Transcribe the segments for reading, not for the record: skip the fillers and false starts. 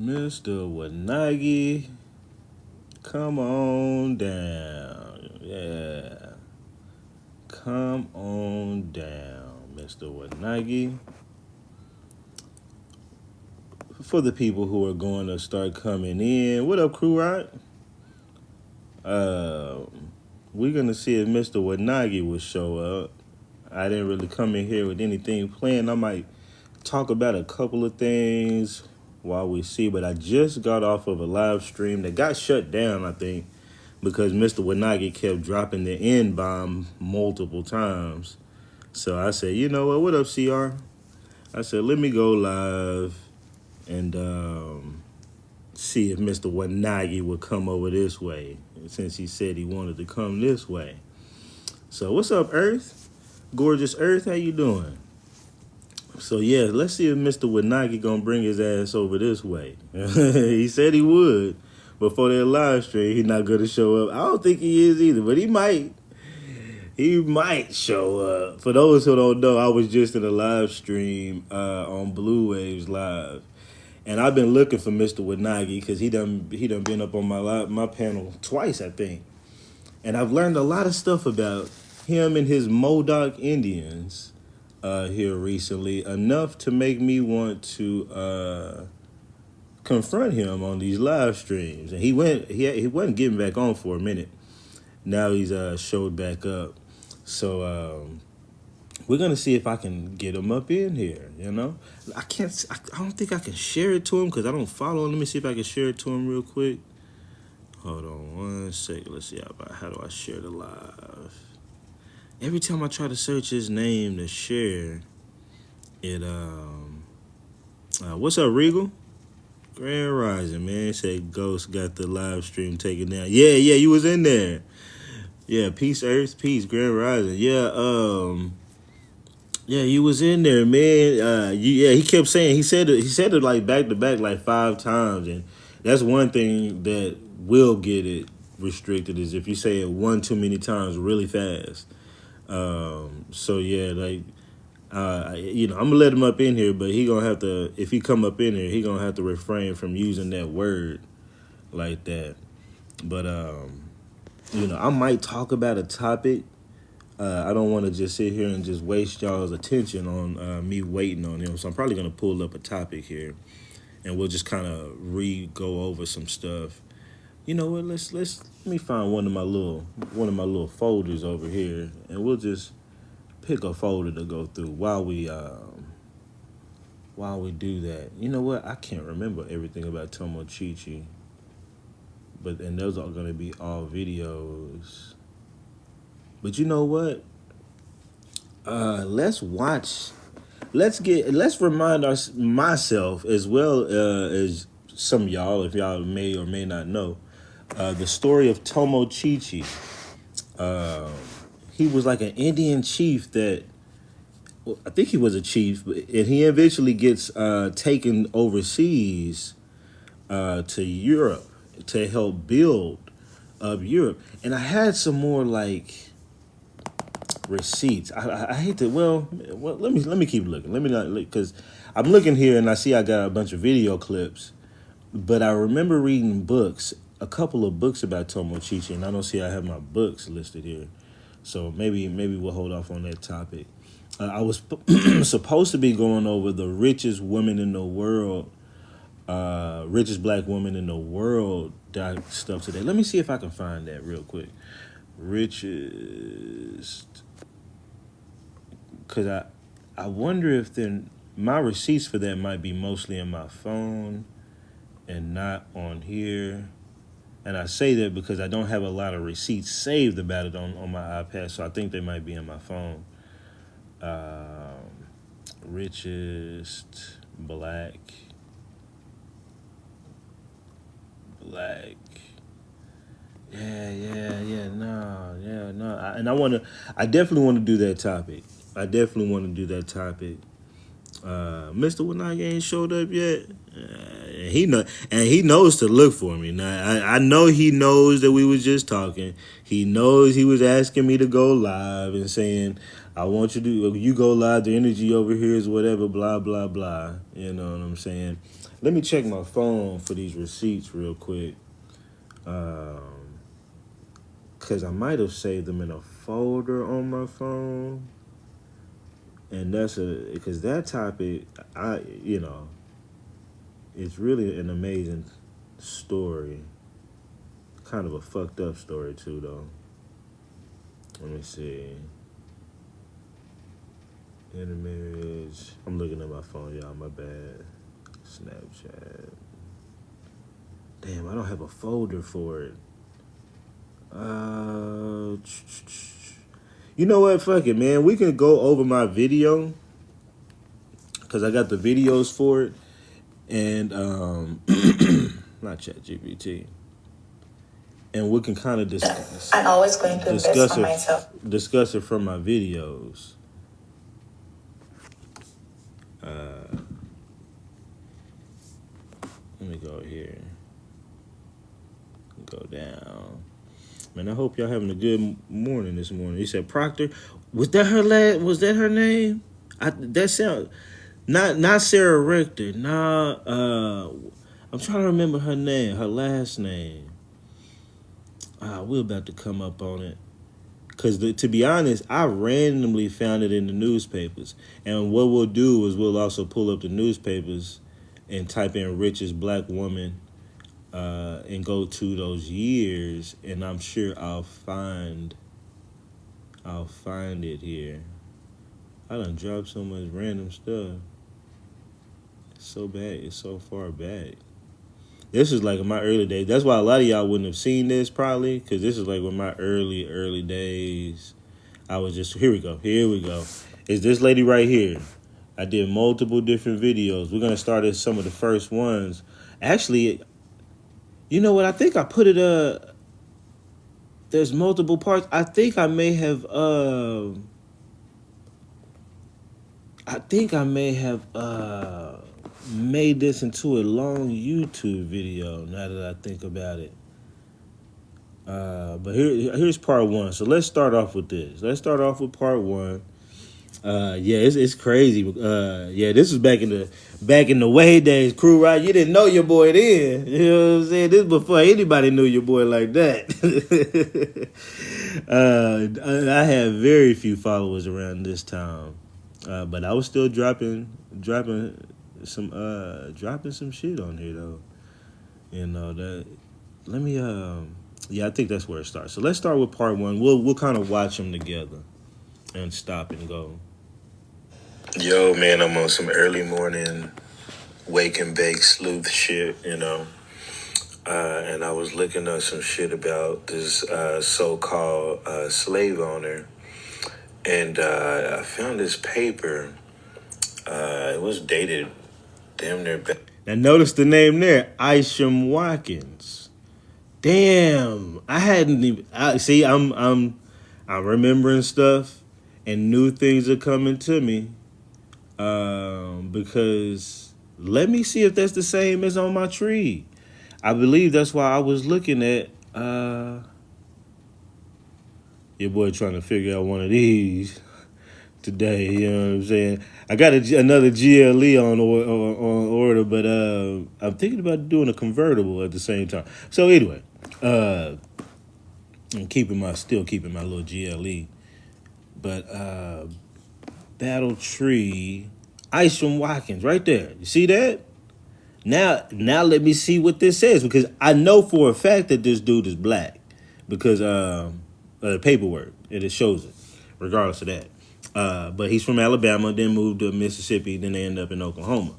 Mr. Wanagi, come on down. Yeah. Come on down, Mr. Wanagi. For the people who are going to start coming in, what up, Crew Rock? We're going to see if Mr. Wanagi will show up. I didn't really come in here with anything planned. I might talk about a couple of things while we see, but I just got off of a live stream that got shut down, I think, because Mr. Wanagi kept dropping the N-bomb multiple times. So I said, you know what up, CR? I said, let me go live and see if Mr. Wanagi would come over this way, since he said he wanted to come this way. So what's up, Earth? Gorgeous Earth, how you doing? So yeah, let's see if Mr. Wanagi gonna bring his ass over this way. He said he would before their live stream. He's not gonna show up. I don't think he is either, but he might. He might show up. For those who don't know, I was just in a live stream on Blue Waves Live, and I've been looking for Mr. Wanagi because he done been up on my panel twice, I think, and I've learned a lot of stuff about him and his Modoc Indians here recently, enough to make me want to confront him on these live streams. And he wasn't getting back on for a minute. Now he's showed back up. So we're gonna see if I can get him up in here. You know, I don't think I can share it to him because I don't follow him. Let me see if I can share it to him real quick. Hold on one second. Let's see how do I share the live. Every time I try to search his name to share it, what's up, Regal? Grand Rising, man. Said Ghost got the live stream taken down. Yeah, you was in there. Yeah, peace, Earth, peace, Grand Rising. Yeah, you was in there, man. He kept saying he said it like back to back like 5 times, and that's one thing that will get it restricted is if you say it one too many times really fast. So yeah, like, I'm gonna let him up in here, but he gonna have to, if he come up in here, he gonna have to refrain from using that word like that. But, I might talk about a topic. I don't want to just sit here and just waste y'all's attention on me waiting on him. So I'm probably gonna pull up a topic here, and we'll just kind of go over some stuff. You know what? Let me find one of my little folders over here, and we'll just pick a folder to go through while we do that. You know what? I can't remember everything about Tomo Chi-Chi, and those are going to be all videos. But you know what? Let's remind myself as well as some of y'all, if y'all may or may not know, the story of Tomo Chi-Chi. He was like an Indian chief that, well, I think he was a chief, and he eventually gets taken overseas to Europe to help build up Europe. And I had some more like receipts. I hate to. Well, let me keep looking. Let me not, because I'm looking here and I see I got a bunch of video clips, but I remember reading a couple of books about Tomo Chi-Chi, and I don't see I have my books listed here. So maybe we'll hold off on that topic. I was supposed to be going over the richest woman in the world, richest black woman in the world stuff today. Let me see if I can find that real quick. Richest, because I wonder if then my receipts for that might be mostly in my phone and not on here. And I say that because I don't have a lot of receipts saved about it on my iPad, so I think they might be in my phone. Richest black. No. I definitely want to do that topic. Mr. Wanagi ain't showed up yet. He knows to look for me. Now I know he knows that we was just talking. He knows he was asking me to go live and saying I want you to, you go live, the energy over here is whatever, blah, blah, blah. You know what I'm saying? Let me check my phone for these receipts real quick. Because I might have saved them in a folder on my phone. And because that topic, it's really an amazing story. Kind of a fucked up story, too, though. Let me see. Image. I'm looking at my phone, y'all. My bad. Snapchat. Damn, I don't have a folder for it. You know what? Fuck it, man. We can go over my video because I got the videos for it, and not ChatGPT, and we can kind of discuss. I'm always going to invest for myself. Discuss it from my videos. Let me go here. Go down. Man, I hope y'all having a good morning this morning. He said Proctor. Was that her name? That sound not Sarah Rector. Nah, I'm trying to remember her name, her last name. We're about to come up on it. Because to be honest, I randomly found it in the newspapers. And what we'll do is we'll also pull up the newspapers and type in richest black woman and go to those years, and I'm sure I'll find it here. I done dropped so much random stuff. It's so bad. It's so far back. This is like in my early days. That's why a lot of y'all wouldn't have seen this probably, because this is like in my early days. I was just, here we go. It's this lady right here. I did multiple different videos. We're going to start at some of the first ones. Actually, you know what? I think I put it, there's multiple parts. I think I may have made this into a long YouTube video now that I think about it. But here's part one. So let's start off with this. Let's start off with part one. It's crazy. This was back in the way days, crew, right? You didn't know your boy then. You know what I'm saying? This was before anybody knew your boy like that. I had very few followers around this time. But I was still dropping some shit on here though. You know that. Let me I think that's where it starts. So let's start with part one. We'll kind of watch them together and stop and go. Yo, man, I'm on some early morning wake and bake sleuth shit, you know. And I was looking up some shit about this so-called slave owner. And I found this paper. It was dated damn near back. Now notice the name there, Isham Watkins. Damn, I hadn't even. I'm remembering stuff, and new things are coming to me. Because let me see if that's the same as on my tree. I believe that's why I was looking at your boy trying to figure out one of these today. You know what I'm saying? I got another GLE on order, but I'm thinking about doing a convertible at the same time. So anyway, I'm still keeping my little GLE, but Battle Tree, Isham Watkins, right there. You see that? Now let me see what this says, because I know for a fact that this dude is black because the paperwork, it shows it, regardless of that. But he's from Alabama, then moved to Mississippi, then they end up in Oklahoma.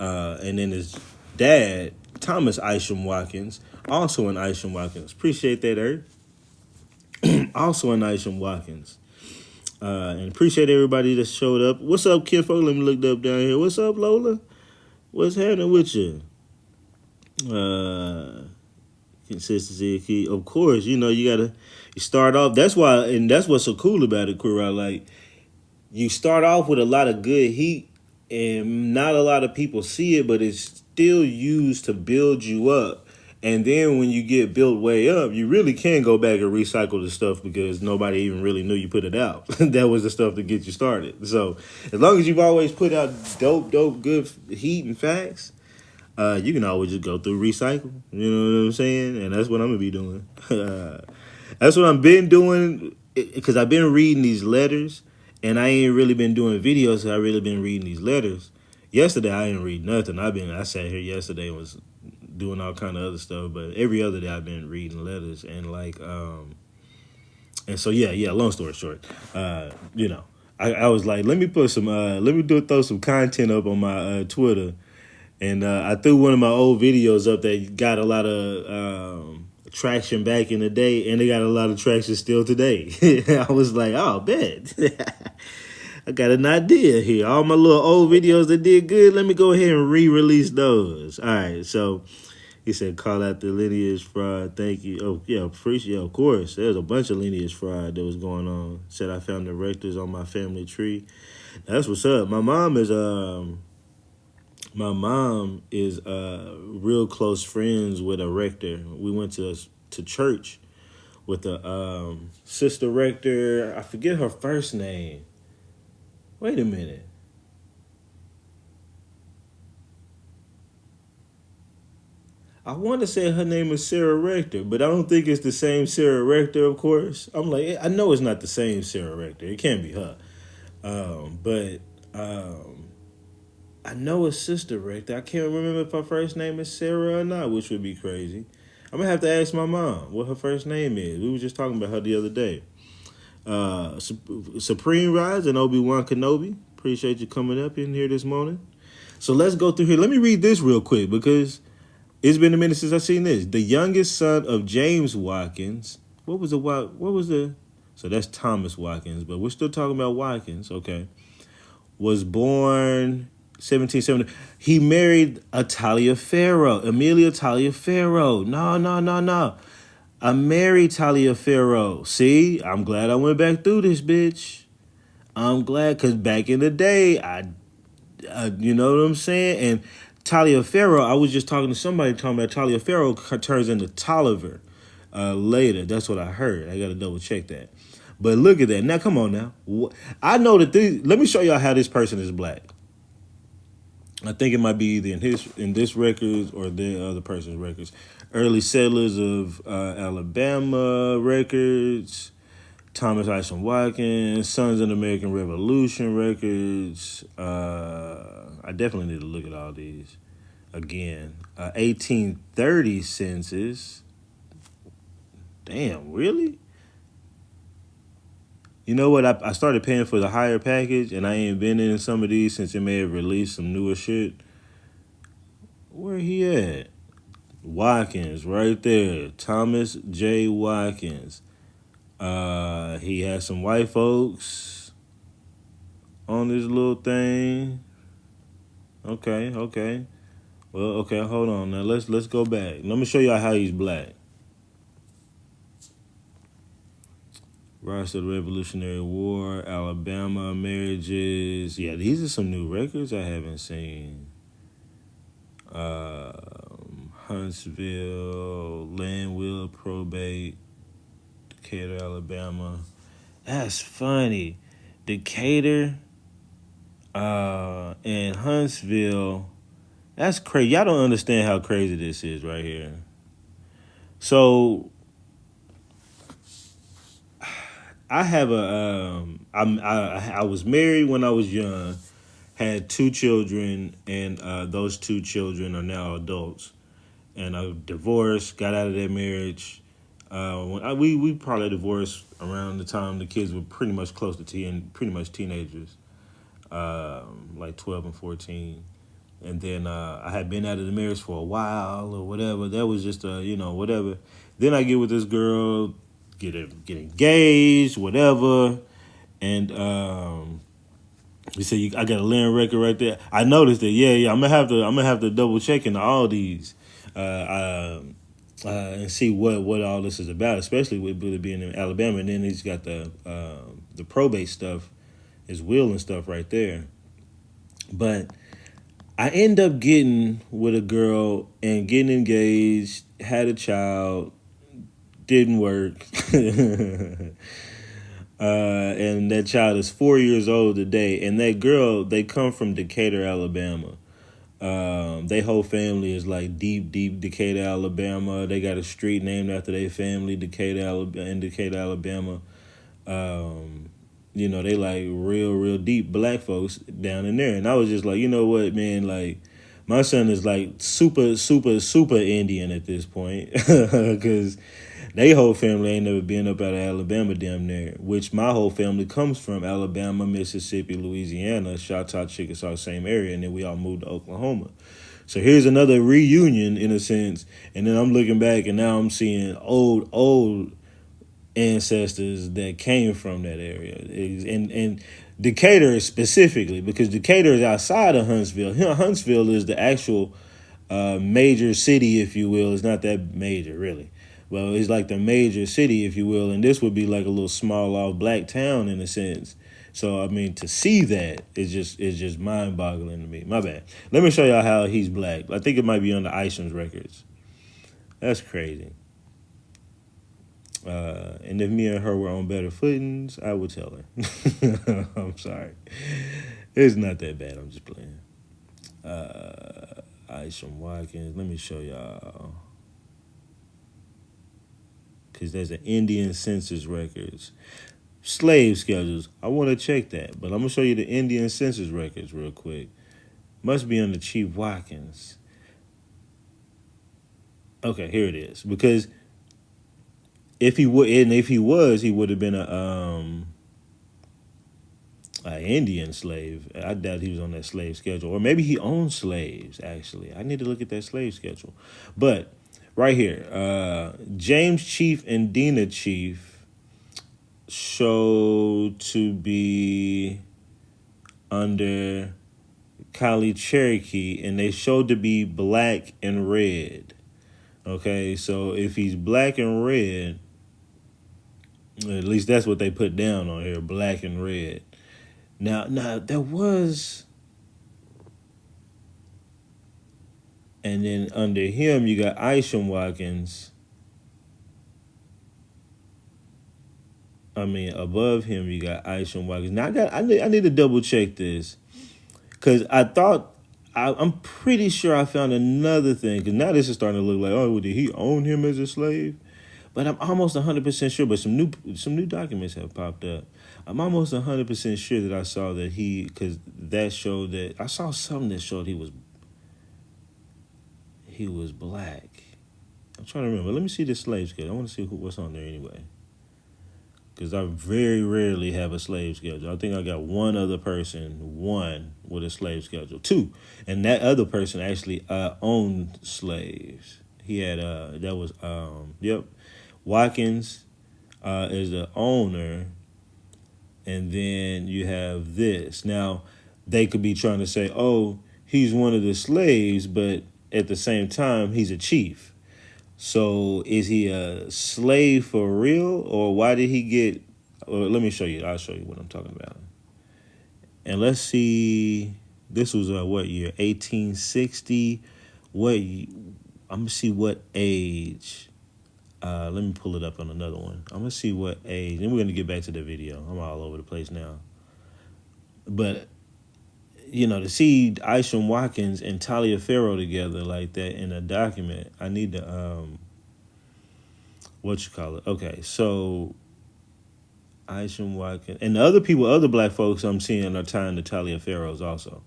And then his dad, Thomas Isham Watkins, also an Isham Watkins. Appreciate that, Earth. Also an Isham Watkins. And appreciate everybody that showed up. What's up, Kinfolk? Let me look up down here. What's up, Lola? What's happening with you? Consistency key. Of course, you start off. That's why, and that's what's so cool about it, crew. Like, you start off with a lot of good heat, and not a lot of people see it, but it's still used to build you up. And then when you get built way up, you really can go back and recycle the stuff because nobody even really knew you put it out. That was the stuff to get you started. So as long as you've always put out dope, good heat and facts, you can always just go through recycle. You know what I'm saying? And that's what I'm gonna be doing. That's what I've been doing because I've been reading these letters, and I ain't really been doing videos. So I really been reading these letters. Yesterday I didn't read nothing. I sat here yesterday and was doing all kind of other stuff, but every other day I've been reading letters and and so yeah. Long story short, I was like, let me throw some content up on my Twitter, and I threw one of my old videos up that got a lot of traction back in the day, and they got a lot of traction still today. I was like, oh, bet. I got an idea here. All my little old videos that did good, let me go ahead and re-release those. All right, so he said, call out the lineage fraud. Thank you. Oh, yeah, appreciate. Yeah, of course. There's a bunch of lineage fraud that was going on. Said I found the rectors on my family tree. That's what's up. My mom is real close friends with a rector. We went to church with a sister rector. I forget her first name. Wait a minute. I want to say her name is Sarah Rector, but I don't think it's the same Sarah Rector, of course. I'm like, I know it's not the same Sarah Rector. It can't be her. But I know it's Sister Rector. I can't remember if her first name is Sarah or not, which would be crazy. I'm going to have to ask my mom what her first name is. We were just talking about her the other day. Supreme Rise and Obi-Wan Kenobi. Appreciate you coming up in here this morning. So let's go through here. Let me read this real quick because it's been a minute since I've seen this. The youngest son of James Watkins. So that's Thomas Watkins, but we're still talking about Watkins, okay. Was born 1770. He married Amelia Taliaferro. No. I married Taliaferro. See, I'm glad I went back through this, bitch. I'm glad, because back in the day, I you know what I'm saying? And Taliaferro, I was just talking to somebody talking about Taliaferro turns into Tolliver later. That's what I heard. I got to double check that. But look at that. Now, come on now. I know that let me show y'all how this person is black. I think it might be either in this records or the other person's records. Early settlers of Alabama records. Thomas Isom Watkins, Sons of the American Revolution records. I definitely need to look at all these again. 1830 census. Damn, really? You know what? I started paying for the higher package, and I ain't been in some of these since it may have released some newer shit. Where he at? Watkins, right there. Thomas J. Watkins. He has some white folks on this little thing. Okay. Well, okay, hold on. Now let's go back. Let me show y'all how he's black. Rise of the Revolutionary War, Alabama marriages. Yeah, these are some new records I haven't seen. Huntsville, land will probate, Decatur, Alabama. That's funny. Decatur and Huntsville. That's crazy. Y'all don't understand how crazy this is right here. So I have I was married when I was young, had 2 children, and those 2 children are now adults. And I divorced, got out of that marriage. We probably divorced around the time the kids were pretty much close to pretty much teenagers, like 12 and 14. And then I had been out of the marriage for a while or whatever. That was just whatever. Then I get with this girl, get engaged, whatever, and you say I got a land record right there. I noticed that. Yeah. I'm gonna have to double check into all these, and see what all this is about, especially with it being in Alabama. And then he's got the probate stuff, his will and stuff right there. But I end up getting with a girl and getting engaged, had a child, didn't work. And that child is 4 years old today. And that girl, they come from Decatur, Alabama. Their whole family is like deep Decatur, Alabama. They got a street named after their family, in Decatur, Alabama. They like real deep black folks down in there. And I was just like, you know what, man, like my son is like super Indian at this point because they whole family ain't never been up out of Alabama damn near, which my whole family comes from Alabama, Mississippi, Louisiana, Choctaw, Chickasaw, same area, and then we all moved to Oklahoma. So here's another reunion in a sense, and then I'm looking back and now I'm seeing old ancestors that came from that area, and Decatur specifically, because Decatur is outside of Huntsville. Huntsville is the actual major city, if you will. It's not that major, really. Well, it's like the major city, if you will, and this would be like a little small off black town in a sense. So I mean, to see that is just mind boggling to me. My bad. Let me show y'all how he's black. I think it might be on the Isham's records. That's crazy. And if me and her were on better footings, I would tell her. I'm sorry. It's not that bad. I'm just playing. Isham Watkins. Let me show y'all. Because there's an Indian census records. Slave schedules. I want to check that. But I'm going to show you the Indian census records real quick. Must be under Chief Watkins. Okay, here it is. Because if he was, he would have been an Indian slave. I doubt he was on that slave schedule, or maybe he owned slaves. Actually, I need to look at that slave schedule. But right here, James Chief and Dina Chief show to be under Kali Cherokee, and they show to be black and red. Okay, so if he's black and red, at least that's what they put down on here, black and red. Now there was, and then under him you got Isham Watkins. Above him you got Isham Watkins. Now I need to double check this, because I'm pretty sure I found another thing. Because now this is starting to look like, oh, did he own him as a slave? But I'm almost 100% sure. But some new documents have popped up. I'm almost 100% sure that I saw that because that showed that I saw something that showed he was black. I'm trying to remember. Let me see the slave schedule. I want to see what's on there anyway. Because I very rarely have a slave schedule. I think I got one other person, with a slave schedule. 2. And that other person actually owned slaves. He had, Watkins is the owner. And then you have this. Now, they could be trying to say, oh, he's one of the slaves, but at the same time, he's a chief. So is he a slave for real, or why did he get? Or let me show you. I'll show you what I'm talking about. And let's see. This was what year? 1860. I'm gonna see what age. Let me pull it up on another one. I'm gonna see what age, and we're gonna get back to the video. I'm all over the place now. But to see Isham Watkins and Talia Farrow together like that in a document, I need to Okay, so Isham Watkins and the other black folks I'm seeing are tying to Talia Farrows also.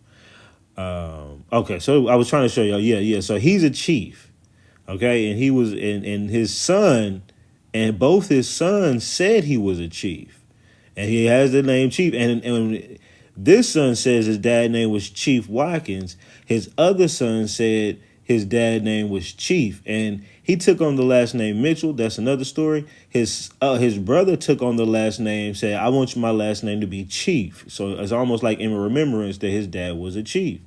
Okay, so I was trying to show y'all. Yeah. So he's a chief, okay, and he was, and his son, and both his sons said he was a chief, and he has the name Chief, and this son says his dad's name was Chief Watkins. His other son said his dad's name was Chief, and he took on the last name Mitchell. That's another story. His brother took on the last name, said, I want my last name to be Chief. So it's almost like in remembrance that his dad was a chief.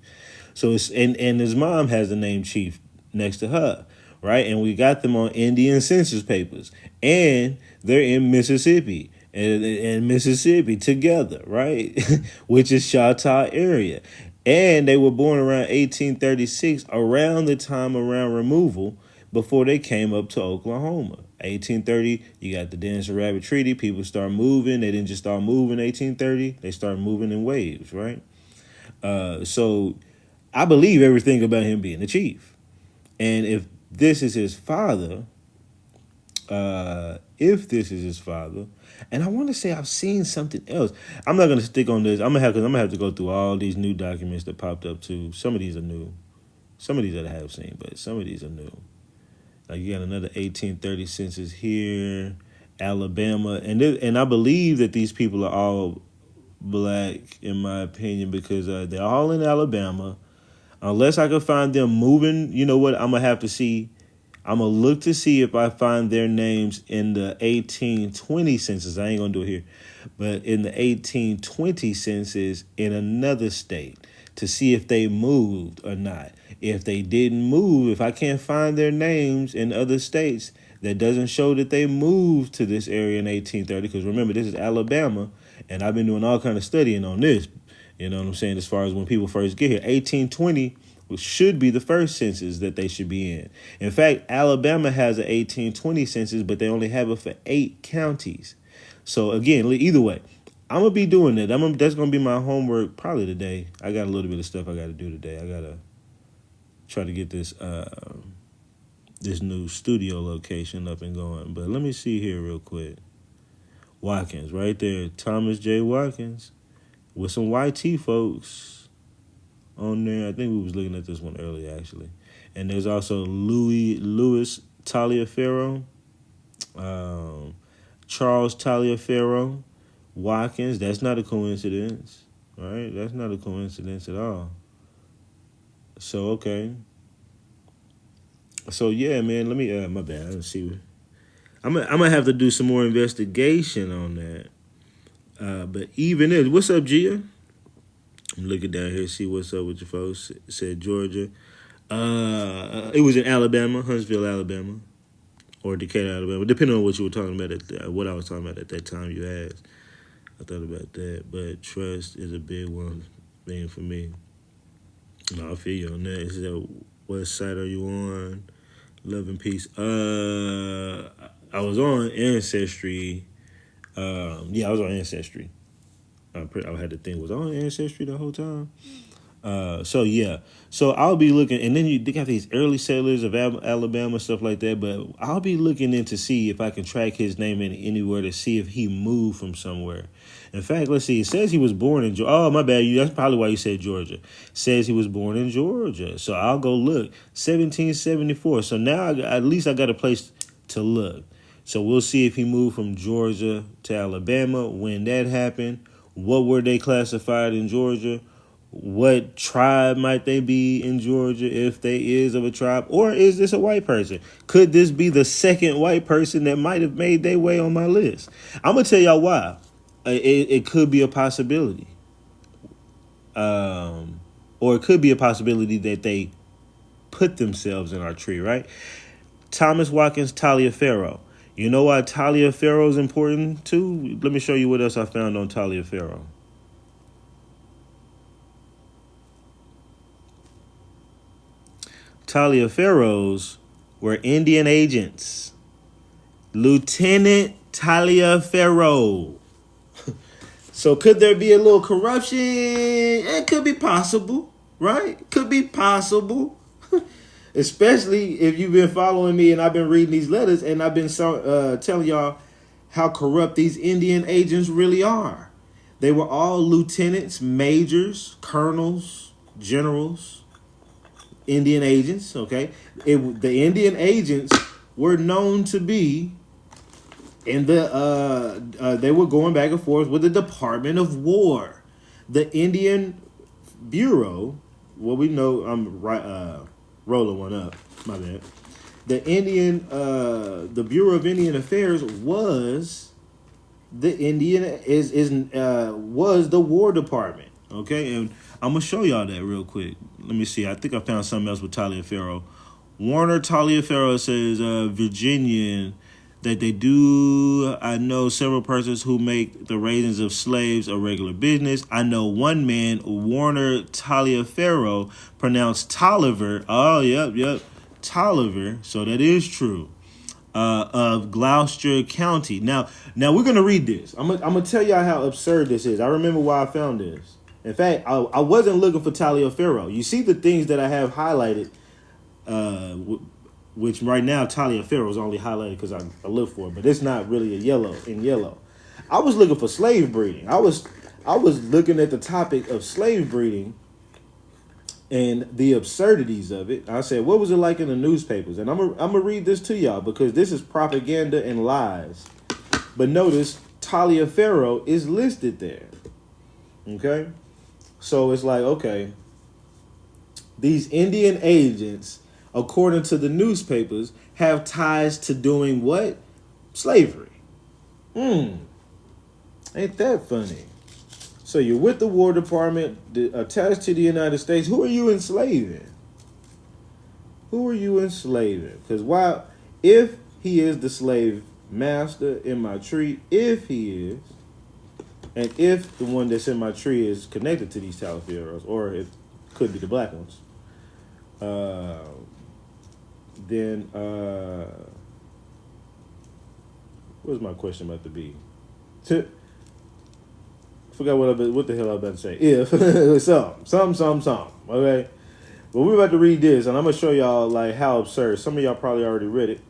So it's, and his mom has the name Chief next to her, right? And we got them on Indian census papers, and they're in Mississippi. And Mississippi together, right? Which is Choctaw area. And they were born around 1836, around the time around removal, before they came up to Oklahoma. 1830, you got the Dancer Rabbit Treaty. People start moving. They didn't just start moving 1830. They started moving in waves, right? So I believe everything about him being the chief. And if this is his father, and I want to say I've seen something else. I'm not gonna stick on this. I'm gonna have to go through all these new documents that popped up too. Some of these are new. Some of these I have seen, but some of these are new. Like you got another 1830 census here, Alabama, and I believe that these people are all black in my opinion because they're all in Alabama. Unless I can find them moving, you know what? I'm gonna have to see. I'm going to look to see if I find their names in the 1820 census. I ain't going to do it here. But in the 1820 census in another state to see if they moved or not. If they didn't move, if I can't find their names in other states, that doesn't show that they moved to this area in 1830. Because remember, this is Alabama, and I've been doing all kind of studying on this. You know what I'm saying? As far as when people first get here. 1820 should be the first census that they should be in. In fact, Alabama has an 1820 census, but they only have it for 8 counties. So again, either way, I'm gonna be doing that. That's gonna be my homework probably today. I got a little bit of stuff I got to do today. I gotta try to get this this new studio location up and going. But let me see here real quick. Watkins, right there, Thomas J. Watkins, with some YT folks on there. I think we was looking at this one earlier, actually. And there's also Louis Taliaferro, Charles Taliaferro, Watkins. That's not a coincidence, right? That's not a coincidence at all. So, okay. So, yeah, man, let me, my bad, let's see. I'm gonna have to do some more investigation on that. But even this, what's up, Gia? I'm looking down here, see what's up with you folks. It said Georgia. It was in Alabama, Huntsville, Alabama, or Decatur, Alabama, depending on what you were talking about, what I was talking about at that time you asked. I thought about that, but trust is a big one thing for me. No, I feel you on that. It said, what site are you on? Love and peace. I was on Ancestry. Yeah, I was on Ancestry. I had to think, was I on Ancestry the whole time? So yeah, so I'll be looking, and then they got these early settlers of Alabama, stuff like that. But I'll be looking in to see if I can track his name in anywhere to see if he moved from somewhere. In fact, let's see. It says he was born in Georgia. Oh, my bad. That's probably why you said Georgia. It says he was born in Georgia. So I'll go look. 1774. So now at least I got a place to look. So we'll see if he moved from Georgia to Alabama, when that happened. What were they classified in Georgia? What tribe might they be in Georgia, if they is of a tribe? Or is this a white person? Could this be the second white person that might have made their way on my list? I'm going to tell y'all why. It could be a possibility. Or it could be a possibility that they put themselves in our tree, right? Thomas Watkins Taliaferro. You know why Taliaferro is important too? Let me show you what else I found on Taliaferro. Taliaferros were Indian agents. Lieutenant Taliaferro. So could there be a little corruption? It could be possible, right? Could be possible. Especially if you've been following me and I've been reading these letters and I've been telling y'all how corrupt these Indian agents really are. They were all lieutenants, majors, colonels, generals, Indian agents, okay? The Indian agents were known to be in they were going back and forth with the Department of War. The Indian Bureau, what we know, I'm rolling one up, my bad. The Bureau of Indian Affairs was was the War Department, okay? And I'm gonna show y'all that real quick. Let me see. I think I found something else with Taliaferro. Warner Taliaferro says Virginian that they do. I know several persons who make the raisings of slaves a regular business. I know one man, Warner Taliaferro, pronounced Tolliver. Oh, yep, Tolliver. So that is true. Of Gloucester County. Now we're gonna read this. I'm gonna tell y'all how absurd this is. I remember why I found this. In fact, I wasn't looking for Taliaferro. You see the things that I have highlighted, which right now Taliaferro is only highlighted because I look for it, but it's not really in yellow. I was looking for slave breeding. I was looking at the topic of slave breeding and the absurdities of it. I said, what was it like in the newspapers? And I'm gonna read this to y'all because this is propaganda and lies. But notice Taliaferro is listed there. Okay? So it's like, okay, these Indian agents, according to the newspapers, have ties to doing what? Slavery. Ain't that funny? So you're with the War Department, attached to the United States. Who are you enslaving? Because if he is the slave master in my tree, if he is, and if the one that's in my tree is connected to these Taliaferros, or it could be the black ones, then what's my question about to be? Forgot what the hell I was about to say. If something. Okay, but we're about to read this, and I'm gonna show y'all like how absurd. Some of y'all probably already read it.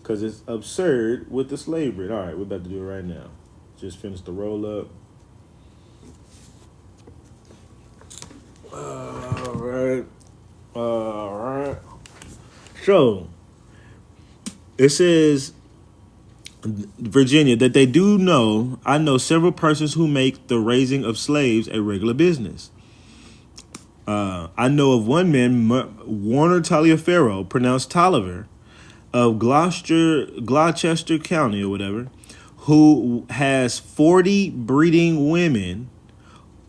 Because it's absurd with the slave breed. All right, we're about to do it right now. Just finished the roll up. All right. So it says, Virginia, that they do know. I know several persons who make the raising of slaves a regular business. I know of one man, Warner Taliaferro, pronounced Tolliver, of Gloucester County or whatever, who has 40 breeding women,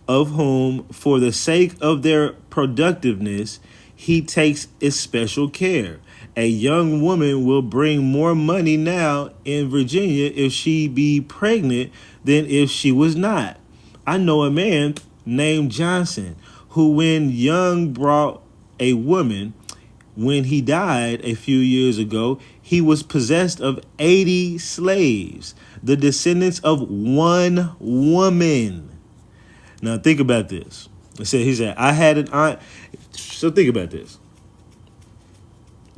of whom, for the sake of their productiveness, he takes especial care. A young woman will bring more money now in Virginia if she be pregnant than if she was not. I know a man named Johnson who, when young, brought a woman. When he died a few years ago, he was possessed of 80 slaves, the descendants of one woman. Now think about this. He said, I had an aunt. So think about this.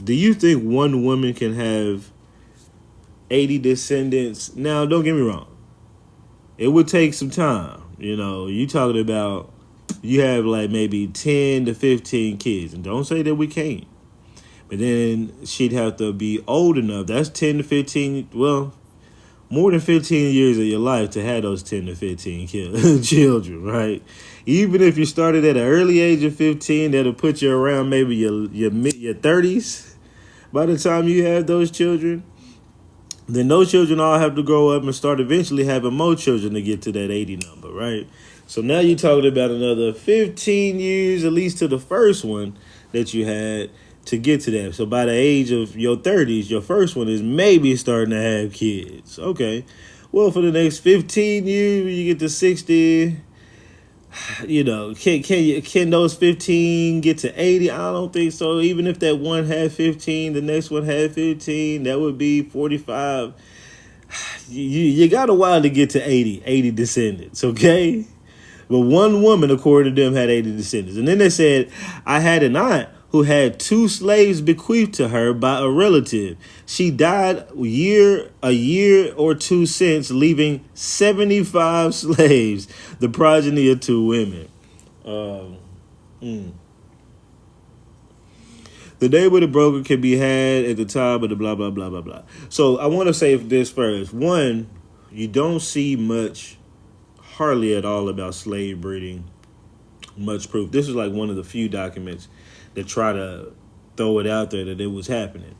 Do you think one woman can have 80 descendants? Now, don't get me wrong. It would take some time. You know, you talking about you have like maybe 10 to 15 kids. And don't say that we can't. But then she'd have to be old enough. That's 10 to 15, well, more than 15 years of your life to have those 10 to 15 children, right? Even if you started at an early age of 15, that'll put you around maybe your 30s. By the time you have those children, then those children all have to grow up and start eventually having more children to get to that 80 number, right? So now you're talking about another 15 years, at least to the first one that you had, to get to that. So by the age of your 30s, your first one is maybe starting to have kids. Okay. Well, for the next 15 years, when you get to 60, you know, can those 15 get to 80? I don't think so. Even if that one had 15, the next one had 15, that would be 45. You got a while to get to 80 descendants, okay? But one woman, according to them, had 80 descendants. And then they said, I had an aunt who had 2 slaves bequeathed to her by a relative. She died a year or 2 since, leaving 75 slaves, the progeny of 2 women. The name of the broker can be had at the time of the blah, blah, blah, blah, blah. So I want to say this first. One, you don't see much, hardly at all, about slave breeding. Much proof. This is like one of the few documents that try to throw it out there that it was happening.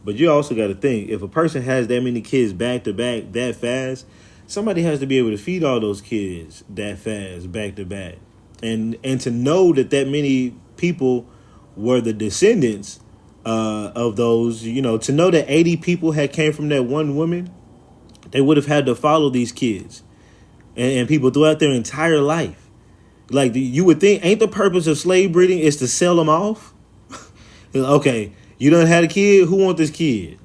But you also got to think, if a person has that many kids back to back that fast, somebody has to be able to feed all those kids that fast back to back. And to know that many people were the descendants of those, to know that 80 people had came from that one woman, they would have had to follow these kids and people throughout their entire life. Like, you would think, ain't the purpose of slave breeding is to sell them off? Okay, you done had a kid. Who want this kid?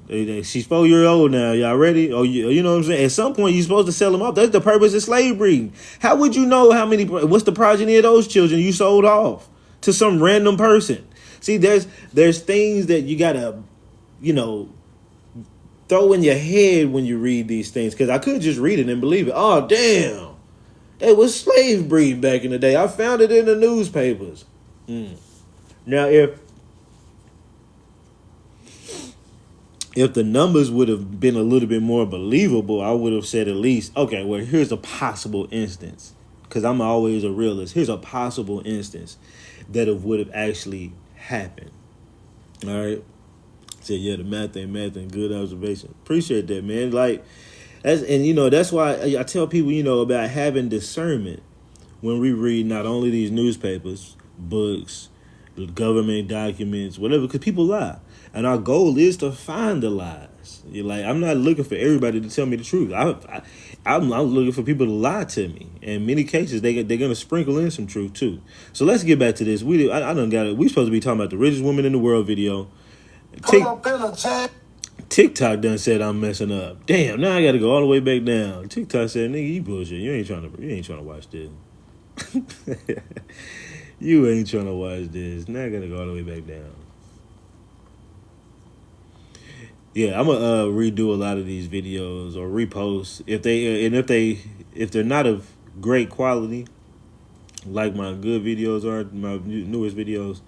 She's 4 years old now. Y'all ready? Oh, you know what I'm saying? At some point, you're supposed to sell them off. That's the purpose of slave breeding. How would you know what's the progeny of those children you sold off to some random person? See, there's things that you gotta, throw in your head when you read these things. Because I could just read it and believe it. Oh, damn. It was slave breeding back in the day. I found it in the newspapers. Now, if the numbers would have been a little bit more believable, I would have said at least, okay, well, here's a possible instance. Because I'm always a realist. Here's a possible instance that it would have actually happened. All right. Said, yeah, the math ain't good observation. Appreciate that, man. Like, that's why I tell people, about having discernment when we read not only these newspapers, books, government documents, whatever, because people lie. And our goal is to find the lies. I'm not looking for everybody to tell me the truth. I'm looking for people to lie to me. In many cases, they're gonna sprinkle in some truth too. So let's get back to this. I done got it. We supposed to be talking about the richest woman in the world video. TikTok done said I'm messing up. Damn, now I got to go all the way back down. TikTok said, "Nigga, you bullshit. You ain't trying to watch this. You ain't trying to watch this. Now I got to go all the way back down." Yeah, I'm gonna redo a lot of these videos or repost if they're not of great quality, like my good videos are, my newest videos.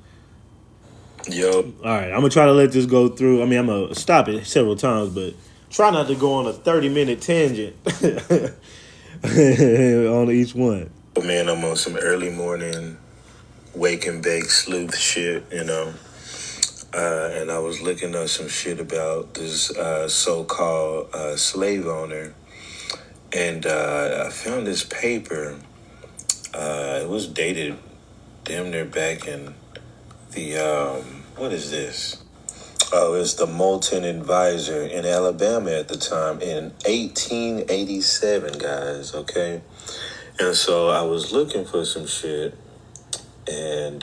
Yo. All right, I'm gonna try to let this go through. I mean, I'm gonna stop it several times, but try not to go on a 30-minute tangent on each one. Man, I'm on some early morning wake and bake sleuth shit, and I was looking up some shit about this so-called slave owner, and I found this paper. It was dated damn near back in the what is this? Oh, it's the Moulton Advisor in Alabama at the time in 1887, guys, okay? And so I was looking for some shit, and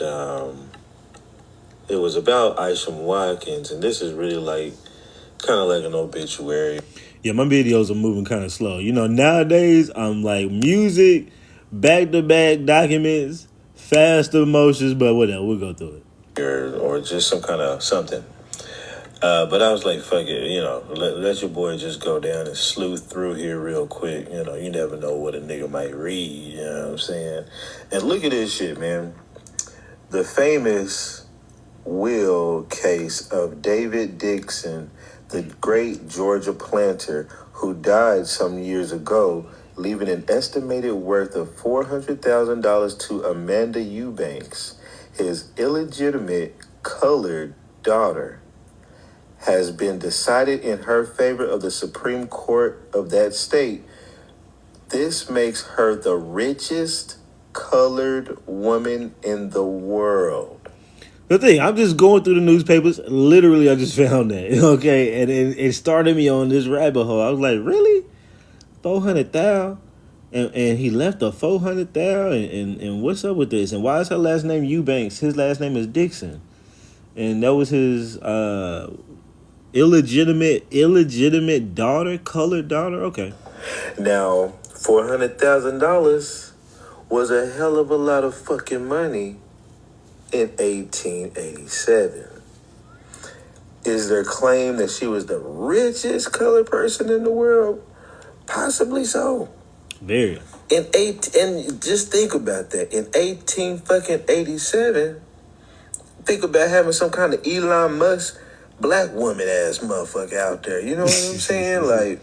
it was about Isham Watkins, and this is really kind of like an obituary. Yeah, my videos are moving kind of slow. Nowadays, I'm like music, back-to-back documents, fast emotions, but whatever, we'll go through it. Or just some kind of something. But I was like, fuck it, let your boy just go down and sleuth through here real quick. You never know what a nigga might read, you know what I'm saying? And look at this shit, man. The famous will case of David Dixon, the great Georgia planter who died some years ago, leaving an estimated worth of $400,000 to Amanda Eubanks, his illegitimate colored daughter, has been decided in her favor of the Supreme Court of that state. This makes her the richest colored woman in the world. The thing, I'm just going through the newspapers. Literally, I just found that. Okay, and it started me on this rabbit hole. I was like, really? 400,000? And he left a 400,000, and what's up with this? And why is her last name Eubanks? His last name is Dixon, and that was his illegitimate daughter, colored daughter. Okay. Now, $400,000 was a hell of a lot of fucking money in 1887. Is there claim that she was the richest colored person in the world? Possibly so. Very. And just think about that. In 1887, think about having some kind of Elon Musk black woman ass motherfucker out there. You know what I'm saying?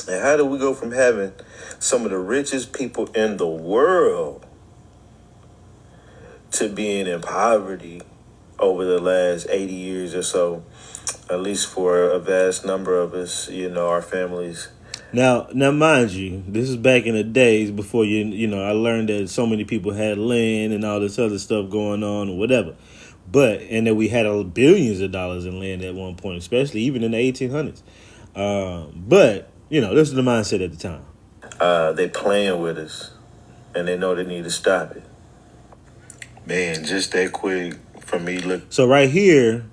And how do we go from having some of the richest people in the world to being in poverty over the last 80 years or so, at least for a vast number of us, our families. Now, mind you, this is back in the days before I learned that so many people had land and all this other stuff going on or whatever. and that we had billions of dollars in land at one point, especially even in the 1800s. But this is the mindset at the time. They playing with us, and they know they need to stop it. Man, just that quick for me. Look. So right here,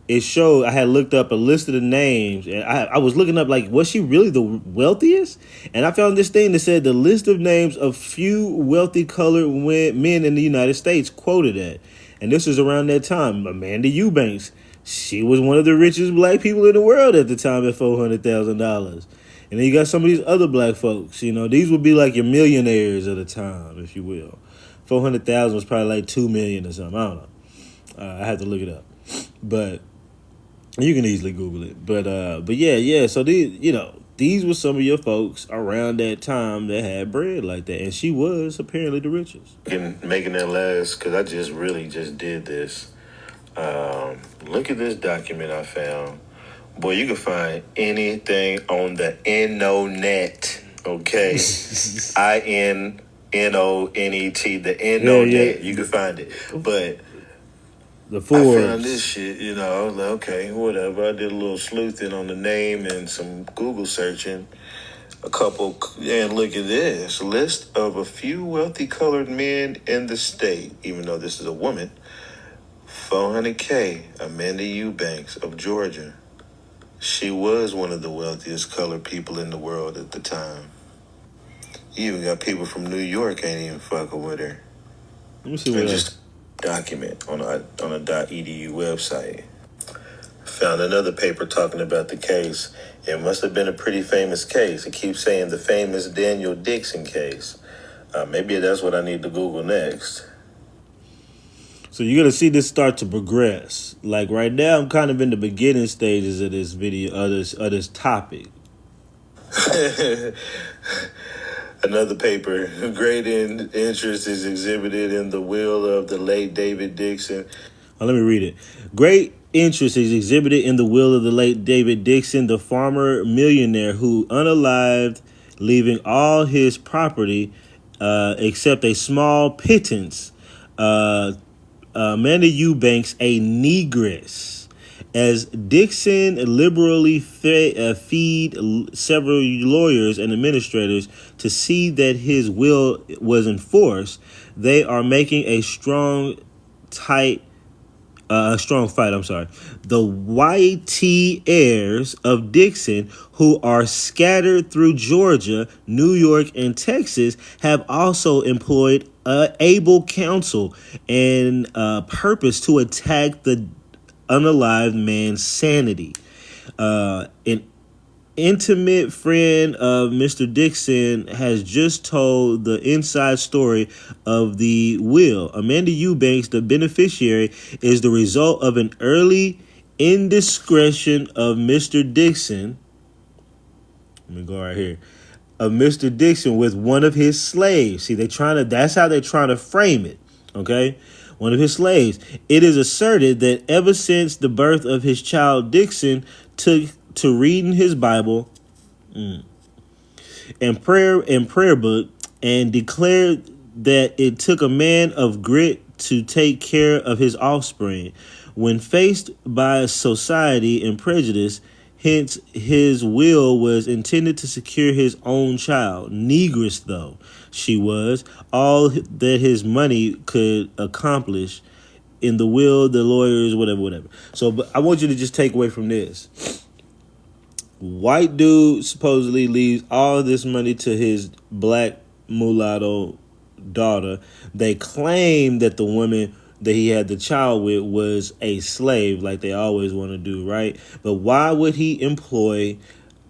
it showed. I had looked up a list of the names, and I was looking up like, was she really the wealthiest? And I found this thing that said the list of names of few wealthy colored men in the United States quoted at. And this was around that time. Amanda Eubanks, she was one of the richest black people in the world at the time at $400,000. And then you got some of these other black folks. These would be like your millionaires at the time, if you will. 400,000 was probably like 2 million or something. I don't know. I had to look it up, but you can easily Google it. But yeah. So these were some of your folks around that time that had bread like that, and she was apparently the richest. Making that last, because I just did this. Look at this document I found. Boy, you can find anything on the InnoNet. Okay, INNONET, the InnoNet. Yeah. You can find it, but. The Forbes. I found this shit, I was like, okay, whatever. I did a little sleuthing on the name and some Google searching. And look at this. List of a few wealthy colored men in the state, even though this is a woman. 400K, Amanda Eubanks of Georgia. She was one of the wealthiest colored people in the world at the time. You even got people from New York ain't even fucking with her. Let me see what else. Document on a .edu website. Found another paper talking about the case. It must have been a pretty famous case. It keeps saying the famous Daniel Dixon case. Maybe that's what I need to Google next. So you're gonna see this start to progress. Like right now, I'm kind of in the beginning stages of this video, of this topic. Another paper. Great interest is exhibited in the will of the late David Dixon. Let me read it. Great interest is exhibited in the will of the late David Dixon, the farmer millionaire who unalived, leaving all his property except a small pittance. Amanda Eubanks, a negress. As Dixon liberally feed several lawyers and administrators to see that his will was enforced, they are making a strong fight. The YT heirs of Dixon, who are scattered through Georgia, New York, and Texas, have also employed able counsel and purpose to attack the unalived man's sanity. An intimate friend of Mr. Dixon has just told the inside story of the will. Amanda Eubanks, the beneficiary, is the result of an early indiscretion of Mr. Dixon. Let me go right here. Of Mr. Dixon with one of his slaves. See, that's how they're trying to frame it. Okay? One of his slaves. It is asserted that ever since the birth of his child, Dixon took to reading his Bible and prayer book, and declared that it took a man of grit to take care of his offspring. When faced by society and prejudice, hence his will was intended to secure his own child. Negress though she was, all that his money could accomplish in the will, the lawyers, whatever. So, but I want you to just take away from this. White dude supposedly leaves all this money to his black mulatto daughter. They claim that the woman that he had the child with was a slave, like they always want to do, right? But why would he employ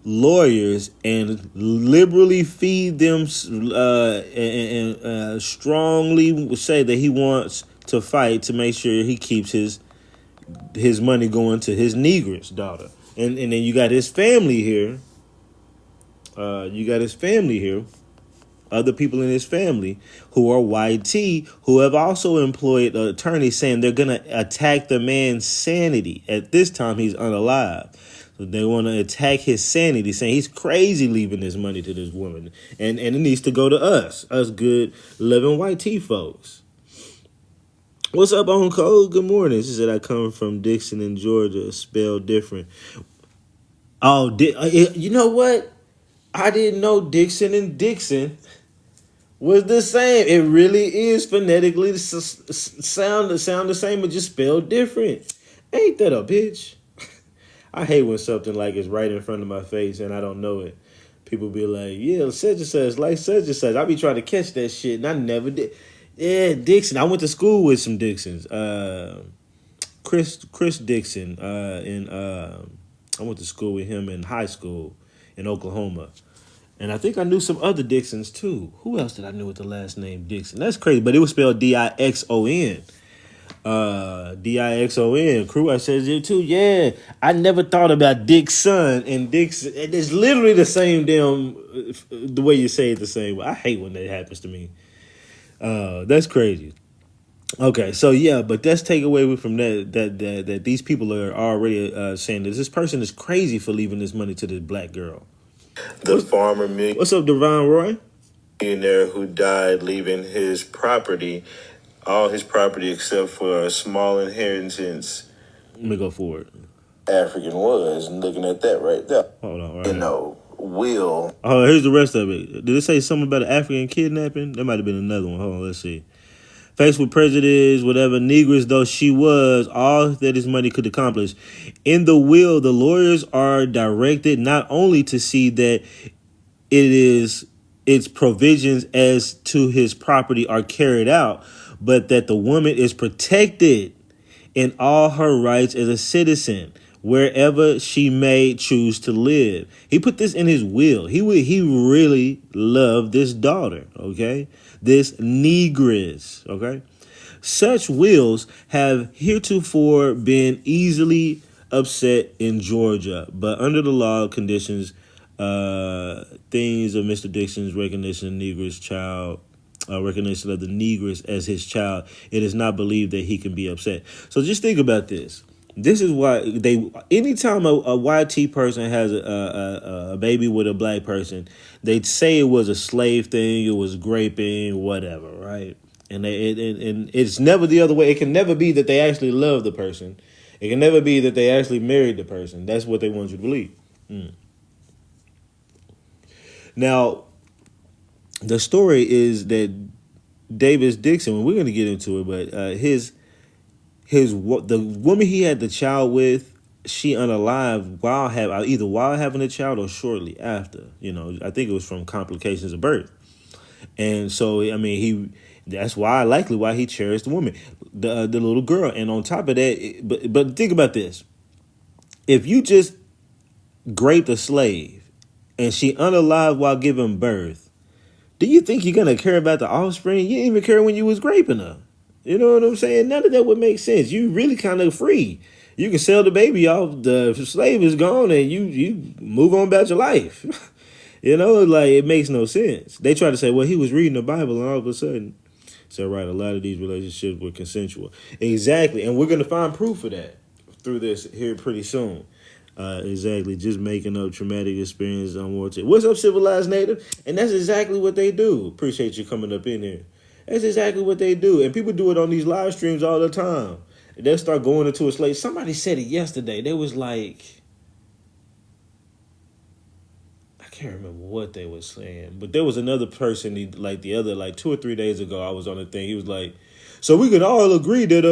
lawyers and liberally feed them and strongly say that he wants to fight to make sure he keeps his money going to his negress daughter? And then you got his family here. Other people in his family who are YT, who have also employed attorneys saying they're going to attack the man's sanity. At this time, he's unalive. So they want to attack his sanity, saying he's crazy leaving this money to this woman. And it needs to go to us good living YT folks. What's up, on code? Good morning. She said I come from Dixon in Georgia, spelled different. Oh, you know what? I didn't know Dixon and Dixon was the same. It really is phonetically sound the same, but just spelled different. Ain't that a bitch? I hate when something like is right in front of my face and I don't know it. People be like, yeah, such and such, like such and such. I be trying to catch that shit and I never did. Yeah, Dixon. I went to school with some Dixons. Chris Dixon. I went to school with him in high school in Oklahoma. And I think I knew some other Dixons too. Who else did I know with the last name Dixon? That's crazy, but it was spelled Dixon. Dixon. Crew, I said it too. Yeah, I never thought about Dixon and Dixon. It's literally the same damn the way you say it the same way. I hate when that happens to me. That's crazy. Okay, so yeah, but let's take away from that these people are already saying that this person is crazy for leaving this money to this black girl. The farmer What's up, Devon Roy? millionaire who died leaving his property, all his property except for a small inheritance. Let me go forward. African was looking at that right there. Hold on, right. You know, will. Oh, here's the rest of it. Did it say something about an African kidnapping? That might have been another one. Hold on, let's see. Faced with prejudice, whatever, negress though she was, all that his money could accomplish. In the will, the lawyers are directed not only to see that its provisions as to his property are carried out, but that the woman is protected in all her rights as a citizen wherever she may choose to live. He put this in his will. He really loved this daughter, okay? This negress, okay? Such wills have heretofore been easily upset in Georgia, but under the law conditions, things of Mr. Dixon's recognition of negress child, recognition of the negress as his child, it is not believed that he can be upset. So just think about this. This is why anytime a YT person has a baby with a black person, they'd say it was a slave thing, it was graping, whatever, right? And and it's never the other way. It can never be that they actually love the person. It can never be that they actually married the person. That's what they want you to believe. Now, the story is that Davis Dixon, and we're going to get into it, but the woman he had the child with, she unalived either while having a child or shortly after. You know, I think it was from complications of birth, and so I mean that's why he cherished the woman, the little girl, and on top of that, but think about this: if you just raped a slave and she unalived while giving birth, do you think you're gonna care about the offspring? You didn't even care when you was raping her. You know what I'm saying? None of that would make sense. You really kind of free. You can sell the baby off. The slave is gone, and you move on about your life. You know, like it makes no sense. They try to say, well, he was reading the Bible, and all of a sudden, so right, a lot of these relationships were consensual. Exactly, and we're gonna find proof of that through this here pretty soon. Exactly, just making up traumatic experiences unwarranted. What's up, civilized native? And that's exactly what they do. Appreciate you coming up in here. That's exactly what they do. And people do it on these live streams all the time. They'll start going into a slave. Somebody said it yesterday. They was like, I can't remember what they were saying, but there was another person, like 2 or 3 days ago, I was on the thing. He was like, so we can all agree that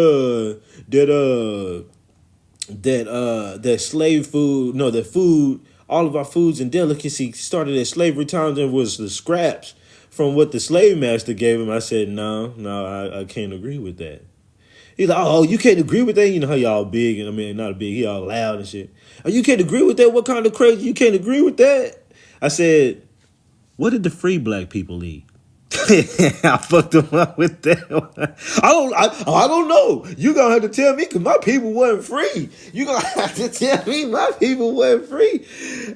slave food, no, that food, all of our foods and delicacy started at slavery times and was the scraps from what the slave master gave him. I said, no, I can't agree with that. He's like, oh, you can't agree with that? You know how y'all big, and I mean, not big, he all loud and shit. Oh, you can't agree with that? What kind of crazy? You can't agree with that? I said, what did the free black people eat? I fucked them up with that one. I don't know. You gonna have to tell me because my people wasn't free. You gonna have to tell me my people wasn't free.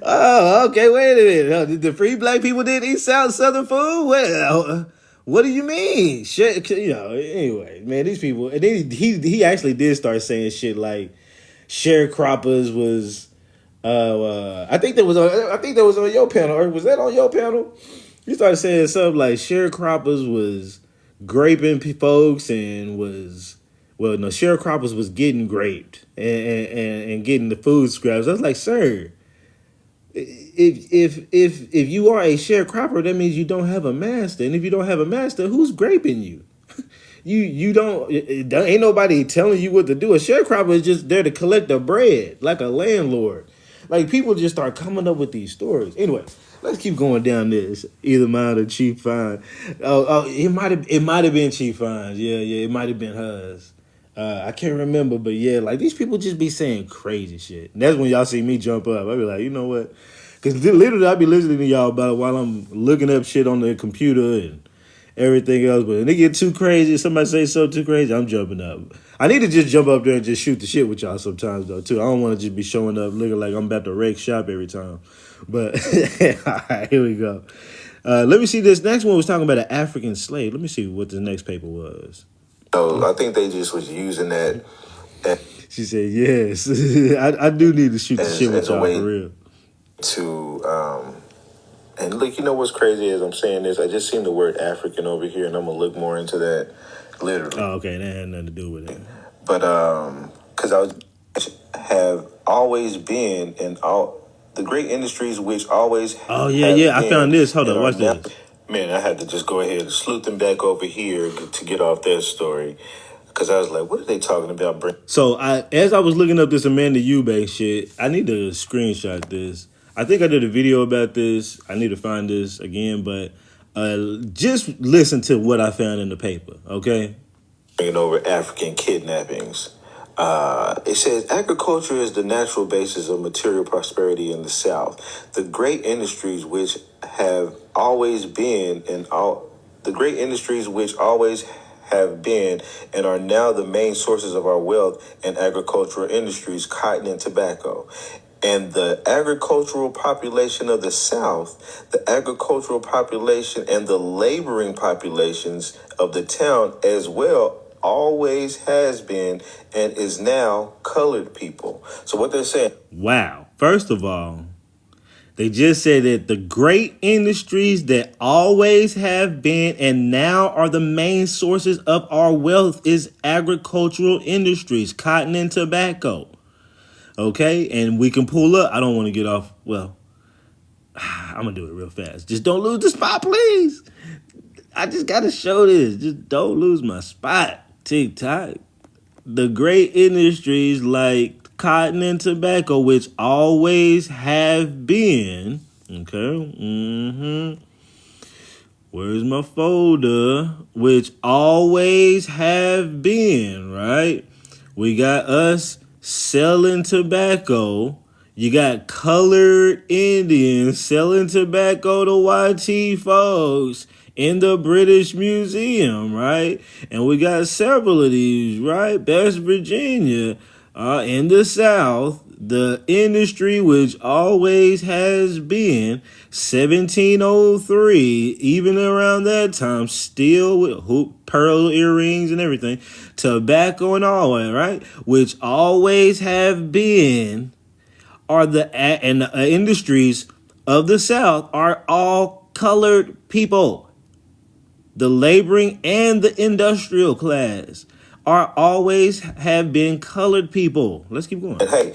Oh, okay. Wait a minute. The free black people didn't eat Southern food. Well, what do you mean? Shit, you know. Anyway, man, these people. And then he actually did start saying shit like sharecroppers was. I think that was on your panel. Or was that on your panel? You started saying something like sharecroppers was graping folks and was Well, no, sharecroppers was getting graped and getting the food scraps. I was like, sir, if you are a sharecropper, that means you don't have a master, and if you don't have a master, who's graping you? You don't. Ain't nobody telling you what to do. A sharecropper is just there to collect the bread, like a landlord. Like people just start coming up with these stories. Anyway, let's keep going down this. Either mine or Chief Fine. It might have been Chief Fine's. Yeah, it might have been hers. I can't remember, but yeah, like these people just be saying crazy shit. And that's when y'all see me jump up. I be like, you know what? Because literally, I be listening to y'all about it while I'm looking up shit on the computer and everything else. But when they get too crazy, somebody say something too crazy, I'm jumping up. I need to just jump up there and just shoot the shit with y'all sometimes, though, too. I don't want to just be showing up looking like I'm about to wreck shop every time. But, all right, here we go. Let me see. This next one was talking about an African slave. Let me see what the next paper was. So I think they just was using that. She said, yes. I do need to shoot the shit with y'all for real. And look, you know what's crazy as I'm saying this? I just seen the word African over here, and I'm going to look more into that literally. Oh, okay. That had nothing to do with it. But, because have always been in all the great industries which always. Oh, yeah. I found this. Hold on. Watch this. Man, I had to just go ahead and sleuth them back over here to get off that story. Because I was like, what are they talking about? So, as I was looking up this Amanda Eubanks shit, I need to screenshot this. I think I did a video about this. I need to find this again, but just listen to what I found in the paper, okay? Bringing over African kidnappings. It says agriculture is the natural basis of material prosperity in the South. The great industries which have always been and are now the main sources of our wealth and agricultural industries, cotton and tobacco. And the agricultural population of the South, the agricultural population and the laboring populations of the town as well, always has been and is now colored people. So what they're saying. Wow. First of all, they just said that the great industries that always have been and now are the main sources of our wealth is agricultural industries, cotton and tobacco. Okay, and we can pull up. I don't want to get off. Well, I'm going to do it real fast. Just don't lose the spot, please. I just got to show this. Just don't lose my spot. TikTok. The great industries like cotton and tobacco, which always have been. Okay. Where's my folder? Which always have been, right? We got us selling tobacco. You got colored Indians selling tobacco to YT folks in the British Museum, right? And we got several of these, right? West Virginia, in the South, the industry which always has been 1703, even around that time, still with pearl earrings and everything, tobacco and all that, right? Which always have been are the industries of the South are all colored people. The laboring and the industrial class are always have been colored people. Let's keep going. And hey,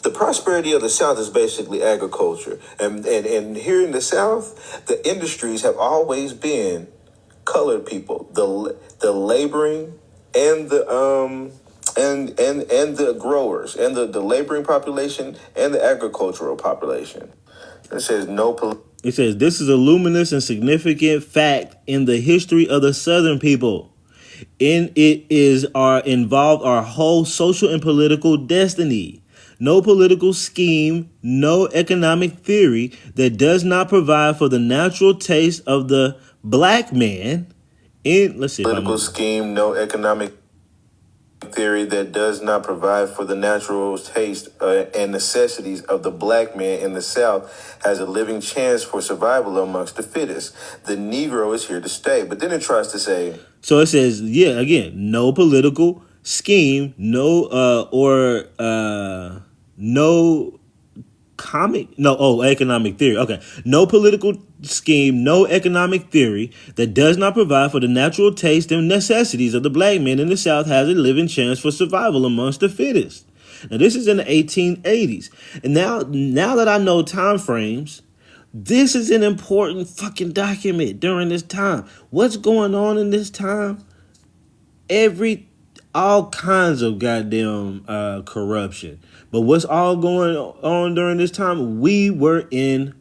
the prosperity of the South is basically agriculture. And here in the South, the industries have always been colored people. The laboring and the and the growers and the laboring population and the agricultural population. It says It says this is a luminous and significant fact in the history of the Southern people. In it is involved our whole social and political destiny. No political scheme, no economic theory that does not provide for the natural taste of the black man. Political scheme, no economic theory that does not provide for the natural taste and necessities of the black man in the South has a living chance for survival amongst the fittest. The Negro is here to stay. But then it tries to say... So it says, no political scheme, no economic theory. Okay. No political scheme, no economic theory that does not provide for the natural taste and necessities of the black man in the South has a living chance for survival amongst the fittest. Now, this is in the 1880s. And now that I know time frames, this is an important fucking document during this time. What's going on in this time? All kinds of goddamn corruption. But what's all going on during this time? We were in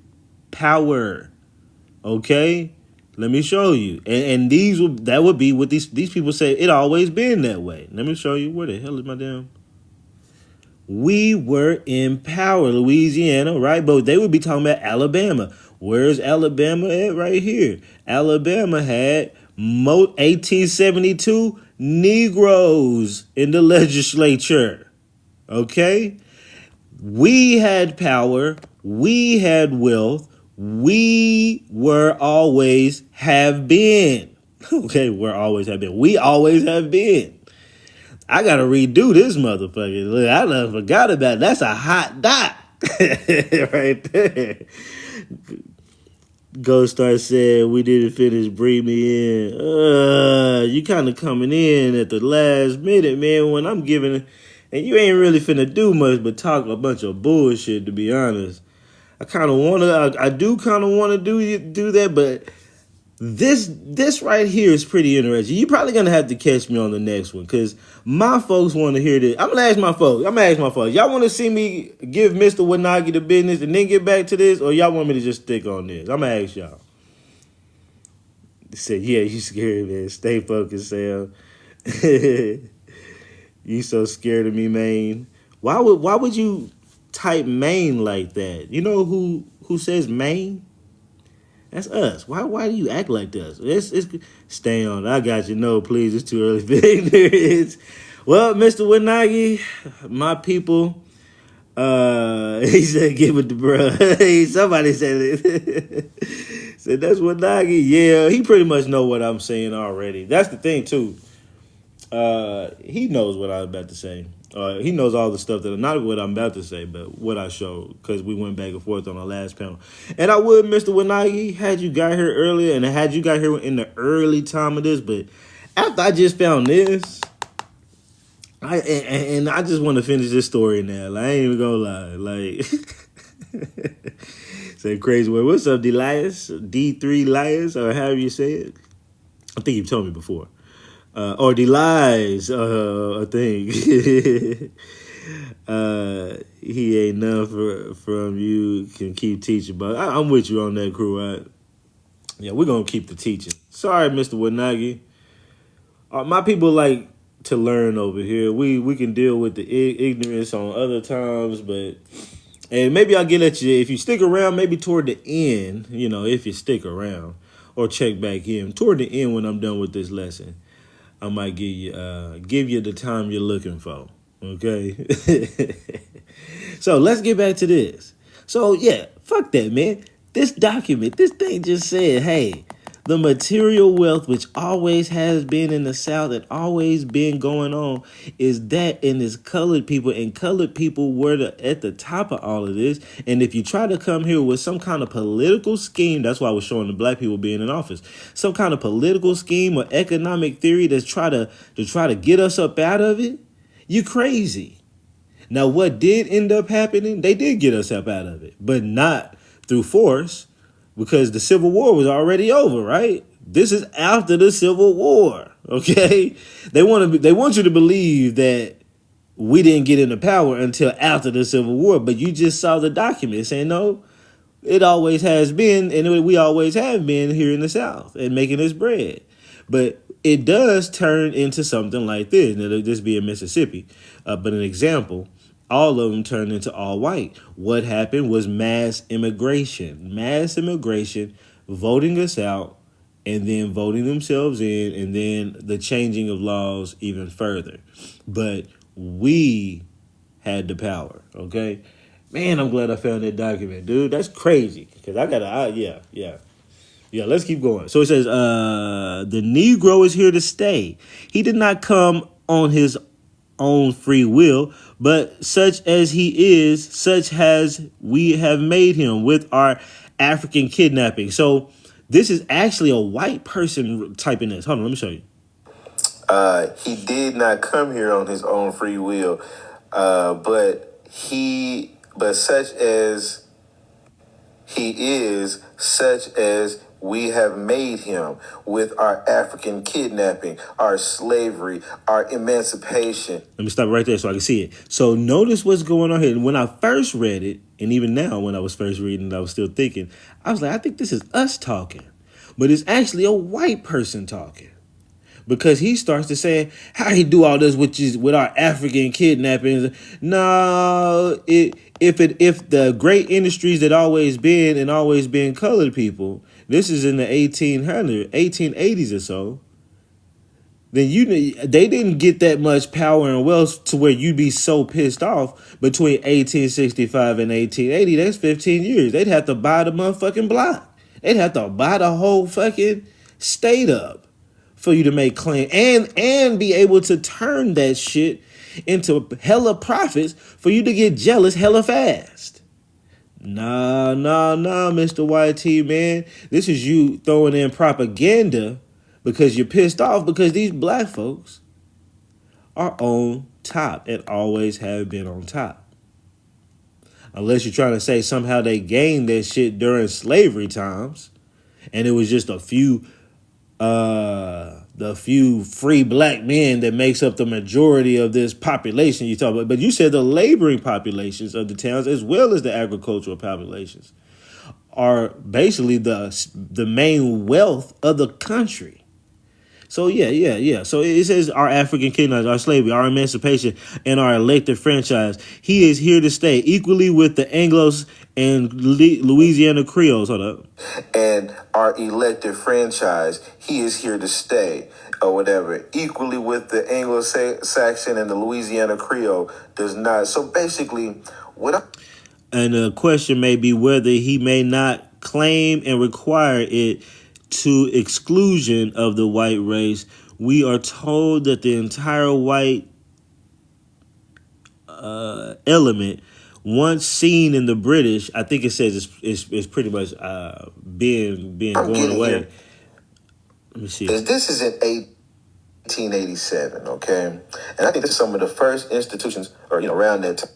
power. Okay? Let me show you. And that would be what these people say. It always been that way. Let me show you. Where the hell is my damn... We were in power, Louisiana, right? But they would be talking about Alabama. Where's Alabama at? Right here. Alabama had 1872 Negroes in the legislature. Okay? We had power. We had wealth. We were always have been. Okay, we're always have been. We always have been. I gotta redo this motherfucker. Look, I done forgot about it. That's a hot dot right there. Ghost Star said we didn't finish Bring Me In. You kind of coming in at the last minute, man, when I'm giving, and you ain't really finna do much but talk a bunch of bullshit, to be honest. I do kind of want to do that, but this right here is pretty interesting. You're probably gonna have to catch me on the next one because my folks want to hear this. I'm gonna ask my folks. Y'all want to see me give Mr. Wanagi the business and then get back to this, or y'all want me to just stick on this? I'm gonna ask y'all. They said, "Yeah, you scared, man. Stay focused, Sam. You so scared of me, man. Why would you type Maine like that? You know who says Maine? That's us. Why do you act like this? It's stay on. I got you. No, please. It's too early for ignorance. Well, Mr. Wanagi, my people, he said, give it to bruh. Somebody said it. Said, that's Wanagi. Yeah, he pretty much know what I'm saying already. That's the thing, too. He knows what I'm about to say. He knows all the stuff that, not what I'm about to say, but what I showed, because we went back and forth on our last panel. And I would, Mr. Wanagi, had you got here earlier, and had you got here in the early time of this, but after I just found this, I just want to finish this story now. Like, I ain't even gonna lie. Like, say crazy word. What's up, D-Lias? D3 Lias, or however you say it. I think you've told me before. Or the lies, I think. He ain't none from you, can keep teaching. But I'm with you on that crew, right? Yeah, we're going to keep the teaching. Sorry, Mr. Wanagi. My people like to learn over here. We can deal with the ignorance on other times, but... And maybe I'll get at you, if you stick around, maybe toward the end, if you stick around. Or check back in. Toward the end when I'm done with this lesson. I might give you the time you're looking for, okay? So let's get back to this. So yeah, fuck that, man. This document, this thing just said, hey, the material wealth which always has been in the South and always been going on is that and it's colored people, and colored people were at the top of all of this. And if you try to come here with some kind of political scheme, that's why I was showing the black people being in office, some kind of political scheme or economic theory that's try to get us up out of it, you crazy. Now, what did end up happening? They did get us up out of it, but not through force. Because the Civil War was already over, right? This is after the Civil War, okay? They want you to believe that we didn't get into power until after the Civil War, but you just saw the document saying, no, it always has been, and we always have been here in the South and making this bread. But it does turn into something like this. Now, this be in Mississippi, but an example. All of them turned into all white. What happened was mass immigration, voting us out and then voting themselves in, and then the changing of laws even further. But we had the power, okay? Man, I'm glad I found that document, dude. That's crazy. Because yeah, let's keep going. So it says, the Negro is here to stay. He did not come on his own free will, but such as he is, such has we have made him with our African kidnapping. So this is actually a white person typing this. Hold on, let me show you. He did not come here on his own free will, but such as he is, such as we have made him with our African kidnapping, our slavery, our emancipation. Let me stop right there so I can see it. So notice what's going on here. When I first read it, and even now when I was first reading it, I was still thinking, I was like, I think this is us talking. But it's actually a white person talking. Because he starts to say, how he do all this with our African kidnappings. No, if the great industries that always been colored people, this is in the 1880s or so, then they didn't get that much power and wealth to where you'd be so pissed off between 1865 and 1880. That's 15 years. They'd have to buy the motherfucking block. They'd have to buy the whole fucking state up for you to make claim and be able to turn that shit into hella profits for you to get jealous hella fast. Nah, Mr. YT, man. This is you throwing in propaganda because you're pissed off because these black folks are on top and always have been on top. Unless you're trying to say somehow they gained that shit during slavery times and it was just the few free black men that makes up the majority of this population you talk about. But you said the laboring populations of the towns as well as the agricultural populations are basically the main wealth of the country. So yeah. So it says our African kidnapping, our slavery, our emancipation, and our elected franchise. He is here to stay, equally with the Anglos and Louisiana Creoles. Hold up. And our elected franchise, he is here to stay, or whatever. Equally with the Anglo-Saxon and the Louisiana Creole does not. So basically, and the question may be whether he may not claim and require it to exclusion of the white race. We are told that the entire white element, once seen in the British, I think it says it's pretty much being going away. Here. Let me see. This is in 1887, okay? And I think this is some of the first institutions, or around that time.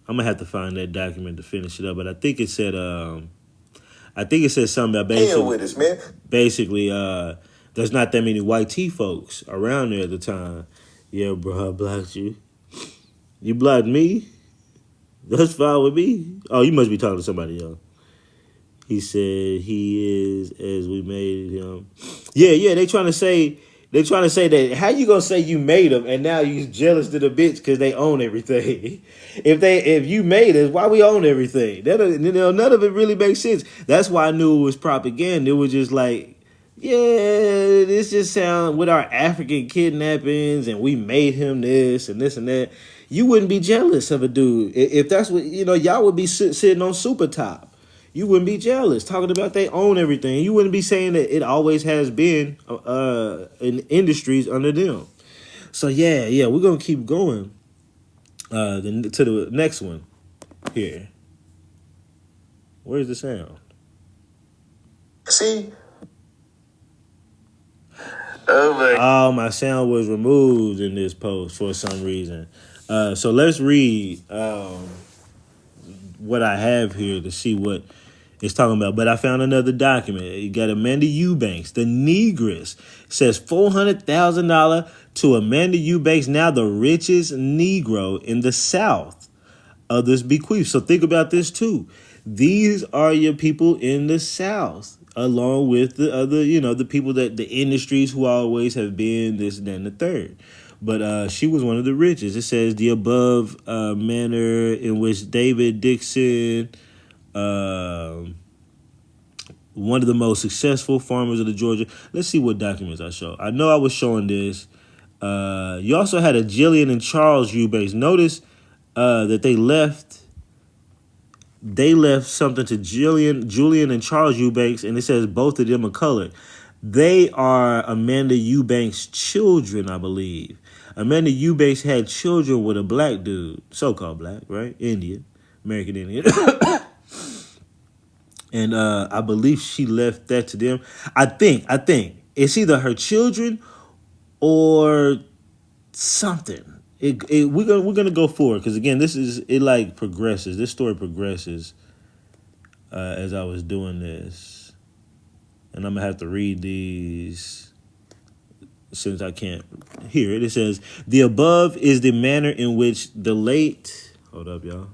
I'm gonna have to find that document to finish it up, but I think it said something about basically there's not that many white tea folks around there at the time. Yeah, bro, I blocked you. You blocked me? That's fine with me. Oh, you must be talking to somebody else. He said he is as we made him. Yeah, they trying to say that how you gonna say you made them and now you jealous to the bitch because they own everything. If you made us, why we own everything? None of it really makes sense. That's why I knew it was propaganda. It was just like, yeah, this just sound with our African kidnappings and we made him this and that. You wouldn't be jealous of a dude if that's what y'all would be sitting on super top. You wouldn't be jealous, talking about they own everything. You wouldn't be saying that it always has been in industries under them. So yeah, we're gonna keep going to the next one here. Where's the sound? See? Oh, my sound was removed in this post for some reason. So let's read what I have here to see what it's talking about. But I found another document. You got Amanda Eubanks, the Negress, says $400,000 to Amanda Eubanks, now the richest Negro in the South. Others bequeath. So think about this too. These are your people in the South, along with the other, the people that the industries who always have been this, that, and the third. But she was one of the richest. It says the above manner in which David Dixon, one of the most successful farmers of the Georgia. Let's see what documents I show. I know I was showing this. You also had a Jillian and Charles Eubanks. Notice that they left something to Julian and Charles Eubanks, and it says both of them are colored. They are Amanda Eubanks' children, I believe. Amanda Eubanks had children with a black dude, so-called black, right? Indian, American Indian. And I believe she left that to them. I think it's either her children or something. We're gonna go forward because again, it like progresses. This story progresses as I was doing this, and I'm gonna have to read these since I can't hear it. It says the above is the manner in which the late. Hold up, y'all.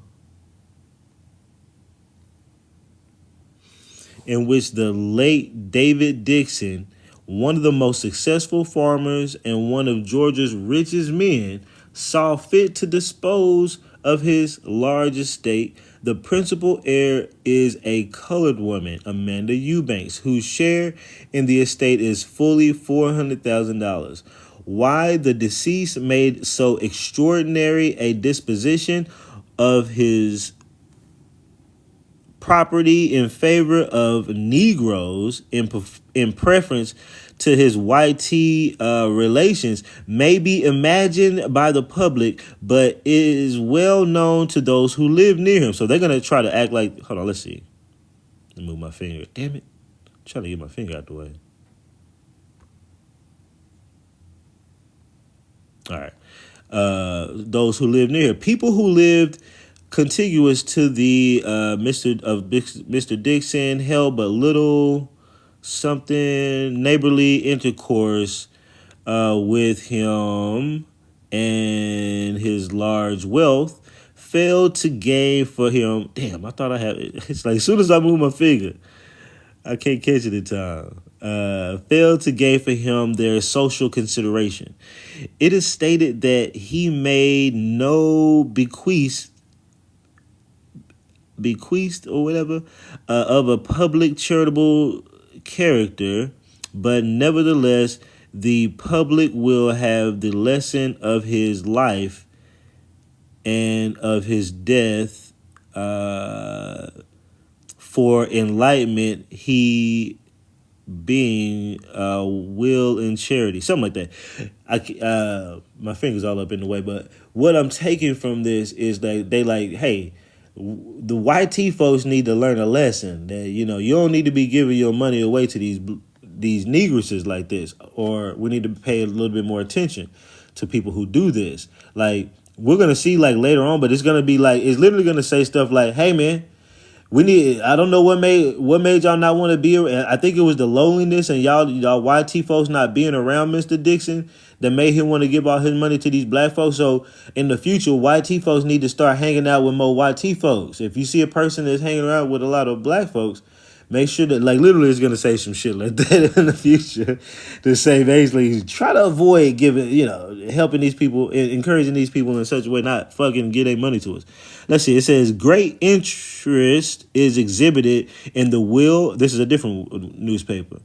In which the late David Dixon, one of the most successful farmers and one of Georgia's richest men, saw fit to dispose of his large estate. The principal heir is a colored woman, Amanda Eubanks, whose share in the estate is fully $400,000. Why the deceased made so extraordinary a disposition of his property in favor of Negroes in preference to his YT relations may be imagined by the public, but is well known to those who live near him. So they're going to try to act like, hold on, let's see. Let me move my finger. Damn it. I'm trying to get my finger out the way. All right. Those who live near him. People who lived contiguous to the Mr. Dixon held but little something neighborly intercourse with him, and his large wealth failed to gain for him. Damn, I thought I had it. It's like as soon as I move my finger, I can't catch it in time. Failed to gain for him their social consideration. It is stated that he made no bequests or whatever of a public charitable character, but nevertheless the public will have the lesson of his life and of his death for enlightenment, he being will and charity, something like that. My fingers all up in the way, but what I'm taking from this is that they like, hey, the YT folks need to learn a lesson that, you know, you don't need to be giving your money away to these negresses like this, or we need to pay a little bit more attention to people who do this. Like, we're going to see like later on, but it's going to be like, it's literally going to say stuff like, hey man, I don't know what made y'all not want to be around. I think it was the loneliness and y'all YT folks not being around Mr. Dixon that made him want to give all his money to these black folks. So in the future, YT folks need to start hanging out with more YT folks. If you see a person that's hanging around with a lot of black folks, make sure that, like, literally it's going to say some shit like that in the future to say basically try to avoid giving, you know, helping these people, encouraging these people in such a way not fucking give their money to us. Let's see. It says great interest is exhibited in the will. This is a different newspaper.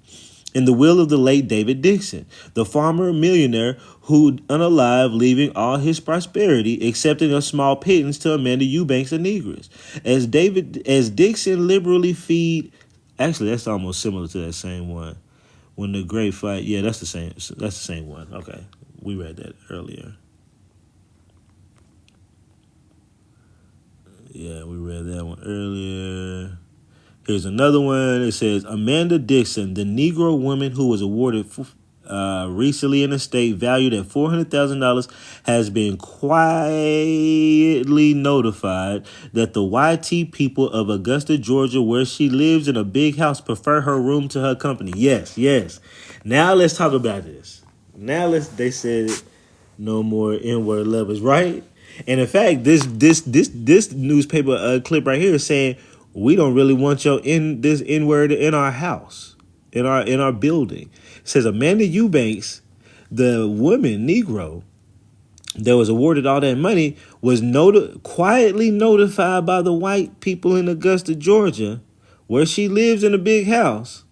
In the will of the late David Dixon, the farmer millionaire who unalive, leaving all his prosperity, accepting a small pittance to Amanda Eubanks, a negress. As Dixon liberally feed. Actually, that's almost similar to that same one. When the great fight, yeah, that's the same. That's the same one. Okay, we read that earlier. Yeah, we read that one earlier. Here's another one. It says Amanda Dixon, the Negro woman who was awarded recently an estate valued at $400,000, has been quietly notified that the YT people of Augusta, Georgia, where she lives in a big house, prefer her room to her company. Yes. Now let's talk about this. They said no more N-word lovers, right? And in fact, this newspaper clip right here is saying we don't really want this N-word in our house, in our building. It says Amanda Eubanks, the woman Negro that was awarded all that money, was quietly notified by the white people in Augusta, Georgia, where she lives in a big house,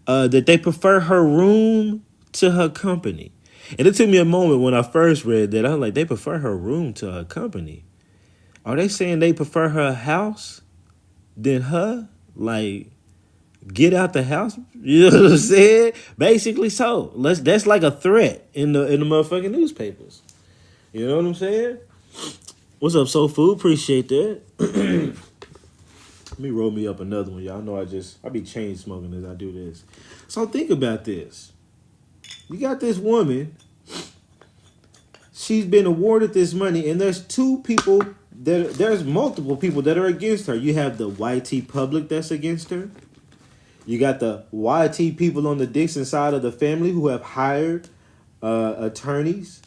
that they prefer her room to her company. And it took me a moment when I first read that. I was like, they prefer her room to her company. Are they saying they prefer her house than her? Like, get out the house? You know what I'm saying? Basically so. That's like a threat in the motherfucking newspapers. You know what I'm saying? What's up, Soul Food? Appreciate that. Let me roll me up another one. Y'all know I be chain smoking as I do this. So think about this. You got this woman. She's been awarded this money, and there's there's multiple people that are against her. You have the YT public that's against her. You got the YT people on the Dixon side of the family who have hired attorneys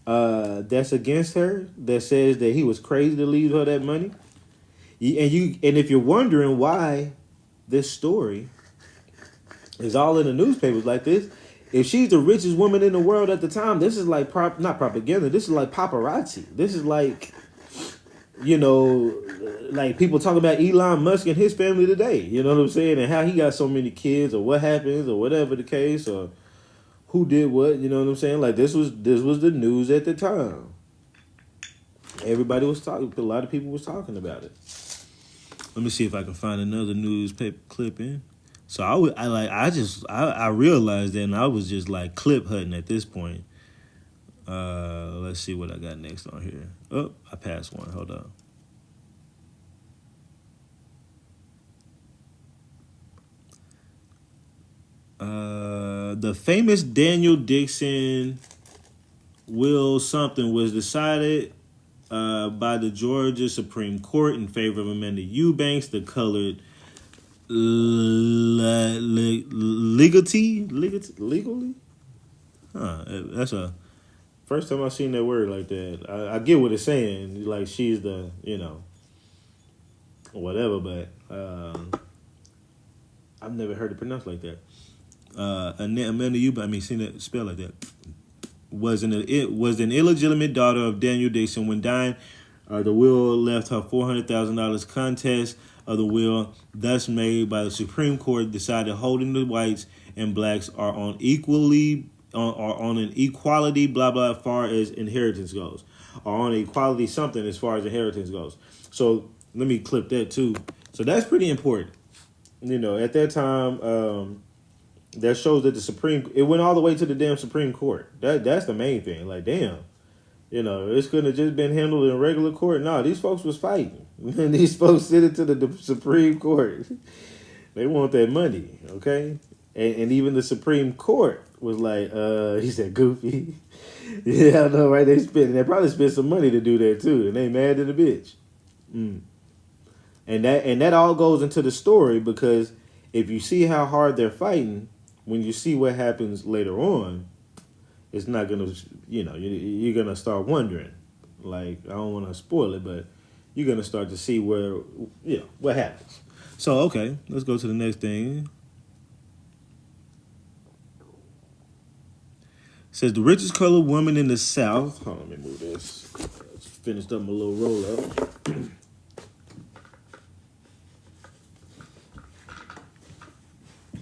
that's against her, that says that he was crazy to leave her that money. And if you're wondering why this story is all in the newspapers like this, if she's the richest woman in the world at the time, this is like not propaganda. This is like paparazzi. This is like, like people talking about Elon Musk and his family today. You know what I'm saying? And how he got so many kids, or what happens, or whatever the case, or who did what. You know what I'm saying? Like this was the news at the time. Everybody was talking. A lot of people was talking about it. Let me see if I can find another newspaper clipping. So I realized that, and I was just like clip hunting at this point. Let's see what I got next on here. Oh, I passed one. Hold on. The famous Daniel Dixon will something was decided by the Georgia Supreme Court in favor of Amanda Eubanks, the colored legally? That's a first time I've seen that word like that. I get what it's saying. Like she's the, whatever, but I've never heard it pronounced like that. Amanda Eubanks, seen it spelled like that. Was an illegitimate daughter of Daniel Dixon. When dying, the will left her $400,000 contest of the will, thus made by the Supreme Court, decided holding the whites and blacks are on an equality, blah blah, as far as inheritance goes, or on equality something as far as inheritance goes. So let me clip that too. So that's pretty important. At that time, that shows that it went all the way to the damn Supreme Court. That's the main thing. Like, damn, it's couldn't have just been handled in regular court. No, these folks was fighting. And these folks sent it to the Supreme Court. They want that money, okay? And even the Supreme Court was like, he said, goofy. Yeah, I know, right? They probably spent some money to do that too, and they mad at the bitch. And that all goes into the story, because if you see how hard they're fighting, when you see what happens later on, it's not gonna, you're gonna start wondering. Like, I don't want to spoil it, but you're gonna start to see where, what happens. So, okay, let's go to the next thing. It says the richest colored woman in the South. Hold on, let me move this. Just finished up my little roll up.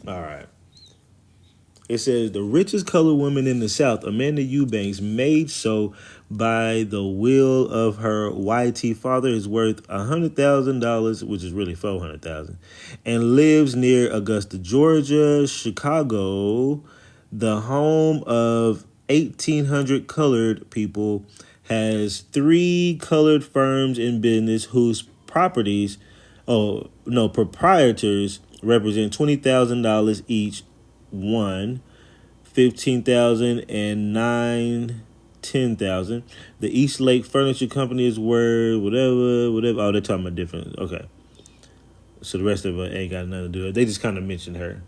All right. It says the richest colored woman in the South, Amanda Eubanks, made so by the will of her YT father, is worth $100,000, which is really $400,000, and lives near Augusta, Georgia, Chicago, the home of 1,800 colored people, has 3 colored firms in business whose proprietors represent $20,000 each. One, 15,000 and 9, 10,000. The East Lake Furniture Company is worth whatever. Oh, they're talking about different. Okay, so the rest of it ain't got nothing to do with it. They just kind of mentioned her,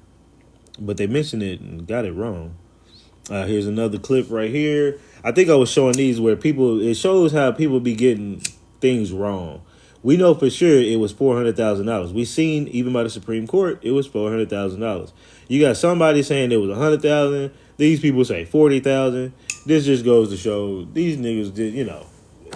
but they mentioned it and got it wrong. Here's another clip right here. I think I was showing these where it shows how people be getting things wrong. We know for sure it was $400,000. We seen, even by the Supreme Court, it was $400,000. You got somebody saying it was $100,000. These people say $40,000. This just goes to show these niggas did,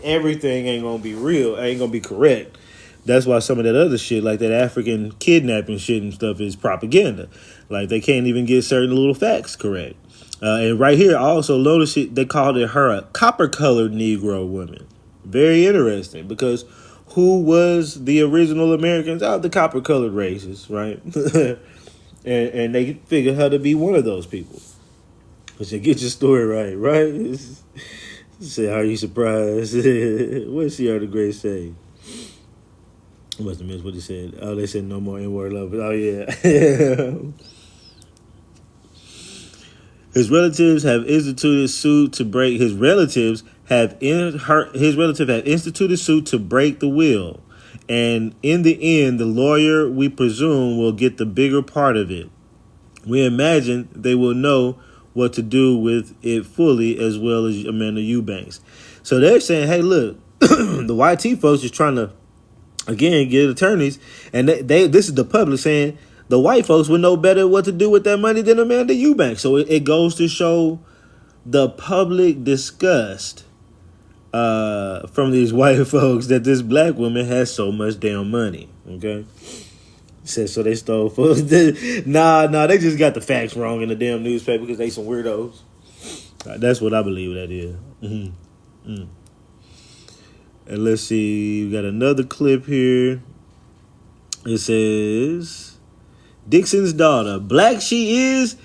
everything ain't gonna be real, ain't gonna be correct. That's why some of that other shit, like that African kidnapping shit and stuff, is propaganda. Like, they can't even get certain little facts correct. And right here, I also noticed they called her a copper-colored Negro woman. Very interesting, because who was the original Americans? The copper-colored races, right? and they figured her to be one of those people. But you get your story right? She said, "Are you surprised?" What Sierra the Great say? I must have missed what he said. Oh, they said no more N-word love. Oh yeah. His relatives have instituted suit to break. His relatives have instituted suit to break the will, and in the end, the lawyer, we presume, will get the bigger part of it. We imagine they will know what to do with it fully, as well as Amanda Eubanks. So they're saying, "Hey, look, the YT folks is trying to again get attorneys, and they this is the public saying." The white folks would know better what to do with that money than Amanda Eubanks. So it goes to show the public disgust from these white folks that this black woman has so much damn money. Okay, says so they stole. Nah, they just got the facts wrong in the damn newspaper because they some weirdos. That's what I believe that is. Mm-hmm. Mm. And let's see, we got another clip here. It says. Dixon's daughter, black she is,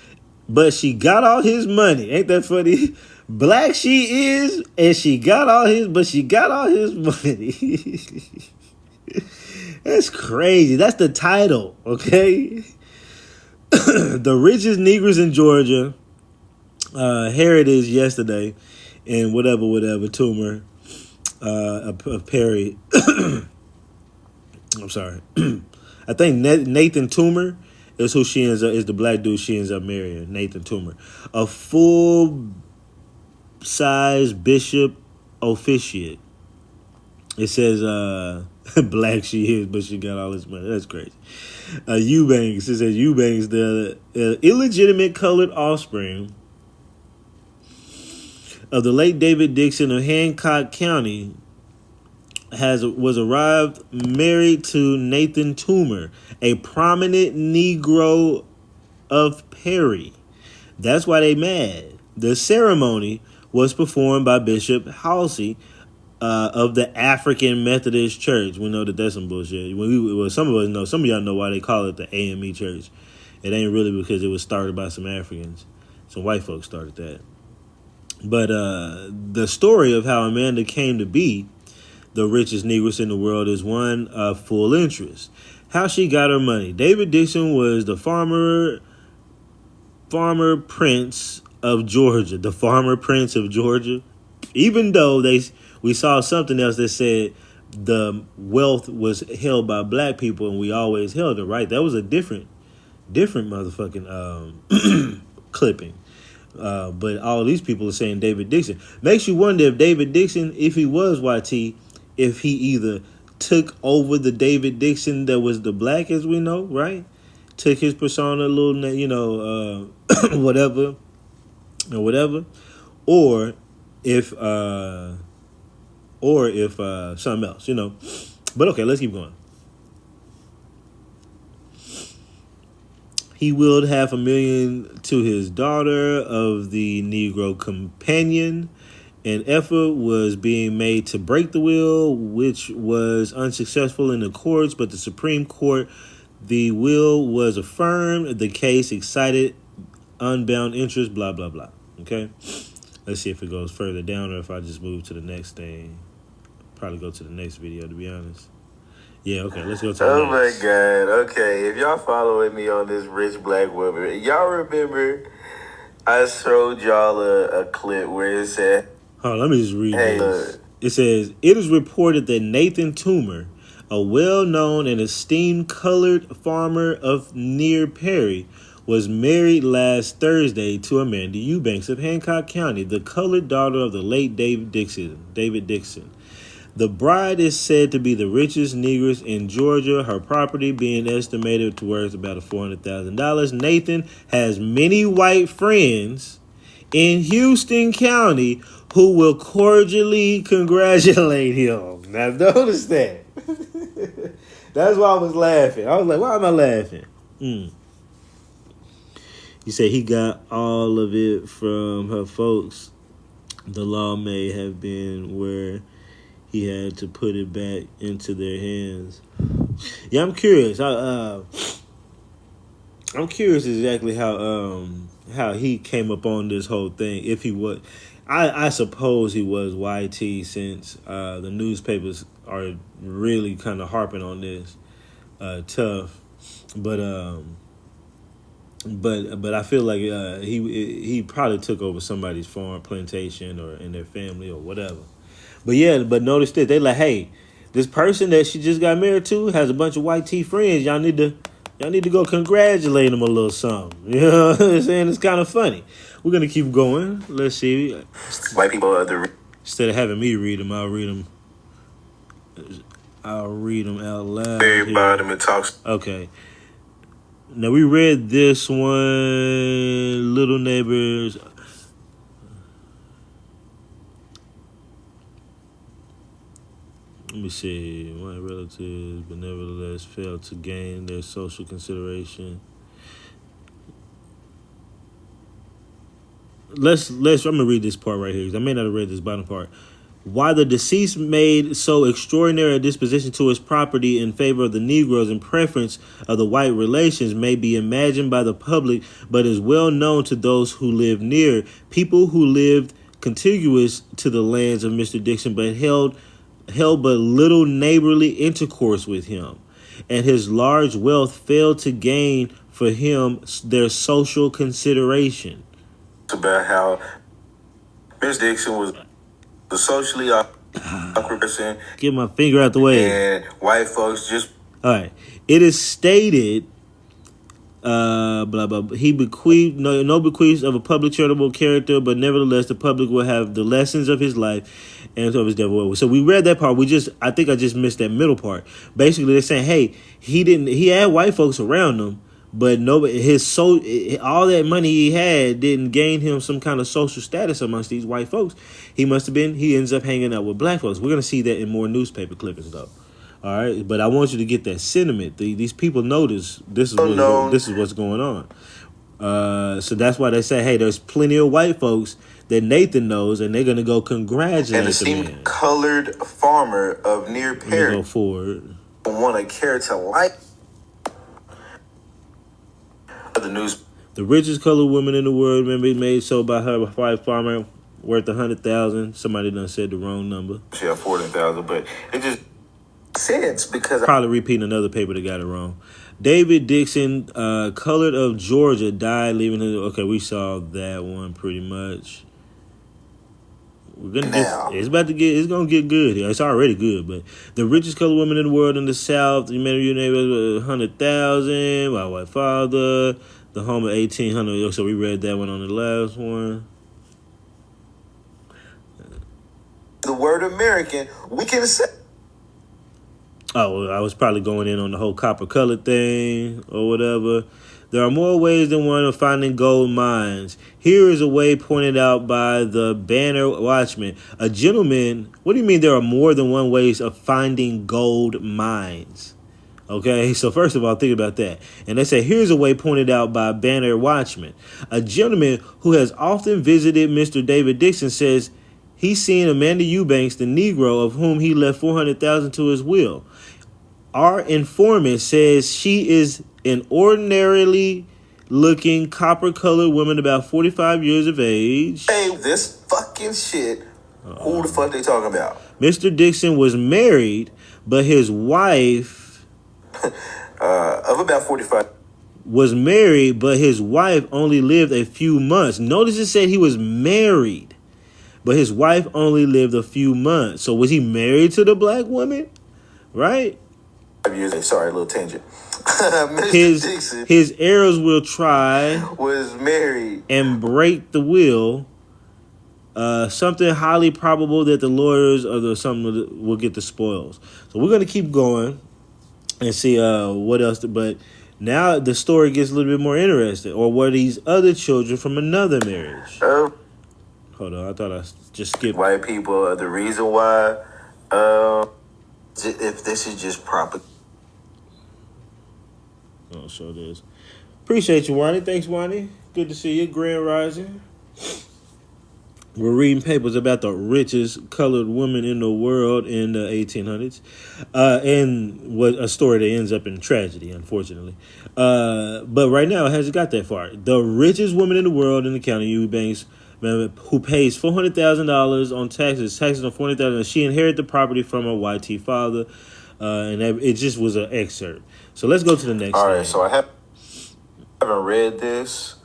but she got all his money. Ain't that funny? Black she is, and she got all his money. That's crazy. That's the title, okay? The richest Negroes in Georgia. Here it is yesterday, in whatever, Toomer, Perry. I'm sorry. I think Nathan Toomer is who she ends up, is the black dude she ends up marrying, Nathan Toomer. A full-size bishop officiate. It says, black she is, but she got all this money. That's crazy. Eubanks, it says Eubanks, the illegitimate colored offspring of the late David Dixon of Hancock County, was arrived married to Nathan Toomer, a prominent Negro of Perry. That's why they mad. The ceremony was performed by Bishop Halsey of the African Methodist Church. We know that that's some bullshit. Some of us know. Some of y'all know why they call it the AME Church. It ain't really because it was started by some Africans. Some white folks started that. But the story of how Amanda came to be the richest negress in the world is one of full interest. How she got her money. David Dixon was the farmer prince of Georgia. The farmer prince of Georgia. Even though we saw something else that said the wealth was held by black people and we always held it, right? That was a different motherfucking clipping. But all these people are saying David Dixon. Makes you wonder if David Dixon, if he was YT, if he either took over the David Dixon that was the black, as we know, right? Took his persona a little, whatever, or if something else, But okay, let's keep going. He willed $500,000 to his daughter of the Negro companion. An effort was being made to break the will, which was unsuccessful in the courts, but the Supreme Court, the will was affirmed. The case excited unbound interest, blah, blah, blah. Okay? Let's see if it goes further down or if I just move to the next thing. Probably go to the next video, to be honest. Yeah, okay, let's go to the next. Oh, my God. Okay, if y'all following me on this rich black woman, y'all remember I showed y'all a clip where it said... Hold on, let me just read this. It says, it is reported that Nathan Toomer, a well-known and esteemed colored farmer of near Perry, was married last Thursday to Amanda Eubanks of Hancock County, the colored daughter of the late David Dixon. The bride is said to be the richest negress in Georgia, her property being estimated to worth about $400,000. Nathan has many white friends in Houston County who will cordially congratulate him. Now, notice that. That's why I was laughing. I was like, why am I laughing? He said he got all of it from her folks. The law may have been where he had to put it back into their hands. Yeah, I'm curious. I'm curious exactly how he came up on this whole thing. If he was, I suppose he was YT since the newspapers are really kind of harping on this tough, but I feel like he probably took over somebody's farm, plantation, or in their family or whatever. But yeah, but notice that they like, hey, this person that she just got married to has a bunch of YT friends. Y'all need to go congratulate them a little something. You know what I'm saying? It's kind of funny. We're gonna keep going. Let's see. White people are the Instead of having me read them, I'll read them out loud. very bottom. It talks. Okay. Now we read this one, Little Neighbors. Let me see. My relatives, but nevertheless failed to gain their social consideration. Let's. I'm gonna read this part right here because I may not have read this bottom part. Why the deceased made so extraordinary a disposition to his property in favor of the Negroes in preference of the white relations may be imagined by the public, but is well known to those who live near. People who lived contiguous to the lands of Mr. Dixon, but held but little neighborly intercourse with him, and his large wealth failed to gain for him their social consideration. About how Miss Dixon was the socially awkward person. Get my finger out the way. And white folks just. All right. It is stated, blah, blah, blah. He bequeathed, no bequests of a public charitable character, but nevertheless the public will have the lessons of his life and of his devil. So we read that part. I think I just missed that middle part. Basically, they're saying, hey, he had white folks around him, but nobody, all that money he had didn't gain him some kind of social status amongst these white folks. He ends up hanging out with black folks. We're going to see that in more newspaper clippings, though. All right, but I want you to get that sentiment. These people notice this is what's going on. So that's why they say, hey, there's plenty of white folks that Nathan knows, and they're going to go congratulate and the man. esteemed colored farmer of near Paris go forward. Want to care to like the news. The richest colored woman in the world, remember, made so by her white farmer worth 100,000. Somebody done said the wrong number. She had 40,000, but it just sense because probably repeating another paper that got it wrong. David Dixon, colored of Georgia, died leaving his. Okay, we saw that one pretty much. We're gonna it's gonna get good here. It's already good, but the richest colored woman in the world in the South, you remember your name was 100,000. My white father, the home of 1,800. So we read that one on the last one. The word American, we can say. Oh, I was probably going in on the whole copper color thing or whatever. There are more ways than one of finding gold mines. Here is a way pointed out by the Banner Watchman. A gentleman, what do you mean there are more than one ways of finding gold mines? Okay, so first of all, think about that. And they say, here's a way pointed out by Banner Watchman. A gentleman who has often visited Mr. David Dixon says he's seen Amanda Eubanks, the Negro of whom he left 400,000 to his will. Our informant says she is an ordinarily looking copper-colored woman about 45 years of age. Hey, this fucking shit. Who the fuck they talking about? Mr. Dixon was married, but his wife... of about 45. Was married, but his wife only lived a few months. Notice it said he was married, but his wife only lived a few months. So was he married to the black woman? Right? 5 years. Sorry, a little tangent. His heirs will try was married and break the will. Something highly probable that the lawyers or something will get the spoils. So we're gonna keep going and see what else. But now the story gets a little bit more interesting. Or were these other children from another marriage? Hold on, I thought I just skipped. White people. The reason why, if this is just proper. I'll show this. Appreciate you, Wani. Thanks, Wani. Good to see you. Grand Rising. We're reading papers about the richest colored woman in the world in the 1800s. And what a story that ends up in tragedy, unfortunately. But right now, it hasn't got that far. The richest woman in the world in the county, Eubanks, who pays $400,000 on taxes on $400,000. She inherited the property from her YT father, and it just was an excerpt. So let's go to the next. All right, so I haven't read this.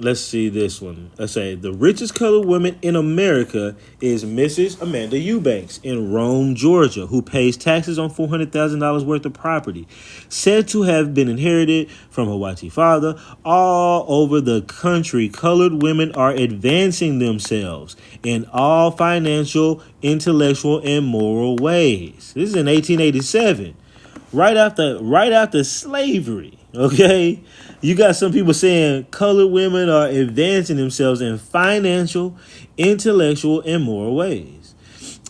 Let's see this one. Let's say the richest colored woman in America is Mrs. Amanda Eubanks in Rome, Georgia, who pays taxes on $400,000 worth of property, said to have been inherited from her YT father. All over the country, colored women are advancing themselves in all financial, intellectual, and moral ways. This is in 1887, right after slavery. Okay, you got some people saying colored women are advancing themselves in financial, intellectual, and moral ways.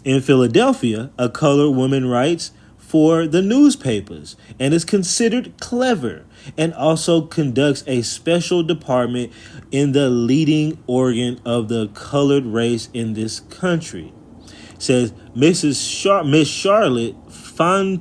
In Philadelphia, a colored woman writes for the newspapers and is considered clever, and also conducts a special department in the leading organ of the colored race in this country. Says Miss Charlotte Fortin,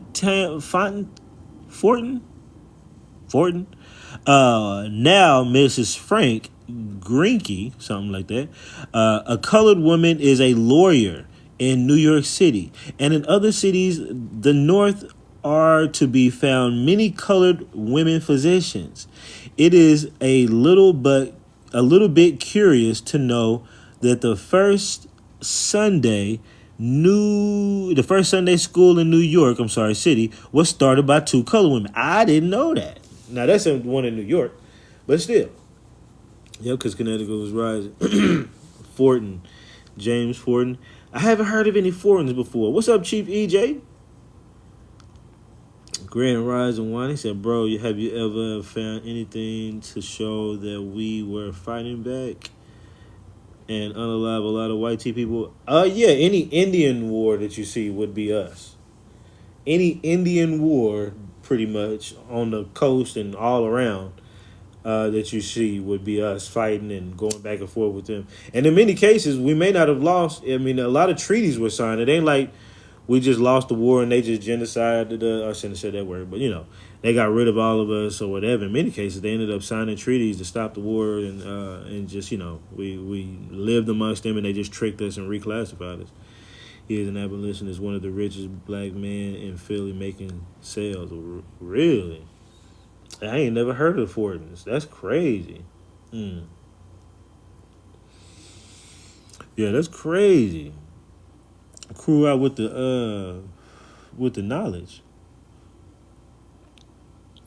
now Mrs. Frank Greinke, something like that. A colored woman is a lawyer in New York City, and in other cities, the North, are to be found many colored women physicians. It is a little bit curious to know that the first Sunday school in New York, city, was started by two colored women. I didn't know that. Now, that's the one in New York, but still. Yeah, because Connecticut was rising. James Fortin. I haven't heard of any Fortins before. What's up, Chief EJ? Grand Rising One. He said, bro, have you ever found anything to show that we were fighting back and unalive a lot of white people? Yeah, any Indian war that you see would be us. Any Indian war, pretty much, on the coast and all around, that you see would be us fighting and going back and forth with them. And in many cases, we may not have lost. I mean, a lot of treaties were signed. It ain't like we just lost the war and they just genocided I shouldn't have said that word, but, they got rid of all of us or whatever. In many cases, they ended up signing treaties to stop the war and just, we lived amongst them and they just tricked us and reclassified us. He is an abolitionist, one of the richest black men in Philly making sales. Really? I ain't never heard of Fortins. That's crazy. Yeah, that's crazy. Crew out with the knowledge.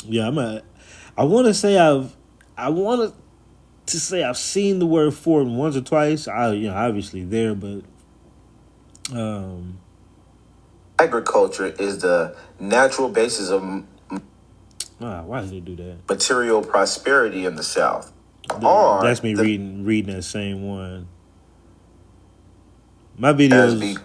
Yeah, I want to say I've seen the word Fortin once or twice. Obviously there, but Agriculture is the natural basis of why did they do that? Material prosperity in the South. That's me reading that same one. My videos,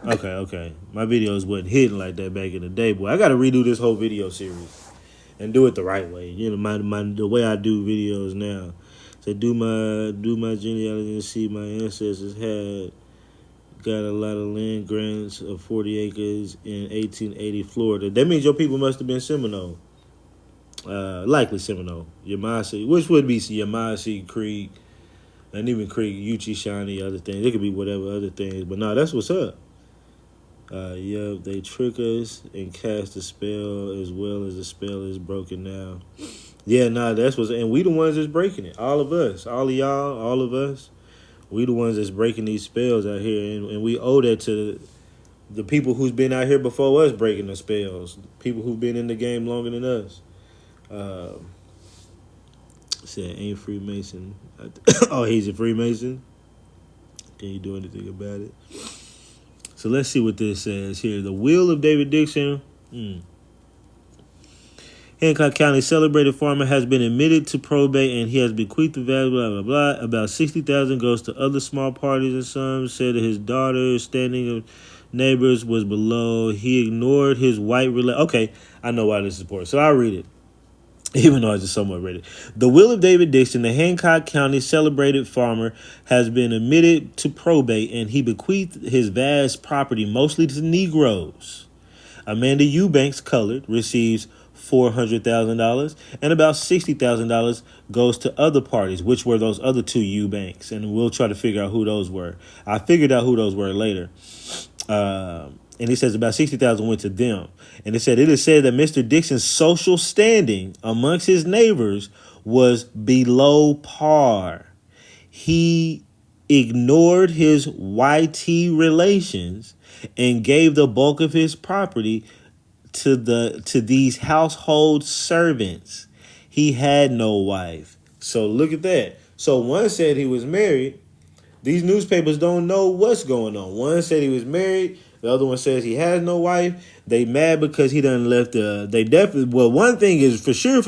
okay. My videos wasn't hidden like that back in the day, boy. I got to redo this whole video series and do it the right way. The way I do videos now. So do my genealogy and see my ancestors got a lot of land grants of 40 acres in 1880 Florida. That means your people must have been Seminole. Likely Seminole. Yamasi, which would be Yamasi, Creek, and even Creek, Uchee, Shawnee, other things. It could be whatever other things. But no, that's what's up. They trick us and cast a spell as well as the spell is broken now. Yeah, that's what's, and we the ones that's breaking it. All of us. All of y'all, all of us. We the ones that's breaking these spells out here, and we owe that to the people who's been out here before us breaking the spells. People who've been in the game longer than us. Said ain't Freemason. Oh, he's a Freemason. Can you do anything about it? So let's see what this says here. The will of David Dixon. Hancock County celebrated farmer has been admitted to probate and he has bequeathed the value, blah, blah, blah. About $60,000 goes to other small parties and some. Said that his daughter's standing of neighbors was below. He ignored his white relation. Okay, I know why this is important. So I'll read it, even though I just somewhat read it. The will of David Dixon, the Hancock County celebrated farmer, has been admitted to probate and he bequeathed his vast property mostly to Negroes. Amanda Eubanks, colored, receives $400,000, and about $60,000 goes to other parties, which were those other two Eubanks, and we'll try to figure out who those were. I figured out who those were later. And he says about 60,000 went to them. And it is said that Mr. Dixon's social standing amongst his neighbors was below par. He ignored his YT relations and gave the bulk of his property to these household servants. He had no wife. So look at that. So one said he was married. These newspapers don't know what's going on. One said he was married. The other one says he has no wife. They mad because he done left they definitely, well, one thing is for sure,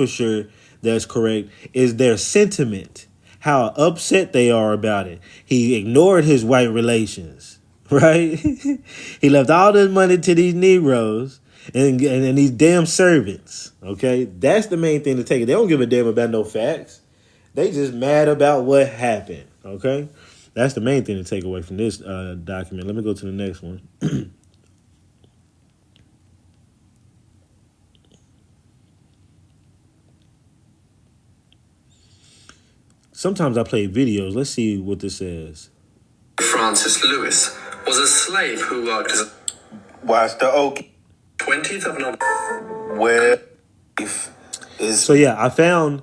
that's correct, is their sentiment. How upset they are about it. He ignored his white relations, right? He left all this money to these Negroes and these damn servants, okay? That's the main thing to take it. They don't give a damn about no facts. They just mad about what happened, okay? That's the main thing to take away from this document. Let me go to the next one. Sometimes I play videos. Let's see what this says. Francis Lewis was a slave who worked as Watch the oak. 20th of November. Where is So yeah, I found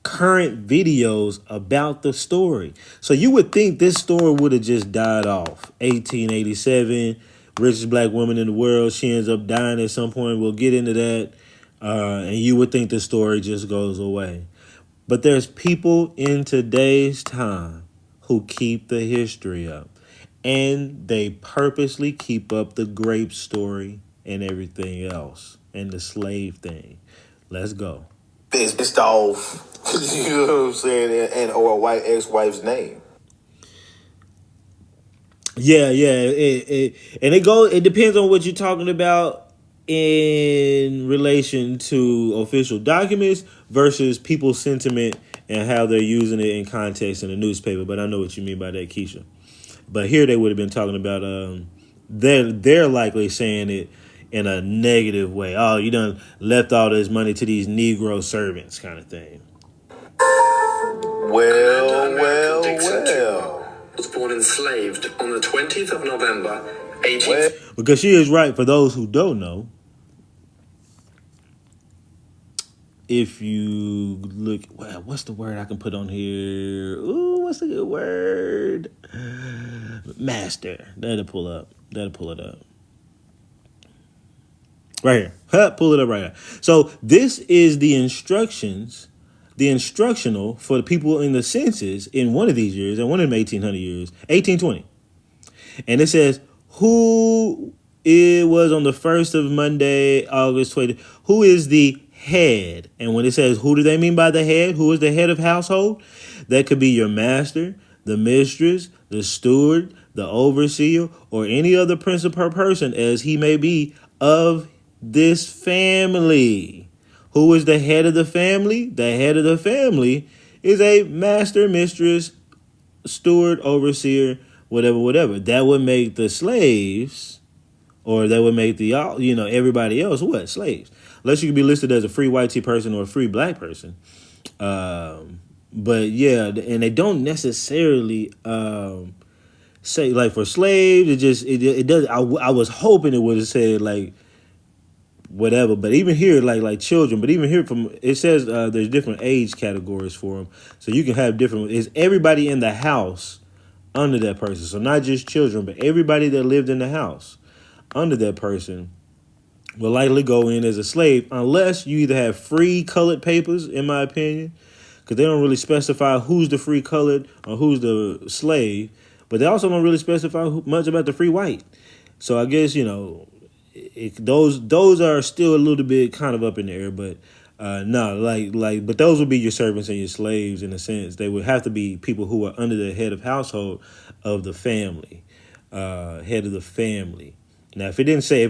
current videos about the story. So you would think this story would have just died off. 1887, richest black woman in the world. She ends up dying at some point. We'll get into that. And you would think the story just goes away. But there's people in today's time who keep the history up. And they purposely keep up the grape story and everything else. And the slave thing. Let's go. pissed off? You know what I'm saying? And or a white ex-wife's name. Yeah. It depends on what you're talking about in relation to official documents versus people's sentiment and how they're using it in context in the newspaper. But I know what you mean by that, Keisha. But here they would have been talking about they're likely saying it in a negative way. Oh, you done left all this money to these Negro servants kind of thing. Well. Was born enslaved on the 20th of November, Because she is right. For those who don't know, if you look, well, what's the word I can put on here? Ooh, what's a good word? Master. That'll pull it up. Right here. Pull it up right here. So this is the instructional for the people in the census in one of these years, and one of them 1800 years, 1820. And it says, who it was on the 1st of Monday, August 20, who is the head? And when it says, who do they mean by the head? Who is the head of household? That could be your master, the mistress, the steward, the overseer, or any other principal person as he may be of this family. Who is the head of the family? The head of the family is a master, mistress, steward, overseer, whatever. That would make the slaves, or that would make the everybody else what? Slaves. Unless you could be listed as a free white person or a free black person. But yeah, and they don't necessarily say like for slaves. It does. I was hoping it would have said like whatever, but even here like children. But even here it says there's different age categories for them, so you can have different. Is everybody in the house under that person? So not just children, but everybody that lived in the house under that person will likely go in as a slave unless you either have free colored papers, in my opinion, because they don't really specify who's the free colored or who's the slave, but they also don't really specify much about the free white. So I guess, those are still a little bit kind of up in the air, but but those would be your servants and your slaves in a sense. They would have to be people who are under the head of household of the family, head of the family. Now, if it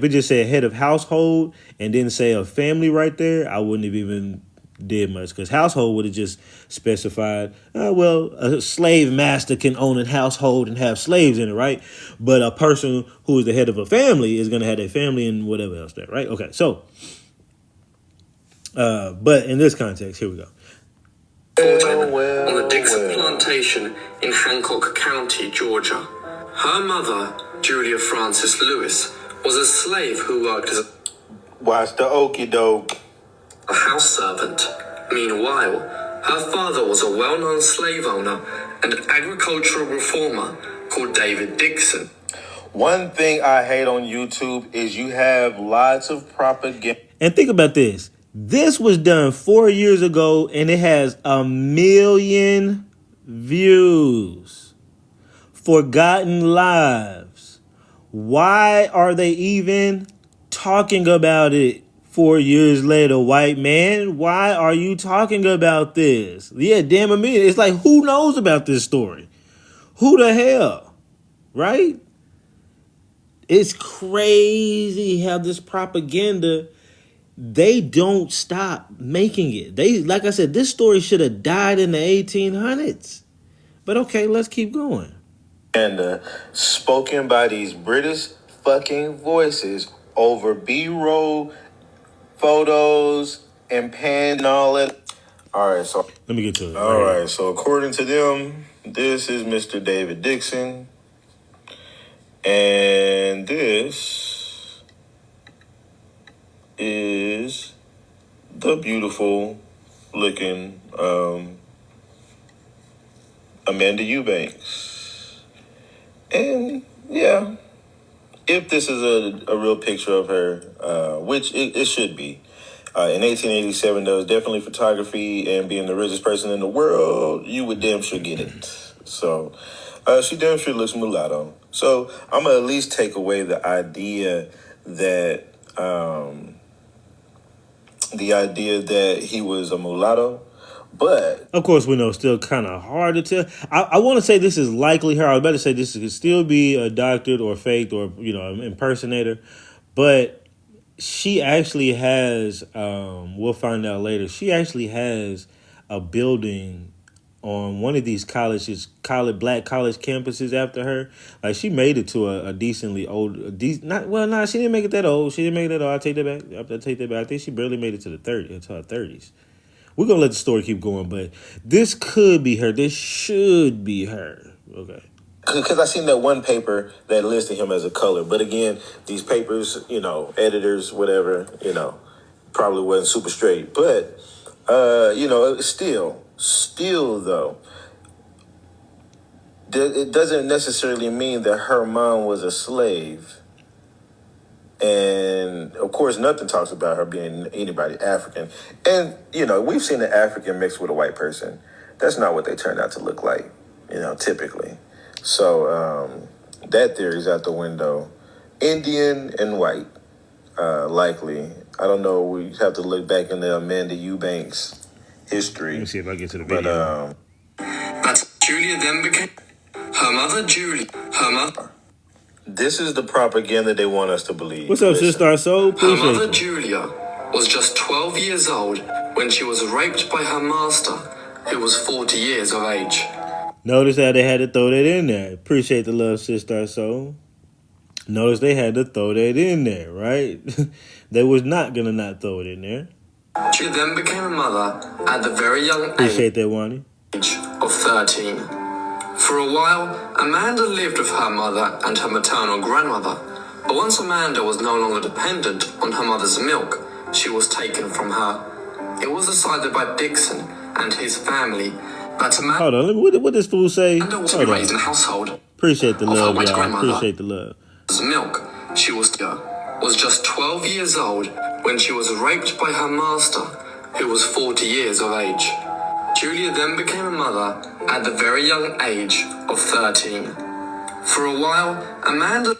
just said head of household and didn't say a family right there, I wouldn't have even did much, because household would have just specified, a slave master can own a household and have slaves in it, right? But a person who is the head of a family is going to have their family and whatever else there, right? Okay, so But in this context, here we go. On the Dixon plantation in Hancock County, Georgia. Her mother, Julia Frances Lewis, was a slave who worked as Watch the okie doke. a house servant. Meanwhile, her father was a well-known slave owner and agricultural reformer called David Dixon. One thing I hate on YouTube is you have lots of propaganda. And think about this. This was done 4 years ago, and it has 1 million views. Forgotten lives. Why are they even talking about it 4 years later, white man? Why are you talking about this? Yeah, damn, 1 million. It's like, who knows about this story? Who the hell? Right? It's crazy how this propaganda, they don't stop making it. They, like I said, this story should have died in the 1800s. But okay, let's keep going. And spoken by these British fucking voices over B-roll photos and pan and all that. All right, so Let me get to it. all right, so according to them, this is Mr. David Dixon, and this is the beautiful looking Amanda Eubanks. And yeah, if this is a real picture of her, which it should be. In 1887, there was definitely photography, and being the richest person in the world, you would damn sure get it. So she damn sure looks mulatto. So I'm going to at least take away the idea that he was a mulatto. But of course, we know it's still kind of hard to tell. I want to say this is likely her. I was about to say this could still be a doctored or faked or, an impersonator. But she actually has, we'll find out later, she actually has a building on one of these black college campuses after her. Like, she made it to a decently old, she didn't make it that old. She didn't make it that old. I take that back. I think she barely made it to her 30s. We're going to let the story keep going, but this could be her. This should be her. Okay. Because I seen that one paper that listed him as a color. But again, these papers, editors, whatever, probably wasn't super straight. But, still though, it doesn't necessarily mean that her mom was a slave. And, of course, nothing talks about her being anybody African. And, we've seen an African mixed with a white person. That's not what they turn out to look like, typically. So that theory's out the window. Indian and white, likely. I don't know. We have to look back into Amanda Eubanks' history. Let me see if I get to the video. But Julia then became her mother, This is the propaganda they want us to believe. What's up, Sister Soul? Her Appreciate mother, you. Julia, was just 12 years old when she was raped by her master, who was 40 years of age. Notice how they had to throw that in there. Appreciate the love, Sister Soul. Notice they had to throw that in there, right? They was not going to not throw it in there. She then became a mother at the very young Appreciate that, Wani. age of 13. For a while, Amanda lived with her mother and her maternal grandmother. But once Amanda was no longer dependent on her mother's milk, she was taken from her. It was decided by Dixon and his family that Amanda Hold on, what this fool say? was to be raised in a household Appreciate the of her love, white y'all. grandmother. Appreciate the love. Milk. She was just 12 years old when she was raped by her master, who was 40 years of age. Julia then became a mother at the very young age of 13. For a while, Amanda...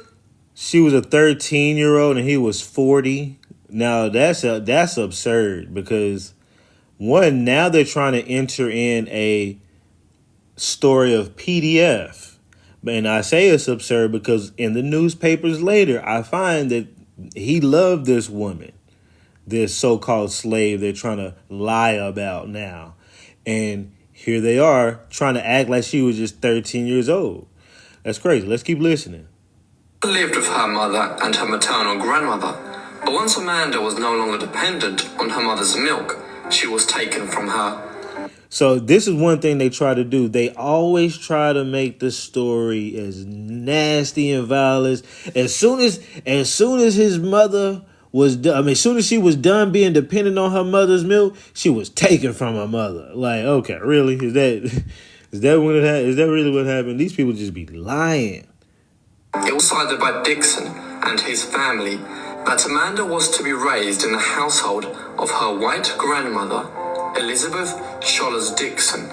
She was a 13-year-old and he was 40. Now, that's absurd because, one, now they're trying to enter in a story of PDF. And I say it's absurd because in the newspapers later, I find that he loved this woman, this so-called slave they're trying to lie about now. And here they are trying to act like she was just 13 years old. That's crazy. Let's keep listening. lived with her mother and her maternal grandmother. But once Amanda was no longer dependent on her mother's milk, she was taken from her. So this is one thing they try to do. They always try to make the story as nasty and violent. As soon as his mother was done, as soon as she was done being dependent on her mother's milk, she was taken from her mother. Like, okay, really? Is that when it happened? Is that really what happened? These people just be lying. It was decided by Dixon and his family that Amanda was to be raised in the household of her white grandmother, Elizabeth Scholars Dixon.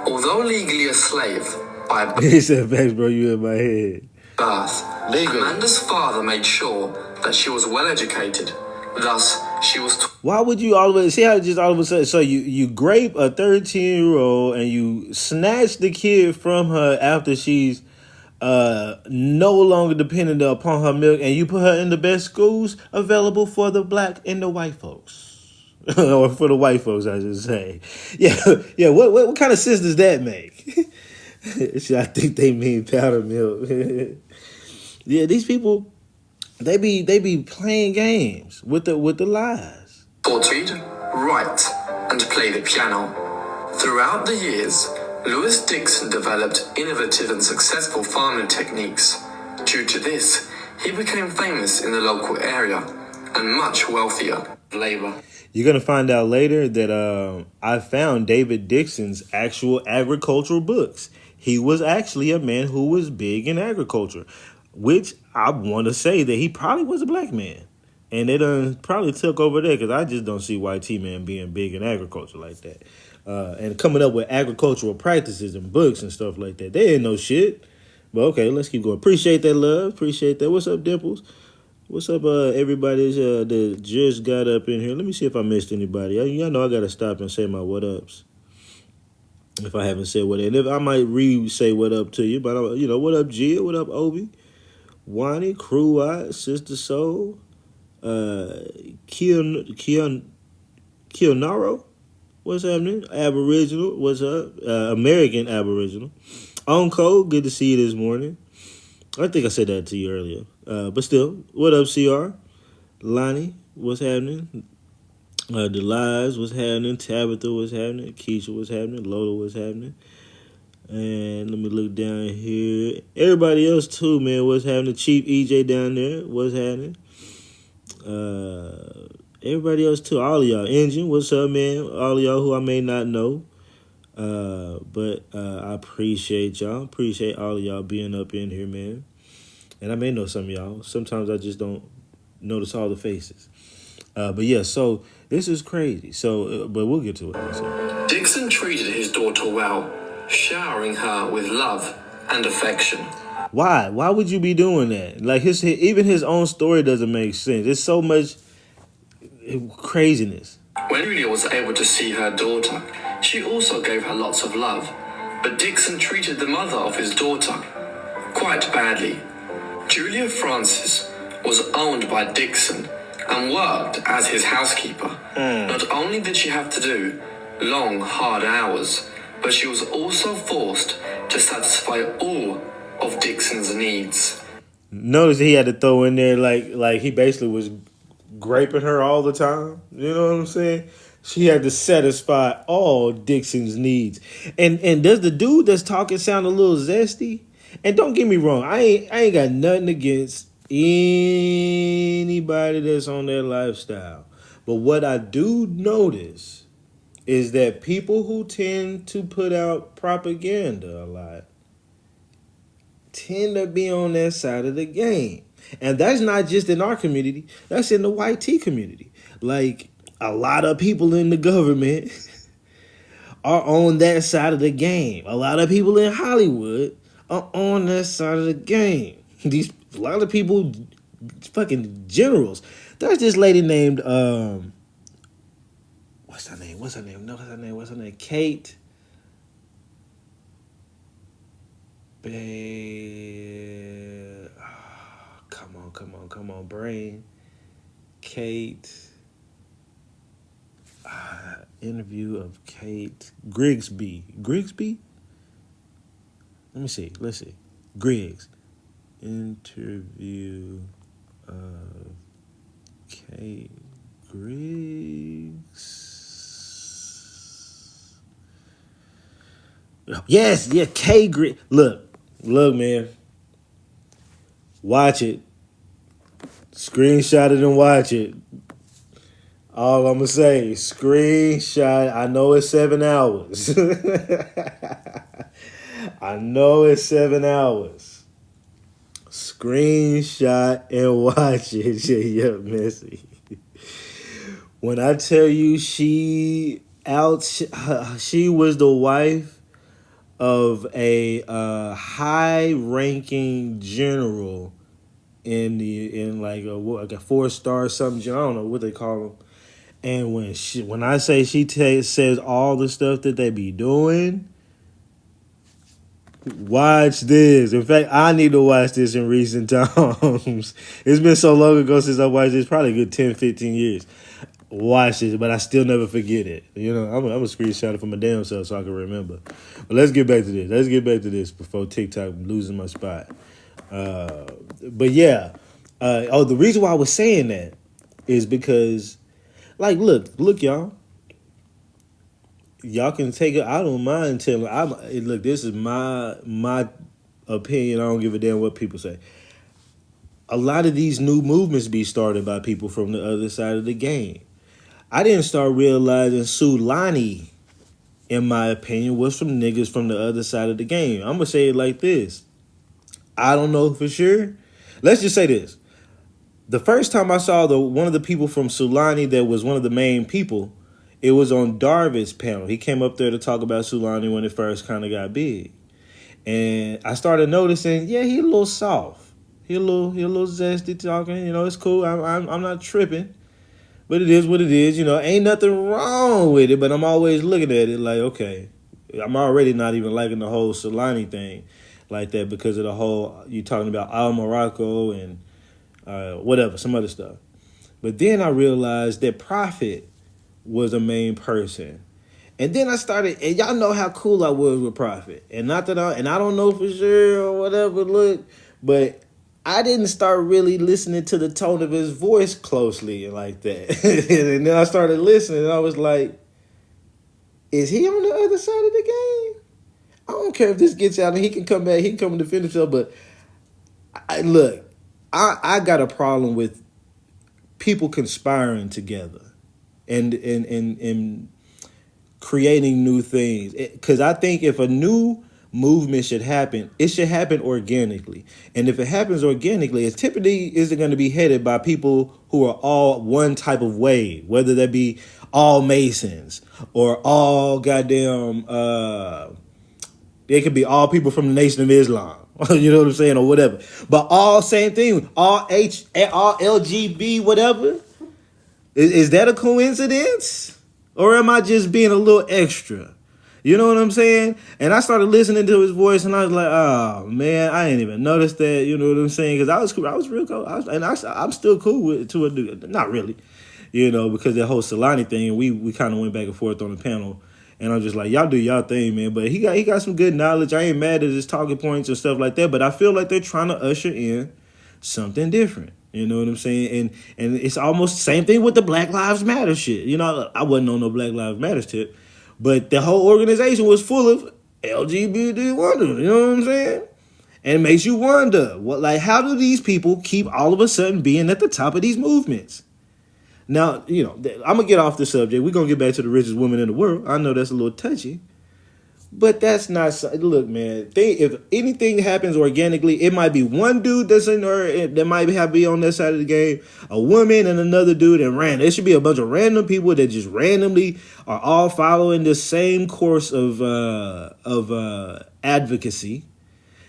Although legally a slave by He said, "Thanks, bro. You in my head." birth, Amanda's father made sure that she was well educated. Thus, she was. Why would you always see how just all of a sudden? So you grape a 13-year-old and you snatch the kid from her after she's no longer dependent upon her milk, and you put her in the best schools available for the black and the white folks, or for the white folks, I should say. Yeah. What kind of sense does that make? I think they mean powder milk. Yeah, these people, they be playing games with the lies. Taught to read, write, and play the piano. Throughout the years, Lewis Dixon developed innovative and successful farming techniques. Due to this, he became famous in the local area and much wealthier. Labor. You're going to find out later that I found David Dixon's actual agricultural books. He was actually a man who was big in agriculture, which I want to say that he probably was a black man. And they done probably took over there because I just don't see white T-man being big in agriculture like that. And coming up with agricultural practices and books and stuff like that. They ain't no shit. But okay, let's keep going. Appreciate that, love. Appreciate that. What's up, Dimples? What's up, everybody that just got up in here? Let me see if I missed anybody. Y'all know I got to stop and say my what ups. If I haven't said what up. And if I might re-say what up to you. But, what up, Gia? What up, Obi? Wani, Crew Sister Soul, Kionaro, what's happening? Aboriginal, what's up? American Aboriginal. Onco, good to see you this morning. I think I said that to you earlier. But still, what up, CR? Lonnie, what's happening? Delise, what's happening? Tabitha, what's happening? Keisha, what's happening? Lola, what's happening? And let me look down here. Everybody else too, man. What's happening? Chief EJ down there. What's happening? Everybody else too. All of y'all. Engine, what's up, man? All of y'all who I may not know. But I appreciate y'all. Appreciate all of y'all being up in here, man. And I may know some of y'all. Sometimes I just don't notice all the faces. But yeah, so this is crazy. So, but we'll get to it. Dixon treated his daughter well, showering her with love and affection. Why? Why would you be doing that? Like even his own story doesn't make sense. There's so much craziness. When Julia was able to see her daughter, she also gave her lots of love. But Dixon treated the mother of his daughter quite badly. Julia Francis was owned by Dixon and worked as his housekeeper. Not only did she have to do long, hard hours, but she was also forced to satisfy all of Dixon's needs. Notice he had to throw in there like he basically was graping her all the time. You know what I'm saying? She had to satisfy all Dixon's needs. And does the dude that's talking sound a little zesty? And don't get me wrong, I ain't got nothing against anybody that's on their lifestyle. But what I do notice is that people who tend to put out propaganda a lot tend to be on that side of the game. And that's not just in our community. That's in the white tea community. Like, a lot of people in the government are on that side of the game. A lot of people in Hollywood are on that side of the game. A lot of people, fucking generals. There's this lady named, what's her name? Kate. Come on, brain. Kate. Interview of Kate Grigsby. Grigsby? Let's see. Griggs. Interview of K. Griggs. Yes, yeah, K. Griggs. Look, man. Watch it. Screenshot it and watch it. All I'm gonna say, screenshot. I know it's 7 hours. I know it's 7 hours. Screenshot and watch it. Yeah, Missy. When I tell you she was the wife of a high-ranking general in like a 4-star something. I don't know what they call them. And when I say she says all the stuff that they be doing, watch this. In fact, I need to watch this in recent times. It's been so long ago since I watched this, probably a good 10, 15 years. Watch this, but I still never forget it. You know, I'm a screenshot it from my damn self so I can remember. But let's get back to this. Before TikTok losing my spot. But yeah. The reason why I was saying that is because, like, look, y'all. Y'all can take it. I don't mind telling. Look, this is my opinion. I don't give a damn what people say. A lot of these new movements be started by people from the other side of the game. I didn't start realizing Sulani, in my opinion, was from niggas from the other side of the game. I'm gonna say it like this. I don't know for sure. Let's just say this. The first time I saw one of the people from Sulani that was one of the main people, it was on Darvid's panel. He came up there to talk about Sulani when it first kind of got big. And I started noticing, yeah, he a little soft. He a little zesty talking. You know, it's cool. I'm not tripping. But it is what it is. You know, ain't nothing wrong with it. But I'm always looking at it like, okay, I'm already not even liking the whole Sulani thing like that because of the whole, you talking about Al Morocco and whatever, some other stuff. But then I realized that Prophet was a main person. And then I started, and y'all know how cool I was with Prophet. And not that I don't know for sure or whatever, look, but I didn't start really listening to the tone of his voice closely like that. And then I started listening and I was like, is he on the other side of the game? I don't care if this gets out and he can come back, he can come and defend himself, but I got a problem with people conspiring together and creating new things. Because I think if a new movement should happen, it should happen organically. And if it happens organically, it typically isn't going to be headed by people who are all one type of way, whether that be all Masons or all goddamn, it could be all people from the Nation of Islam. You know what I'm saying? Or whatever. But all same thing. All LGB, whatever. Is that a coincidence? Or am I just being a little extra? You know what I'm saying? And I started listening to his voice, and I was like, "Oh man, I didn't even notice that." You know what I'm saying? Because I was real cool, I'm still cool with it to a degree. Not really, you know, because that whole Solani thing, and we kind of went back and forth on the panel, and I'm just like, "Y'all do y'all thing, man." But he got some good knowledge. I ain't mad at his talking points and stuff like that. But I feel like they're trying to usher in something different. You know what I'm saying? And it's almost the same thing with the Black Lives Matter shit. You know, I wasn't on no Black Lives Matter tip, but the whole organization was full of LGBT wonders. You know what I'm saying? And it makes you wonder, how do these people keep all of a sudden being at the top of these movements? Now, you know, I'm going to get off the subject. We're going to get back to the richest woman in the world. I know that's a little touchy. But that's not, look, man, if anything happens organically, it might be one dude that's in there that might be on that side of the game, a woman and another dude, and random. It should be a bunch of random people that just randomly are all following the same course of advocacy.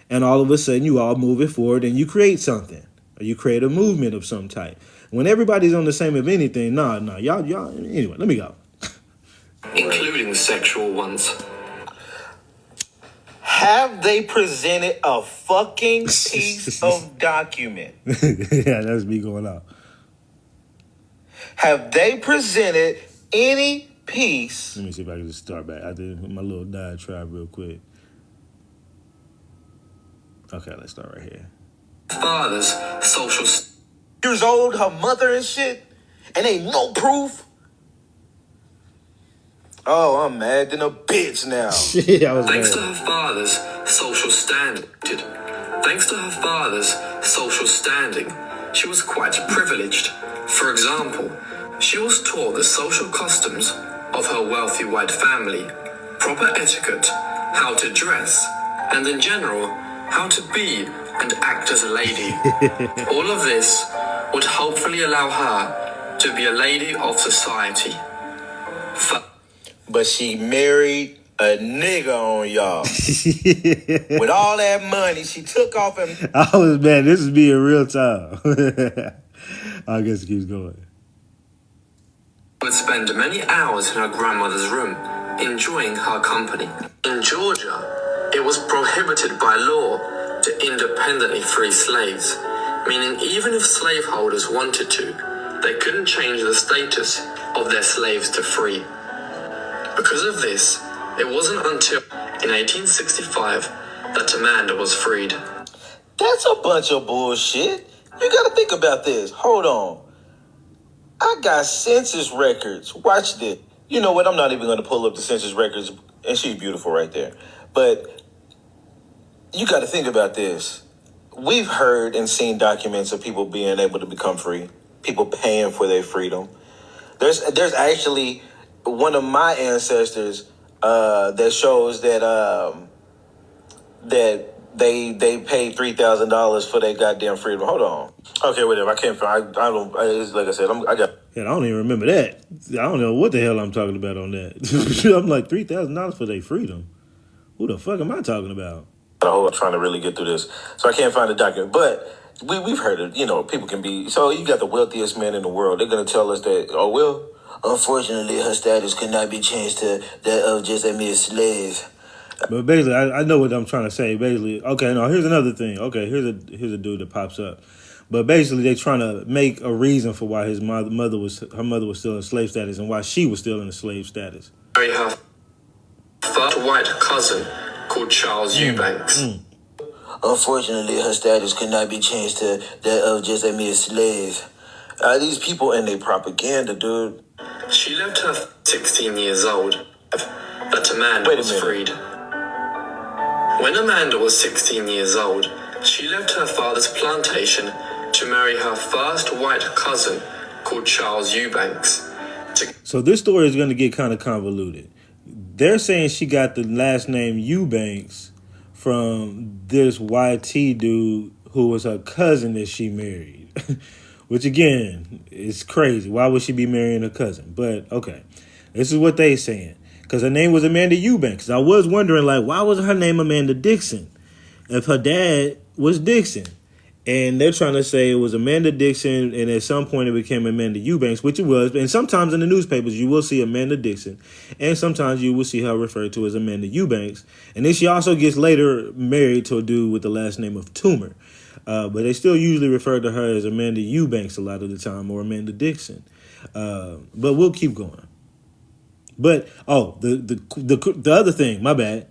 And all of a sudden you all move it forward and you create something. Or you create a movement of some type. When everybody's on the same of anything, y'all, anyway, let me go. Including sexual ones. Have they presented a fucking piece of document? Yeah, that's me going out. Have they presented any piece? Let me see if I can just start back. I did my little diatribe real quick. Okay, let's start right here. Fathers, social... Years old, her mother and shit. and ain't no proof. Oh, I'm mad than a bitch now. I was Thanks mad. to her father's social standing, she was quite privileged. For example, she was taught the social customs of her wealthy white family, proper etiquette, how to dress, and in general, how to be and act as a lady. All of this would hopefully allow her to be a lady of society. But she married a nigga on y'all. With all that money, she took off and... I was mad. This is being real time. I guess it keeps going. Would spend many hours in her grandmother's room, enjoying her company. In Georgia, it was prohibited by law to independently free slaves, meaning even if slaveholders wanted to, they couldn't change the status of their slaves to free. Because of this, it wasn't until in 1865 that Amanda was freed. That's a bunch of bullshit. You gotta think about this. Hold on. I got census records. Watch this. You know what? I'm not even gonna pull up the census records. And she's beautiful right there. But you gotta think about this. We've heard and seen documents of people being able to become free. People paying for their freedom. There's actually one of my ancestors that shows that that they paid $3,000 for their goddamn freedom. Hold on. Okay, whatever. I can't find. I don't. It's like I said, I got. Yeah, I don't even remember that. I don't know what the hell I'm talking about on that. I'm like $3,000 for their freedom. Who the fuck am I talking about? I'm trying to really get through this, so I can't find the document. But we've heard it. You know, people can be. So you got the wealthiest man in the world. They're gonna tell us that. Oh well. Unfortunately, her status could not be changed to that of just a mere slave. But basically, I know what I'm trying to say. Basically, okay, no, here's another thing. Okay, here's a dude that pops up. But basically, they're trying to make a reason for why her mother was still in slave status and why she was still in the slave status. Marry her first white cousin called Charles Eubanks. Unfortunately, her status could not be changed to that of just a mere slave. These people and their propaganda, dude. She left her 16 years old that Amanda was freed. When Amanda was 16 years old, she left her father's plantation to marry her first white cousin called Charles Eubanks. So this story is going to get kind of convoluted. They're saying she got the last name Eubanks from this YT dude who was her cousin that she married. Which, again, is crazy. Why would she be marrying her cousin? But, okay. This is what they saying. Because her name was Amanda Eubanks. I was wondering, like, why was her name Amanda Dixon if her dad was Dixon? And they're trying to say it was Amanda Dixon, and at some point it became Amanda Eubanks, which it was. And sometimes in the newspapers you will see Amanda Dixon, and sometimes you will see her referred to as Amanda Eubanks. And then she also gets later married to a dude with the last name of Toomer. But they still usually refer to her as Amanda Eubanks a lot of the time, or Amanda Dixon. But we'll keep going. But, the other thing, my bad.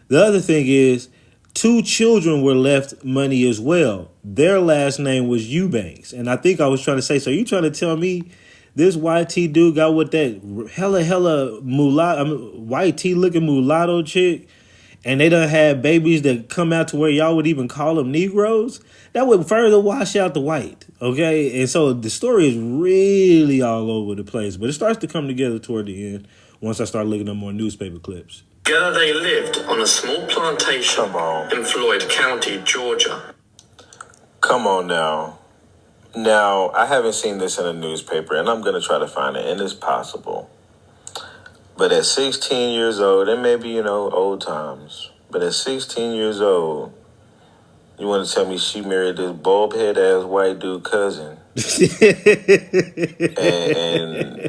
The other thing is 2 children were left money as well. Their last name was Eubanks. And I think I was trying to say, so you trying to tell me this YT dude got with that hella mulatto, YT looking mulatto chick, and they done had babies that come out to where y'all would even call them Negroes? That would further wash out the white, okay? And so the story is really all over the place, but it starts to come together toward the end once I start looking at more newspaper clips. Together they lived on a small plantation in Floyd County, Georgia. Come on now. Now, I haven't seen this in a newspaper, and I'm going to try to find it, and it's possible. But at 16 years old, and maybe, old times, but at 16 years old, you want to tell me she married this bulb-head-ass white dude cousin?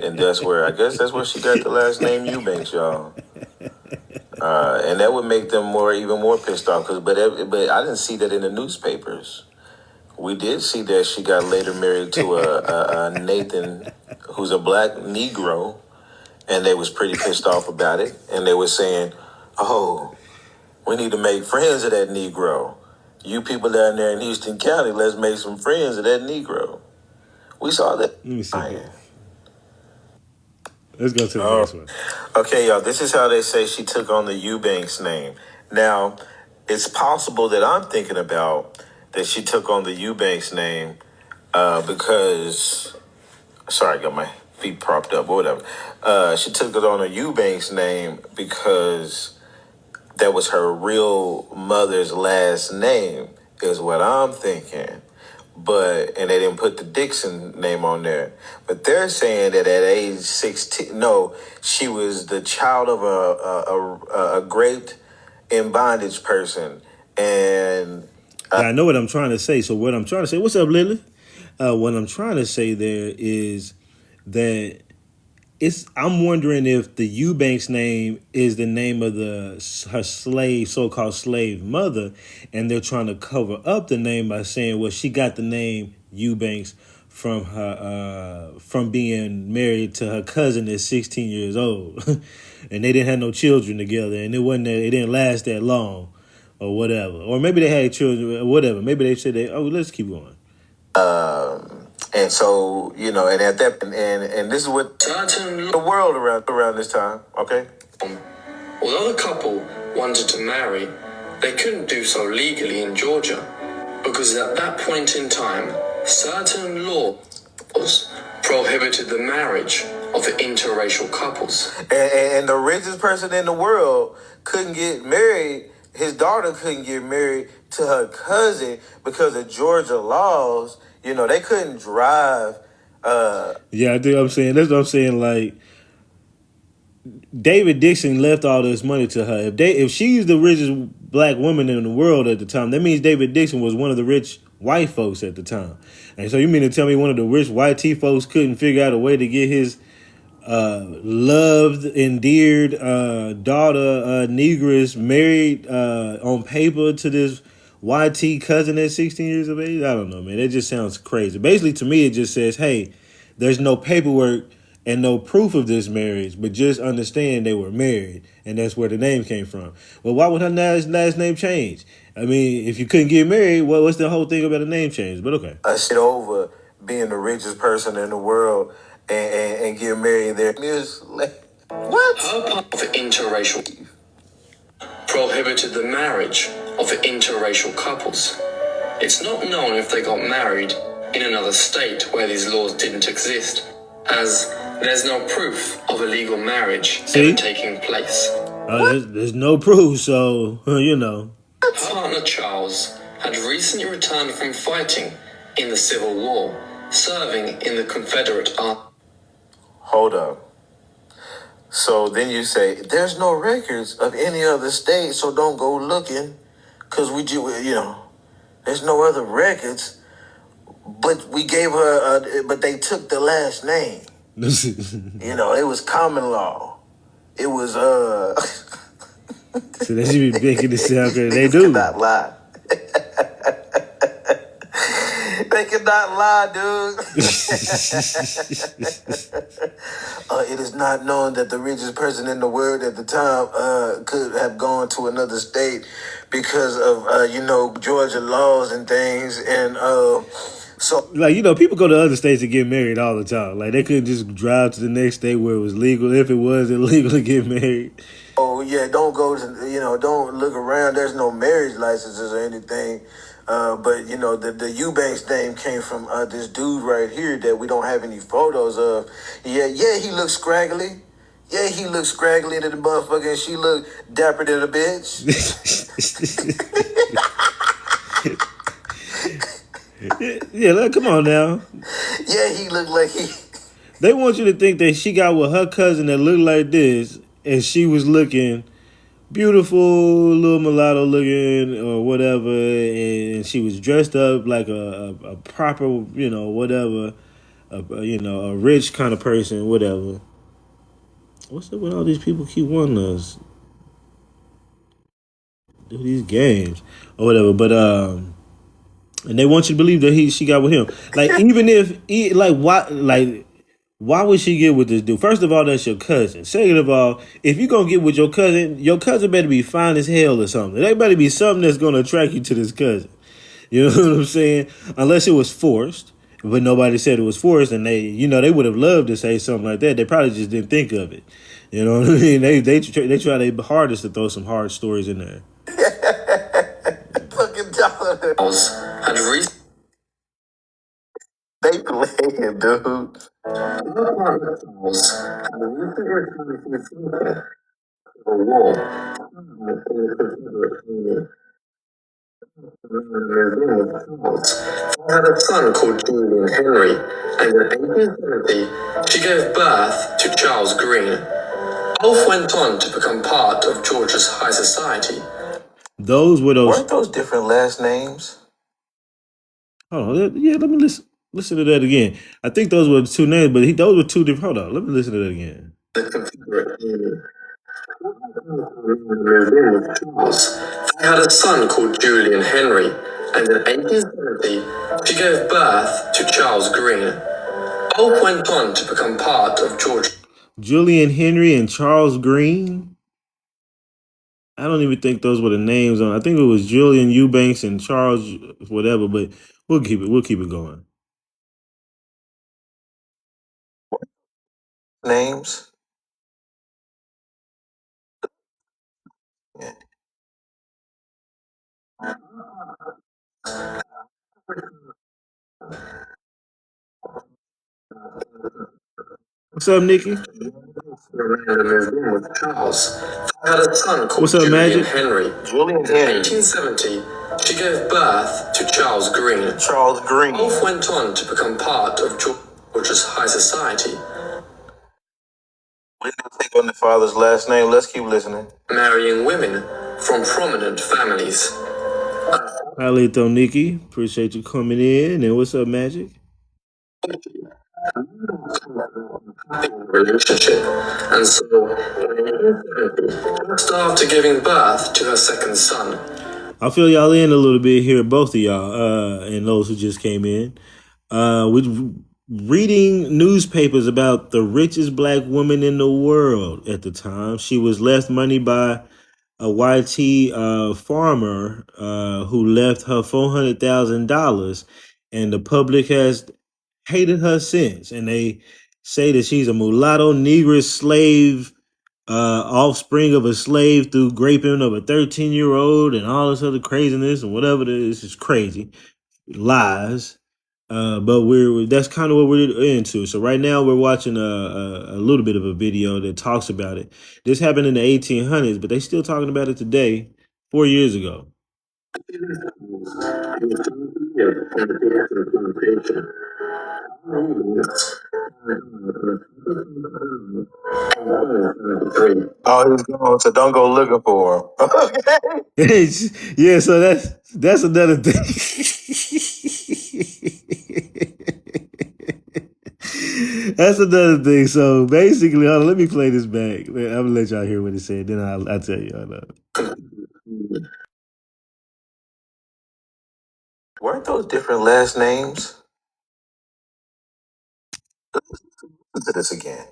and that's where, I guess that's where she got the last name Eubanks, y'all. And that would make them even more pissed off, but I didn't see that in the newspapers. We did see that she got later married to a Nathan, who's a black Negro, and they was pretty pissed off about it. And they were saying, oh, we need to make friends of that Negro. You people down there in Houston County, let's make some friends of that Negro. We saw that. Let me see. Let's go to the next one. Okay, y'all, this is how they say she took on the Eubanks name. Now, it's possible that I'm thinking about that she took on the Eubanks name because, sorry, I got my feet propped up or whatever. She took it on a Eubanks name because that was her real mother's last name, is what I'm thinking. And they didn't put the Dixon name on there. But they're saying that at age 16, no, she was the child of a great in bondage person. And Now, I know what I'm trying to say. So what I'm trying to say, what's up, Lily? What I'm trying to say there is that I'm wondering if the Eubanks name is the name of her slave, so-called slave mother, and they're trying to cover up the name by saying, well, she got the name Eubanks from her from being married to her cousin at 16 years old, and they didn't have no children together, and it didn't last that long, or whatever, or maybe they had children, or whatever. Maybe they said let's keep going. And so, and at that, and this is what the world around this time, okay? Although the couple wanted to marry, they couldn't do so legally in Georgia because at that point in time, certain laws prohibited the marriage of interracial couples. And the richest person in the world couldn't get married. His daughter couldn't get married to her cousin because of Georgia laws. They couldn't drive. Yeah, I do. I'm saying that's what I'm saying. Like, David Dixon left all this money to her. If she's the richest black woman in the world at the time, that means David Dixon was one of the rich white folks at the time. And so you mean to tell me one of the rich white T folks couldn't figure out a way to get his loved, endeared daughter, negress, married on paper to this YT cousin at 16 years of age? I don't know, man. It just sounds crazy. Basically, to me, it just says, hey, there's no paperwork and no proof of this marriage, but just understand they were married, and that's where the name came from. Well, why would her last name change? I mean, if you couldn't get married, what's the whole thing about a name change? But okay. I shit over being the richest person in the world and get married there. What? Her part of interracial prohibited the marriage of interracial couples. It's not known if they got married in another state where these laws didn't exist, as there's no proof of a legal marriage ever taking place. There's no proof, so, Her partner Charles had recently returned from fighting in the Civil War, serving in the Confederate Army. Hold up. So then you say, there's no records of any other state, so don't go looking, because there's no other records, but we gave her, but they took the last name. It was common law. It was, So they should be making it sound good. They do. Not lie. They cannot lie, dude. It is not known that the richest person in the world at the time could have gone to another state because of, Georgia laws and things. And so... Like, people go to other states to get married all the time. Like, they couldn't just drive to the next state where it was legal, if it was illegal to get married. Oh, yeah, don't go to, don't look around. There's no marriage licenses or anything. But the Eubanks name came from this dude right here that we don't have any photos of. Yeah, he looks scraggly. Yeah, he looks scraggly to the motherfucker, and she looked dapper than a bitch. Yeah, come on now. Yeah, he looked like he... They want you to think that she got with her cousin that looked like this, and she was looking beautiful, little mulatto looking or whatever, and she was dressed up like a proper, whatever, a rich kind of person, whatever. What's up with all these people keep wanting us do these games or whatever? But and they want you to believe that she got with him. Like, even if why would she get with this dude? First of all, that's your cousin. Second of all, if you're going to get with your cousin better be fine as hell or something. There better be something that's going to attract you to this cousin. You know what I'm saying? Unless it was forced. but nobody said it was forced, and they would have loved to say something like that. They probably just didn't think of it. You know what I mean? They try their hardest to throw some hard stories in there. Fucking Jonathan. Had recently They playing, dude. a war. She had a son called Julian Henry, and in 1870 she gave birth to Charles Green. Both went on to become part of Georgia's high society. Weren't those different last names? Hold on, yeah. Let me listen to that again. I think those were the two names, but those were two different. Hold on, let me listen to that again. The Confederate Union. Charles. They had a son called Julian Henry, and in 1870 she gave birth to Charles Green. Both went on to become part of Georgia. Julian Henry and Charles Green. I don't even think those were the names on. I think it was Julian Eubanks and Charles whatever. But we'll keep it going. Names? Yeah. What's up, Nikki? Charles had a son called What's up, Julian Magic? Henry. Julian In Henry. 1870, she gave birth to Charles Green. Charles Green. Both went on to become part of Georgia's high society. When did they take on the father's last name? Let's keep listening. Marrying women from prominent families. Hi, Lito, Nikki. Appreciate you coming in. And what's up, Magic? Relationship, and so just after giving birth to her second son. I'll fill y'all in a little bit here, both of y'all, and those who just came in. With reading newspapers about the richest black woman in the world at the time. She was left money by a YT farmer who left her $400,000, and the public has hated her since. And they say that she's a mulatto Negro slave, offspring of a slave through raping of a 13-year-old and all this other craziness and whatever it is. It's crazy lies. But that's kind of what we're into. So right now we're watching a little bit of a video that talks about it. This happened in the 1800s, but they still talking about it today, 4 years ago. Oh, he's gone, so don't go looking for him. Okay. Yeah, so that's another thing. That's another thing. So basically, hold on, let me play this back. I'm gonna let y'all hear what it said. Then I'll tell you. Weren't those different last names? Listen to this again.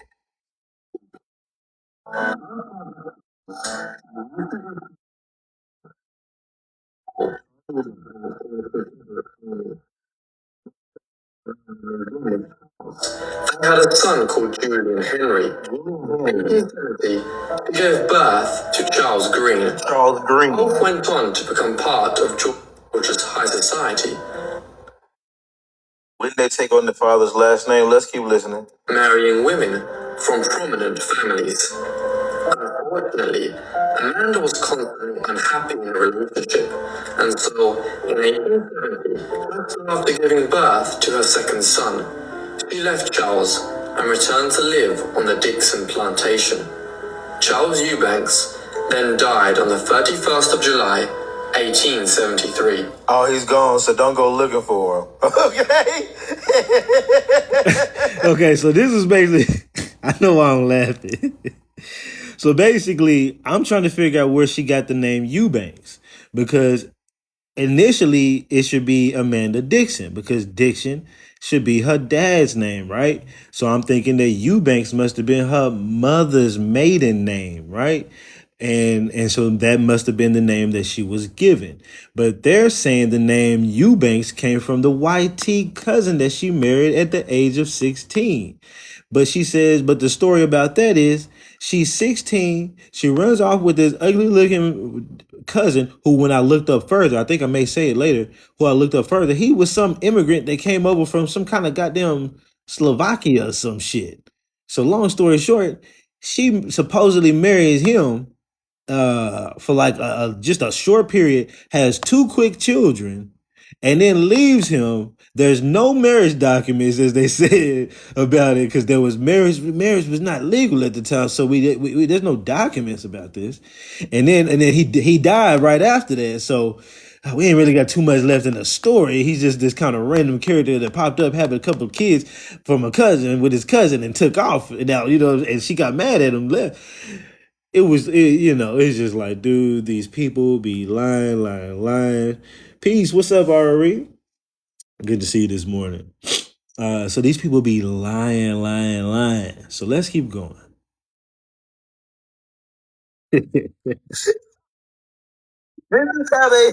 They had a son called Julian Henry. In 1870, he gave birth to Charles Green. Charles Green. Both went on to become part of Georgia's high society. When did they take on the father's last name? Let's keep listening. Marrying women from prominent families. Unfortunately, Amanda was constantly unhappy in her relationship, and so in 1870, just after giving birth to her second son, she left Charles and returned to live on the Dixon plantation. Charles Eubanks then died on the 31st of July, 1873. Oh, he's gone, so don't go looking for him. Okay. Okay, so this is basically, I know why I'm laughing. So basically, I'm trying to figure out where she got the name Eubanks, because initially it should be Amanda Dixon, because Dixon should be her dad's name, right? So I'm thinking that Eubanks must have been her mother's maiden name, right? and so that must have been the name that she was given. But they're saying the name Eubanks came from the YT cousin that she married at the age of 16. But she says, but the story about that is she's 16. She runs off with this ugly looking cousin who, when I looked up further, I think I may say it later, who I looked up further, he was some immigrant that came over from some kind of goddamn Slovakia or some shit. So long story short, she supposedly marries him for like just a short period, has two quick children, and then leaves him. There's no marriage documents, as they said about it, because there was marriage. Marriage was not legal at the time, so we there's no documents about this. And then he died right after that. So we ain't really got too much left in the story. He's just this kind of random character that popped up, having a couple of kids from a cousin with his cousin, and took off. Now and she got mad at him, left. It's just like, dude, these people be lying, lying, lying. Peace. What's up, Ari? Good to see you this morning. So these people be lying, lying, lying. So let's keep going. This is how they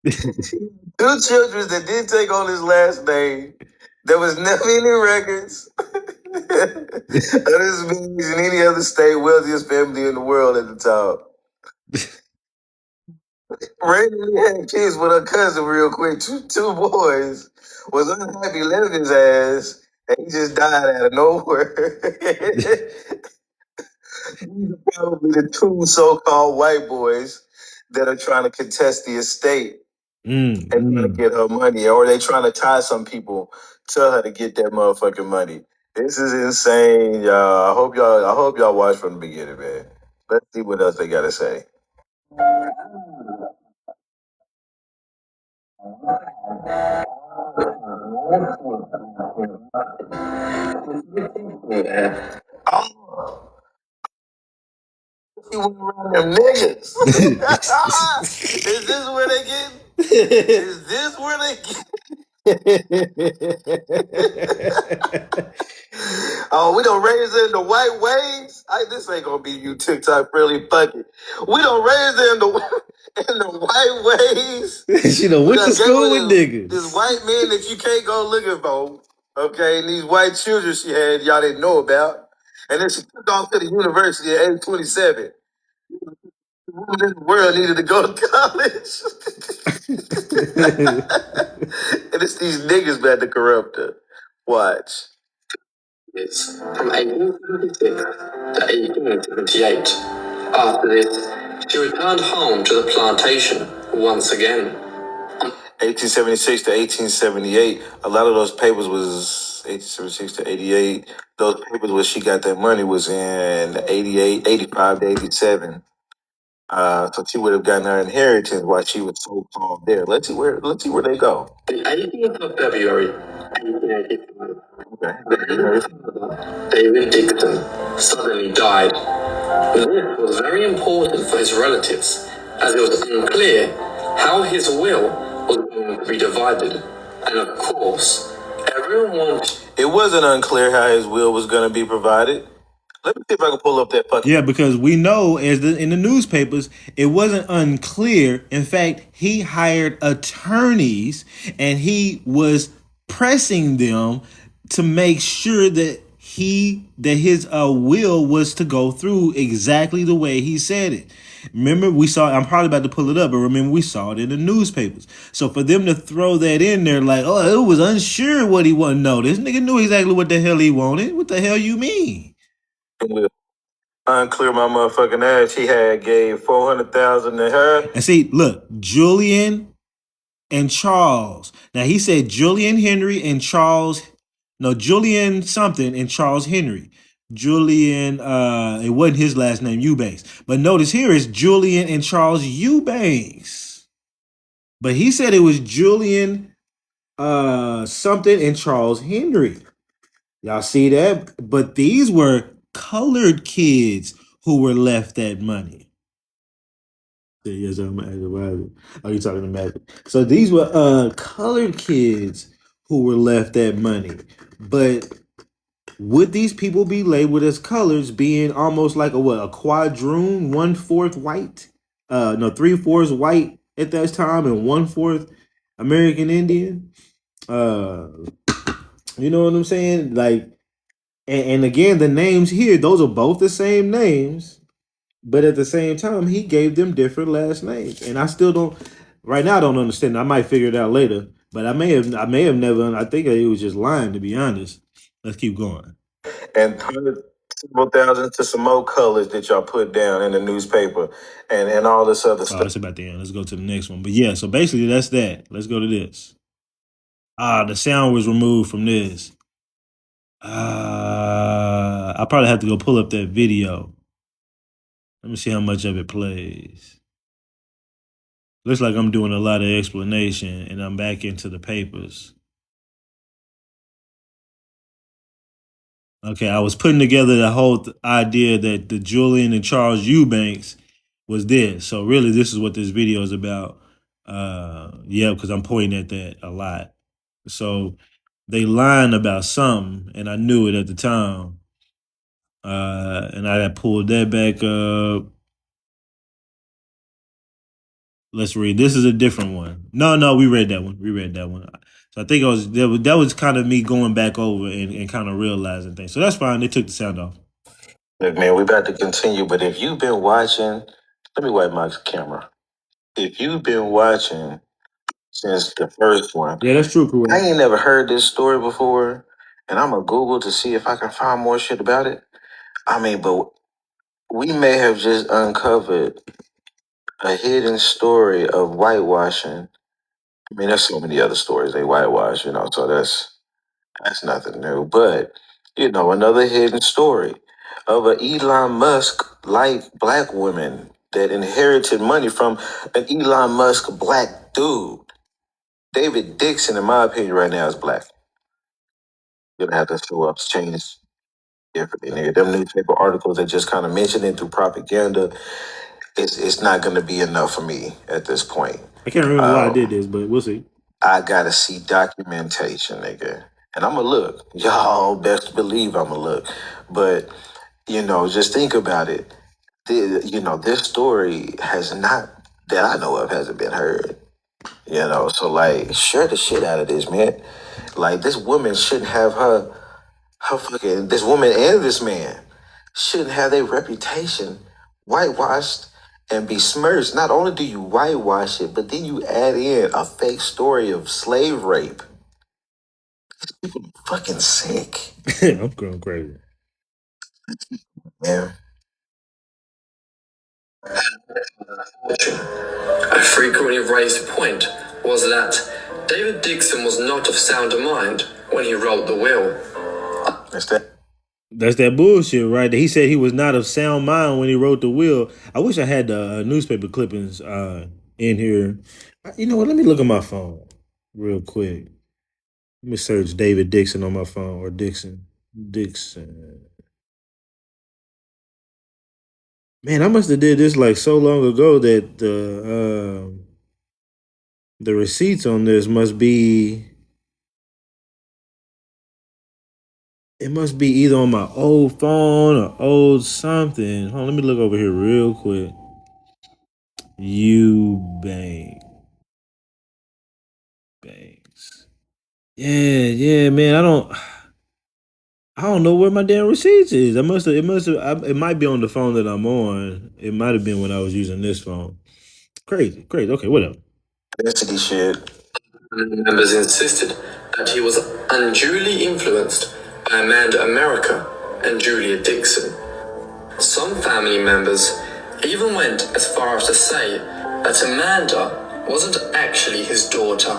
two children that didn't take on his last name. There was never any records of this being in any other state, wealthiest family in the world at the time. Randomly had kids with her cousin real quick. Two boys. Was unhappy, left his ass, and he just died out of nowhere. These are probably the two so-called white boys that are trying to contest the estate and trying to get her money, or they trying to tie some people to her to get that motherfucking money. This is insane, y'all. I hope y'all watch from the beginning, man. Let's see what else they gotta say. Oh, he went around them niggas. Is this where they get? Is this where they get? Oh, we don't raise it in the white ways. This ain't gonna be you TikTok really fucking. We don't raise it in the white ways. She done went to school with niggas. This white man that you can't go looking for. Okay, and these white children she had, y'all didn't know about. And then she took off to the university at age 27. The woman in the world needed to go to college. And it's these niggas that to corrupt her. Watch. It's from 1876 to 1878. After this, she returned home to the plantation once again. 1876 to 1878. A lot of those papers was 1876 to 88. Those papers where she got that money was in 88, 85 to 87. So she would have gotten her inheritance while she was so called there. Let's see where they go. The 18th of February, 1885. Okay. David Dixon suddenly died. This was very important for his relatives, as it was unclear how his will was going to be divided. And of course, everyone wanted. It wasn't unclear how his will was going to be provided. Let me see if I can pull up that fucking. Yeah, because we know in the newspapers, it wasn't unclear. In fact, he hired attorneys and he was pressing them to make sure that his will was to go through exactly the way he said it. Remember, we saw, I'm probably about to pull it up, but remember, we saw it in the newspapers. So for them to throw that in there like, oh, it was unsure what he wanted. No, this nigga knew exactly what the hell he wanted. What the hell you mean? Unclear my motherfucking ass. He had gave 400,000 to her. And see, look, Julian and Charles. Now he said Julian Henry and Charles. No, Julian something and Charles Henry. Julian, it wasn't his last name, Eubanks. But notice here is Julian and Charles Eubanks. But he said it was Julian something and Charles Henry. Y'all see that? But these were colored kids who were left that money. Yes, I'm asking. Are you talking to Magic? So these were colored kids who were left that money. But would these people be labeled as colors, being almost like a quadroon, 1/4 white, no 3/4 white at that time, and 1/4 American Indian? Uh, you know what I'm saying? Like, and again, the names here, those are both the same names, but at the same time, he gave them different last names, and I still don't. Right now, I don't understand. I might figure it out later, but I may have never. I think he was just lying, to be honest. Let's keep going. And hundreds, several thousand to some more colors that y'all put down in the newspaper and all this other Oh, stuff. that's about the end. Let's go to the next one. But yeah, so basically that's that. Let's go to this. The sound was removed from this. I probably have to go pull up that video. Let me see how much of it plays. Looks like I'm doing a lot of explanation and I'm back into the papers. Okay, I was putting together the whole idea that the Julian and Charles Eubanks was this. So really, this is what this video is about. Yeah, because I'm pointing at that a lot. So they lying about something, and I knew it at the time. And I got pulled that back up. Let's read. This is a different one. No, we read that one. We read that one. So I think that was kind of me going back over and kind of realizing things. So that's fine. They took the sound off. Look, man, we about to continue, but if you've been watching, let me wipe my camera. If you've been watching since the first one, Yeah, that's true, I correct. ain't never heard this story before, and I'm gonna Google to see if I can find more shit about it. I mean, but we may have just uncovered a hidden story of whitewashing. I mean, there's so many other stories they whitewash, so that's nothing new. But, another hidden story of an Elon Musk like black woman that inherited money from an Elon Musk black dude. David Dixon, in my opinion, right now is black. You're gonna have to show up, change differently. Nigga. Them newspaper articles that just kind of mention it through propaganda, it's not gonna be enough for me at this point. I can't remember why I did this, but we'll see. I gotta see documentation, nigga. And I'm gonna look. Y'all best believe I'm gonna look. But, just think about it. This story has not, that I know of, hasn't been heard. So like, share the shit out of this, man. Like, this woman shouldn't have this woman and this man shouldn't have their reputation whitewashed and besmirched. Not only do you whitewash it, but then you add in a fake story of slave rape. These people are fucking sick. I'm going crazy. Yeah. A frequently raised point was that David Dixon was not of sound mind when he wrote the will. That's that bullshit, right? He said he was not of sound mind when he wrote the will. I wish I had the newspaper clippings in here. You know what? Let me look at my phone real quick. Let me search David Dixon on my phone, or Dixon. Man, I must have did this like so long ago that the receipts on this must be. It must be either on my old phone or old something. Hold on, let me look over here real quick. Eubanks. Yeah, man. I don't know where my damn receipts is. It might be on the phone that I'm on. It might have been when I was using this phone. Crazy. Okay, whatever. Density shit. Members insisted that he was unduly influenced by Amanda America and Julia Dixon. Some family members even went as far as to say that Amanda wasn't actually his daughter.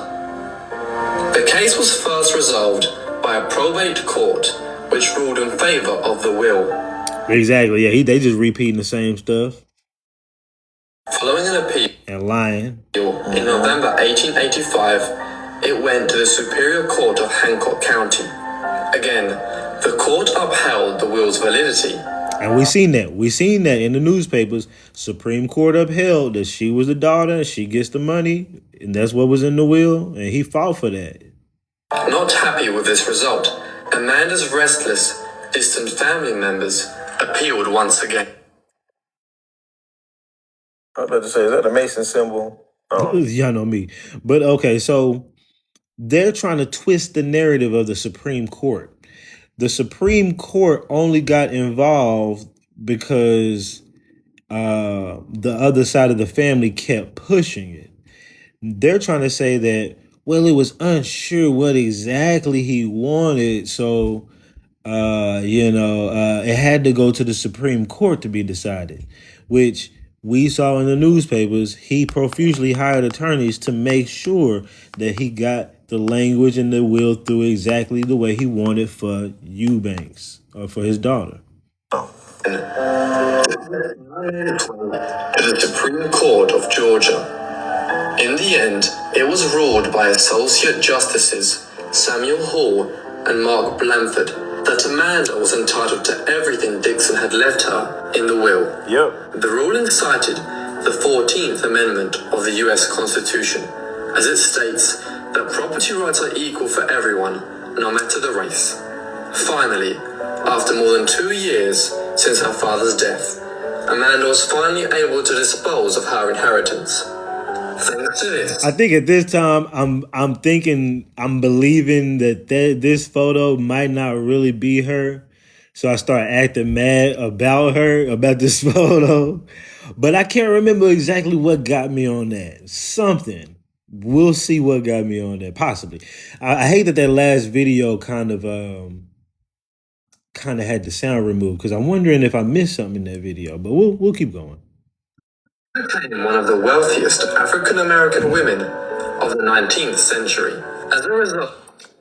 The case was first resolved by a probate court, which ruled in favor of the will. Exactly. Yeah, they just repeating the same stuff. Following an appeal and lying. In November 1885, it went to the Superior Court of Hancock County. Again, the court upheld the will's validity. And we seen that in the newspapers. Supreme Court upheld that she was the daughter, she gets the money, and that's what was in the will, and he fought for that. Not happy with this result, Amanda's restless distant family members appealed once again. I was about to say, is that a Mason symbol? Oh. Y'all know me. But okay, so they're trying to twist the narrative of the Supreme Court. The Supreme Court only got involved because the other side of the family kept pushing it. They're trying to say that, well, it was unsure what exactly he wanted, so it had to go to the Supreme Court to be decided, which we saw in the newspapers. He profusely hired attorneys to make sure that he got the language and the will through exactly the way he wanted for Eubanks or for his daughter. To the Supreme Court of Georgia. In the end, it was ruled by Associate Justices Samuel Hall and Mark Blanford that Amanda was entitled to everything Dixon had left her in the will. Yep. The ruling cited the 14th Amendment of the US Constitution, as it states that property rights are equal for everyone, no matter the race. Finally, after more than 2 years since her father's death, Amanda was finally able to dispose of her inheritance. Thanks to this, I think at this time I'm believing that this photo might not really be her. So I start acting mad about her, about this photo. But I can't remember exactly what got me on that. Something. We'll see what got me on that. Possibly. I hate that last video kind of had the sound removed because I'm wondering if I missed something in that video. But we'll keep going. became one of the wealthiest African American women of the 19th century. As a result,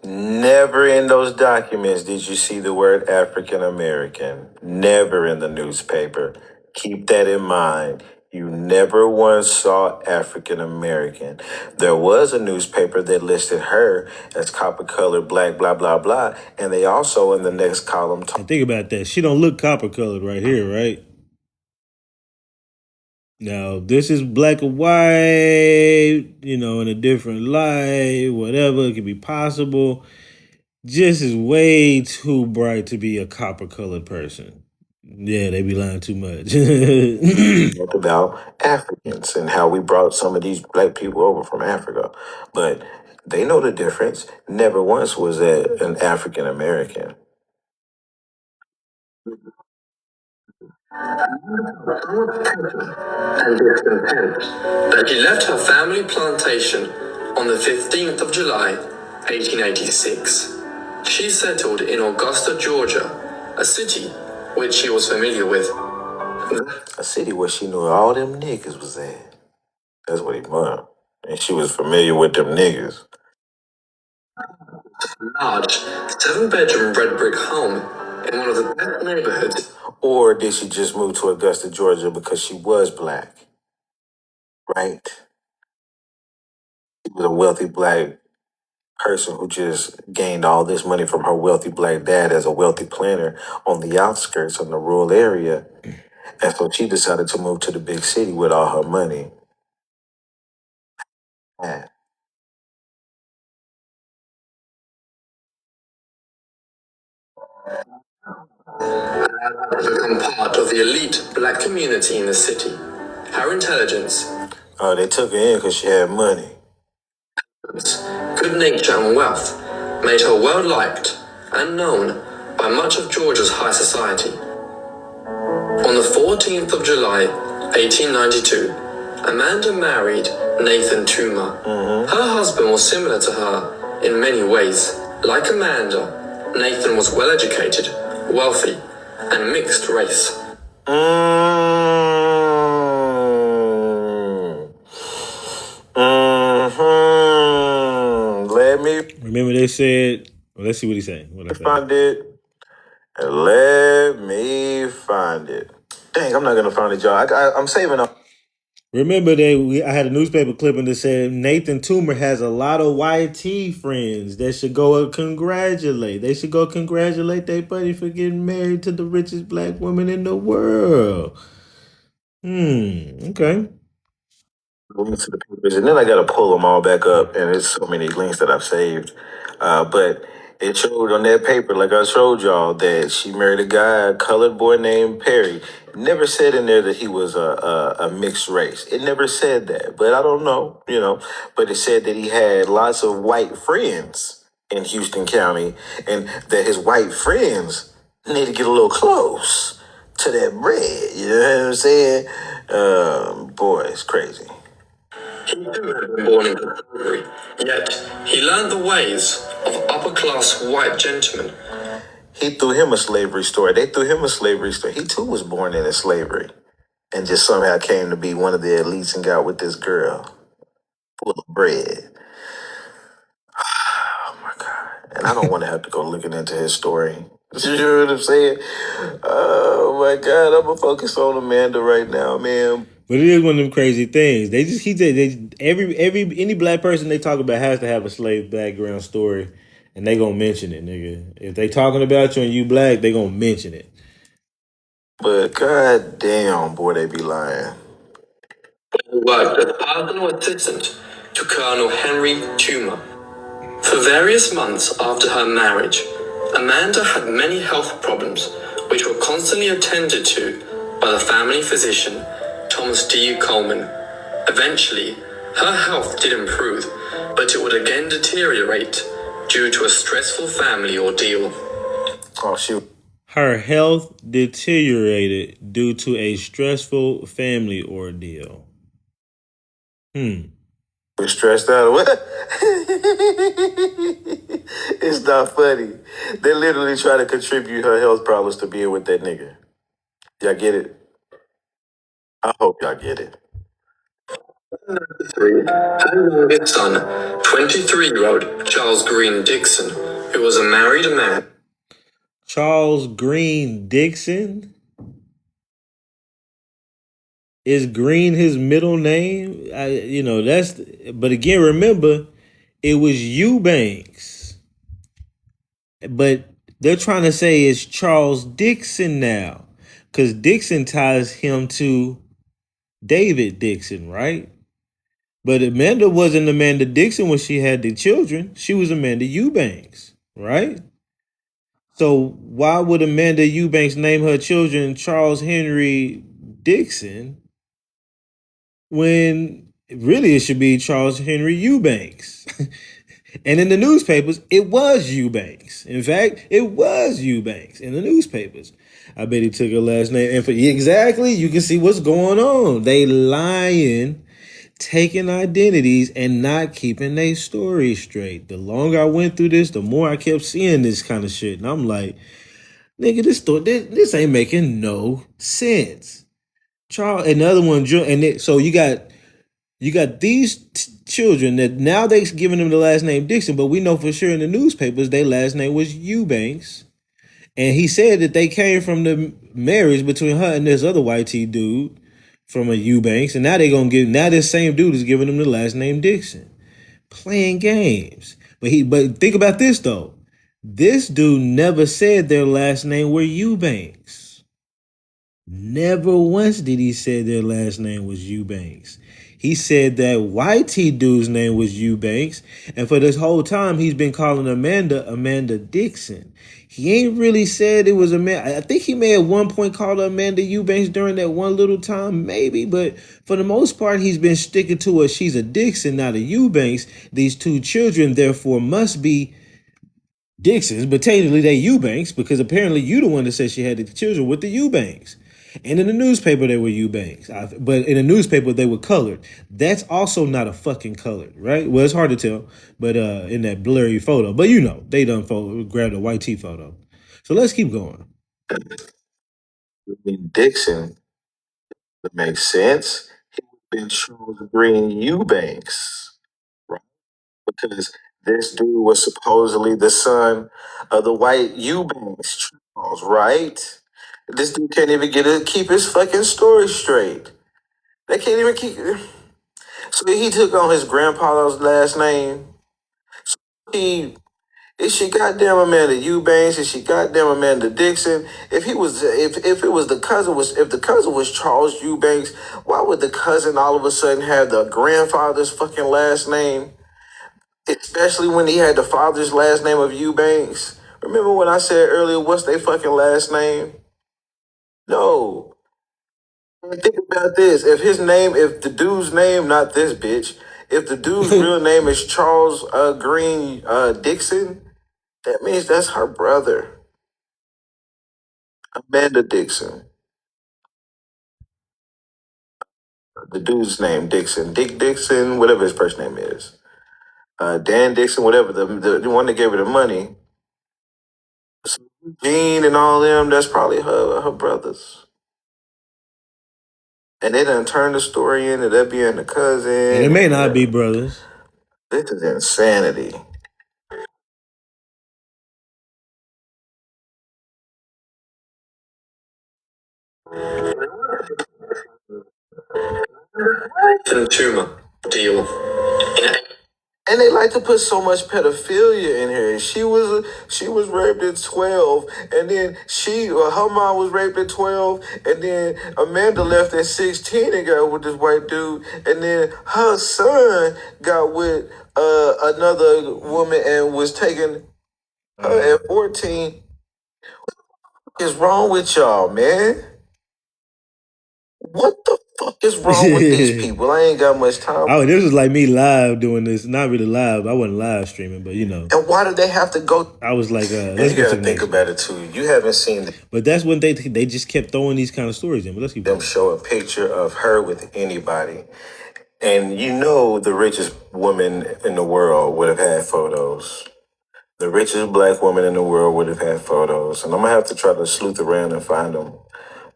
Never in those documents did you see the word African American. Never in the newspaper. Keep that in mind. You never once saw African American. There was a newspaper that listed her as copper colored, black, blah, blah, blah. And they also in the next column And think about that. She don't look copper colored right here, right? Now, this is black and white, in a different light, whatever. It could be possible. Just is way too bright to be a copper colored person. Yeah, they be lying too much. talk about Africans and how we brought some of these black people over from Africa. But they know the difference. Never once was that an African American. and discontent that she left her family plantation on the 15th of July, 1886. She settled in Augusta, Georgia, a city which she was familiar with. A city where she knew all them niggas was at. That's what he meant. And she was familiar with them niggas. Large, 7-bedroom red brick home in one of the best neighborhoods. Or did she just move to Augusta, Georgia because she was black? Right? She was a wealthy black person who just gained all this money from her wealthy black dad as a wealthy planner on the outskirts in the rural area. And so she decided to move to the big city with all her money. Yeah. Become part of the elite black community in the city. Her intelligence, They took her in because she had money. good nature and wealth made her well liked and known by much of Georgia's high society. On the 14th of July, 1892, Amanda married Nathan Toomer. Her husband was similar to her in many ways. Like Amanda, Nathan was well educated, wealthy, and mixed race. Let me Remember they said, well, let's see what he said. find it. Let me find it. Dang, I'm not gonna find it, y'all. I'm saving up. Remember I had a newspaper clipping that said Nathan Toomer has a lot of YT friends that should go and congratulate. They should go congratulate their buddy for getting married to the richest black woman in the world. Okay. Links to the papers, and then I gotta pull them all back up, and it's so many links that I've saved. But It showed on that paper, like I showed y'all, that she married a guy, a colored boy named Perry. It never said in there that he was a mixed race. It never said that, but I don't know, But it said that he had lots of white friends in Houston County, and that his white friends need to get a little close to that bread. You know what I'm saying? Boy, it's crazy. He too had been born into slavery, yet he learned the ways of upper-class white gentlemen. He threw him a slavery story. They threw him a slavery story. He too was born into slavery and just somehow came to be one of the elites and got with this girl full of bread. Oh my God. And I don't want to have to go looking into his story. You know what I'm saying? Oh my God. I'm going to focus on Amanda right now, man. But it is one of them crazy things. Any black person they talk about has to have a slave background story, and they gonna mention it, nigga. If they talking about you and you black, they gonna mention it. But God damn, boy, they be lying. He worked as personal assistant to Colonel Henry Toomer. For various months after her marriage, Amanda had many health problems, which were constantly attended to by the family physician, Thomas D. Coleman. Eventually, her health did improve, but it would again deteriorate due to a stressful family ordeal. Oh, shoot. Her health deteriorated due to a stressful family ordeal. We're stressed out. What? It's not funny. They literally try to contribute her health problems to being with that nigga. Y'all get it? I hope y'all get it. Her youngest son, 23-year-old Charles Green Dixon, who was a married man. Charles Green Dixon? Is Green his middle name? But again, remember, it was Eubanks. But they're trying to say it's Charles Dixon now, because Dixon ties him to David Dixon, right? But Amanda wasn't Amanda Dixon when she had the children. She was Amanda Eubanks, right? So why would Amanda Eubanks name her children Charles Henry Dixon when really it should be Charles Henry Eubanks? And in the newspapers, it was Eubanks. In fact, it was Eubanks in the newspapers. I bet he took her last name. And exactly, you can see what's going on. They lying, taking identities, and not keeping their story straight. The longer I went through this, the more I kept seeing this kind of shit. And I'm like, nigga, this ain't making no sense. Charles, another one, so you got these children that now they giving them the last name Dixon, but we know for sure in the newspapers their last name was Eubanks. And he said that they came from the marriage between her and this other white T dude from a Eubanks. And now now this same dude is giving them the last name Dixon. Playing games. But think about this though. This dude never said their last name were Eubanks. Never once did he say their last name was Eubanks. He said that white T dude's name was Eubanks, and for this whole time he's been calling Amanda Dixon. He ain't really said it was Amanda. I think he may at one point called her Amanda Eubanks during that one little time, maybe, but for the most part he's been sticking to her. She's a Dixon, not a Eubanks. These two children therefore must be Dixons, but technically they Eubanks because apparently you the one that said she had the children with the Eubanks. And in the newspaper, they were Eubanks. But in the newspaper, they were colored. That's also not a fucking colored, right? Well, it's hard to tell, but in that blurry photo. But they done grabbed a white tee photo. So let's keep going. Dixon, that makes sense. He would have been Charles Green Eubanks, right? Because this dude was supposedly the son of the white Eubanks, Charles, right? This dude can't even keep his fucking story straight. They can't even keep. So he took on his grandpa's last name. So is she goddamn Amanda Eubanks? Is she goddamn Amanda Dixon? If the cousin was Charles Eubanks, why would the cousin all of a sudden have the grandfather's fucking last name? Especially when he had the father's last name of Eubanks. Remember when I said earlier, what's their fucking last name? No. Think about this. If the dude's name, not this bitch, if the dude's real name is Charles Green Dixon, that means that's her brother, Amanda Dixon. The dude's name, Dixon. Dick Dixon, whatever his first name is. Dan Dixon, whatever, the one that gave her the money. Gene and all them, that's probably her brothers. And they done turned the story into that being the cousin. And it may not be brothers. This is insanity. Tumor deal. And they like to put so much pedophilia in here. She was raped at 12, and then her mom was raped at 12, and then Amanda left at 16 and got with this white dude, and then her son got with another woman and was taking her at 14. What is wrong with y'all, man? What the fuck is wrong with these people? I ain't got much time. Oh, this was like me live doing this. Not really live. I wasn't live streaming, but you know. And why do they have to go? I was like, let's you gotta think about it too. You haven't seen But that's when they just kept throwing these kind of stories in. But let's keep them show a picture of her with anybody. And you know the richest woman in the world would have had photos. The richest black woman in the world would have had photos. And I'm gonna have to try to sleuth around and find them.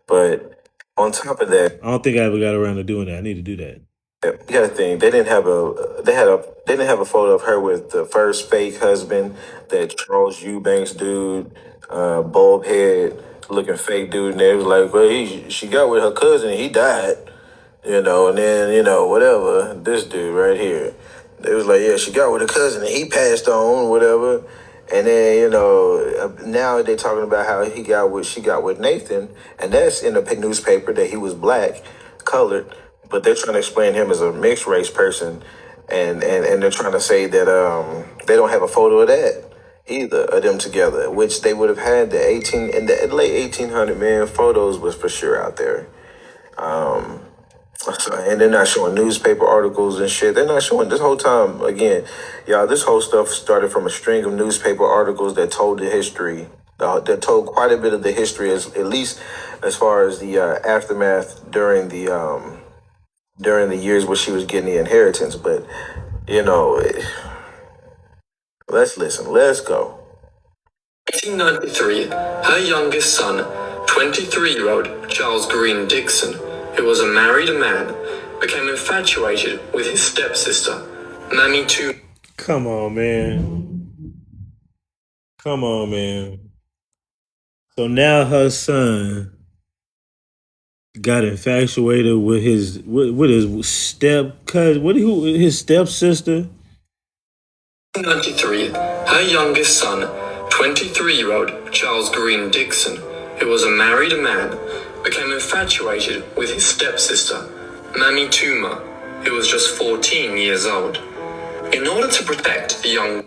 But on top of that, I don't think I ever got around to doing that. I need to do that. You gotta think they didn't have a photo of her with the first fake husband, that Charles Eubanks dude, bulb head looking fake dude, and they was like, well, she got with her cousin and he died, and then whatever, this dude right here, they was like, yeah, she got with her cousin and he passed on, whatever. And then, now they're talking about how she got with Nathan, and that's in the newspaper that he was black, colored, but they're trying to explain him as a mixed race person, and they're trying to say that they don't have a photo of that either of them together, which they would have had in the late 1800, man. Photos was for sure out there. And they're not showing newspaper articles and shit. They're not showing this whole time. Again, y'all, this whole stuff started from a string of newspaper articles that told the history. That told quite a bit of the history, at least as far as the aftermath during the years where she was getting the inheritance. But let's listen. Let's go. 1893, her youngest son, 23-year-old Charles Green Dixon, who was a married man, became infatuated with his stepsister, Mammy Toomer. Come on, man. Come on, man. So now her son got infatuated with his his stepsister. 1993, her youngest son, 23-year-old Charles Green Dixon, who was a married man, became infatuated with his stepsister, Mammy Toomer, who was just 14 years old. In order to protect the young...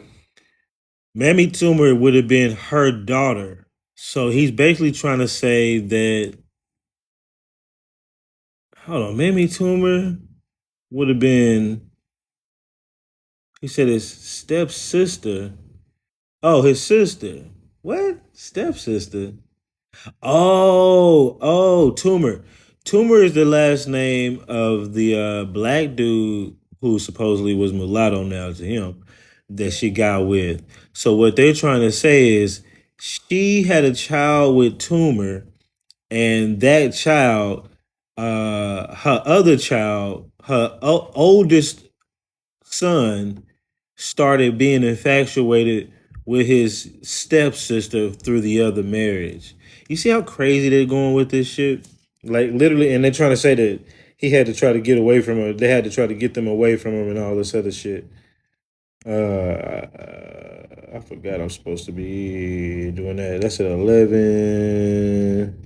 Mammy Toomer would have been her daughter. So he's basically trying to say that... Hold on, Mammy Toomer would have been... He said his stepsister. Oh, his sister. What? Stepsister? Oh, Toomer. Toomer is the last name of the black dude who supposedly was mulatto now to him that she got with. So what they're trying to say is she had a child with Toomer, and that child, her other child, her oldest son, started being infatuated with his stepsister through the other marriage. You see how crazy they're going with this shit? Like literally, and they're trying to say that he had to try to get away from her. They had to try to get them away from him and all this other shit. I forgot I'm supposed to be doing that. That's at 11.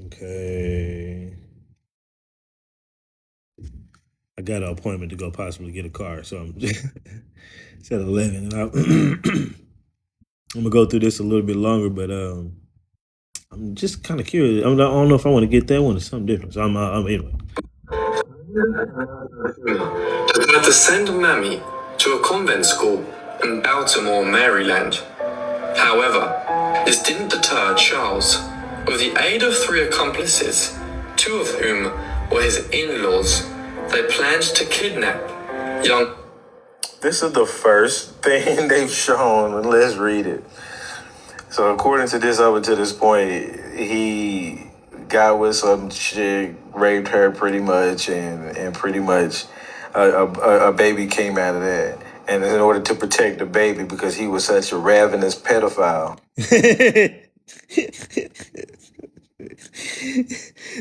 Okay. I got an appointment to go possibly get a car, so I'm it's at 11, and I'm gonna go through this a little bit longer, but I'm just kind of curious. I don't know if I want to get that one or something different. So I'm anyway. Had to send Mammy to a convent school in Baltimore, Maryland. However, this didn't deter Charles. With the aid of 3 accomplices, 2 of whom were his in-laws, they planned to kidnap young... This is the first thing they've shown. Let's read it. So according to this, up until this point, he got with some chick, raped her pretty much, and pretty much a baby came out of that. And in order to protect the baby, because he was such a ravenous pedophile.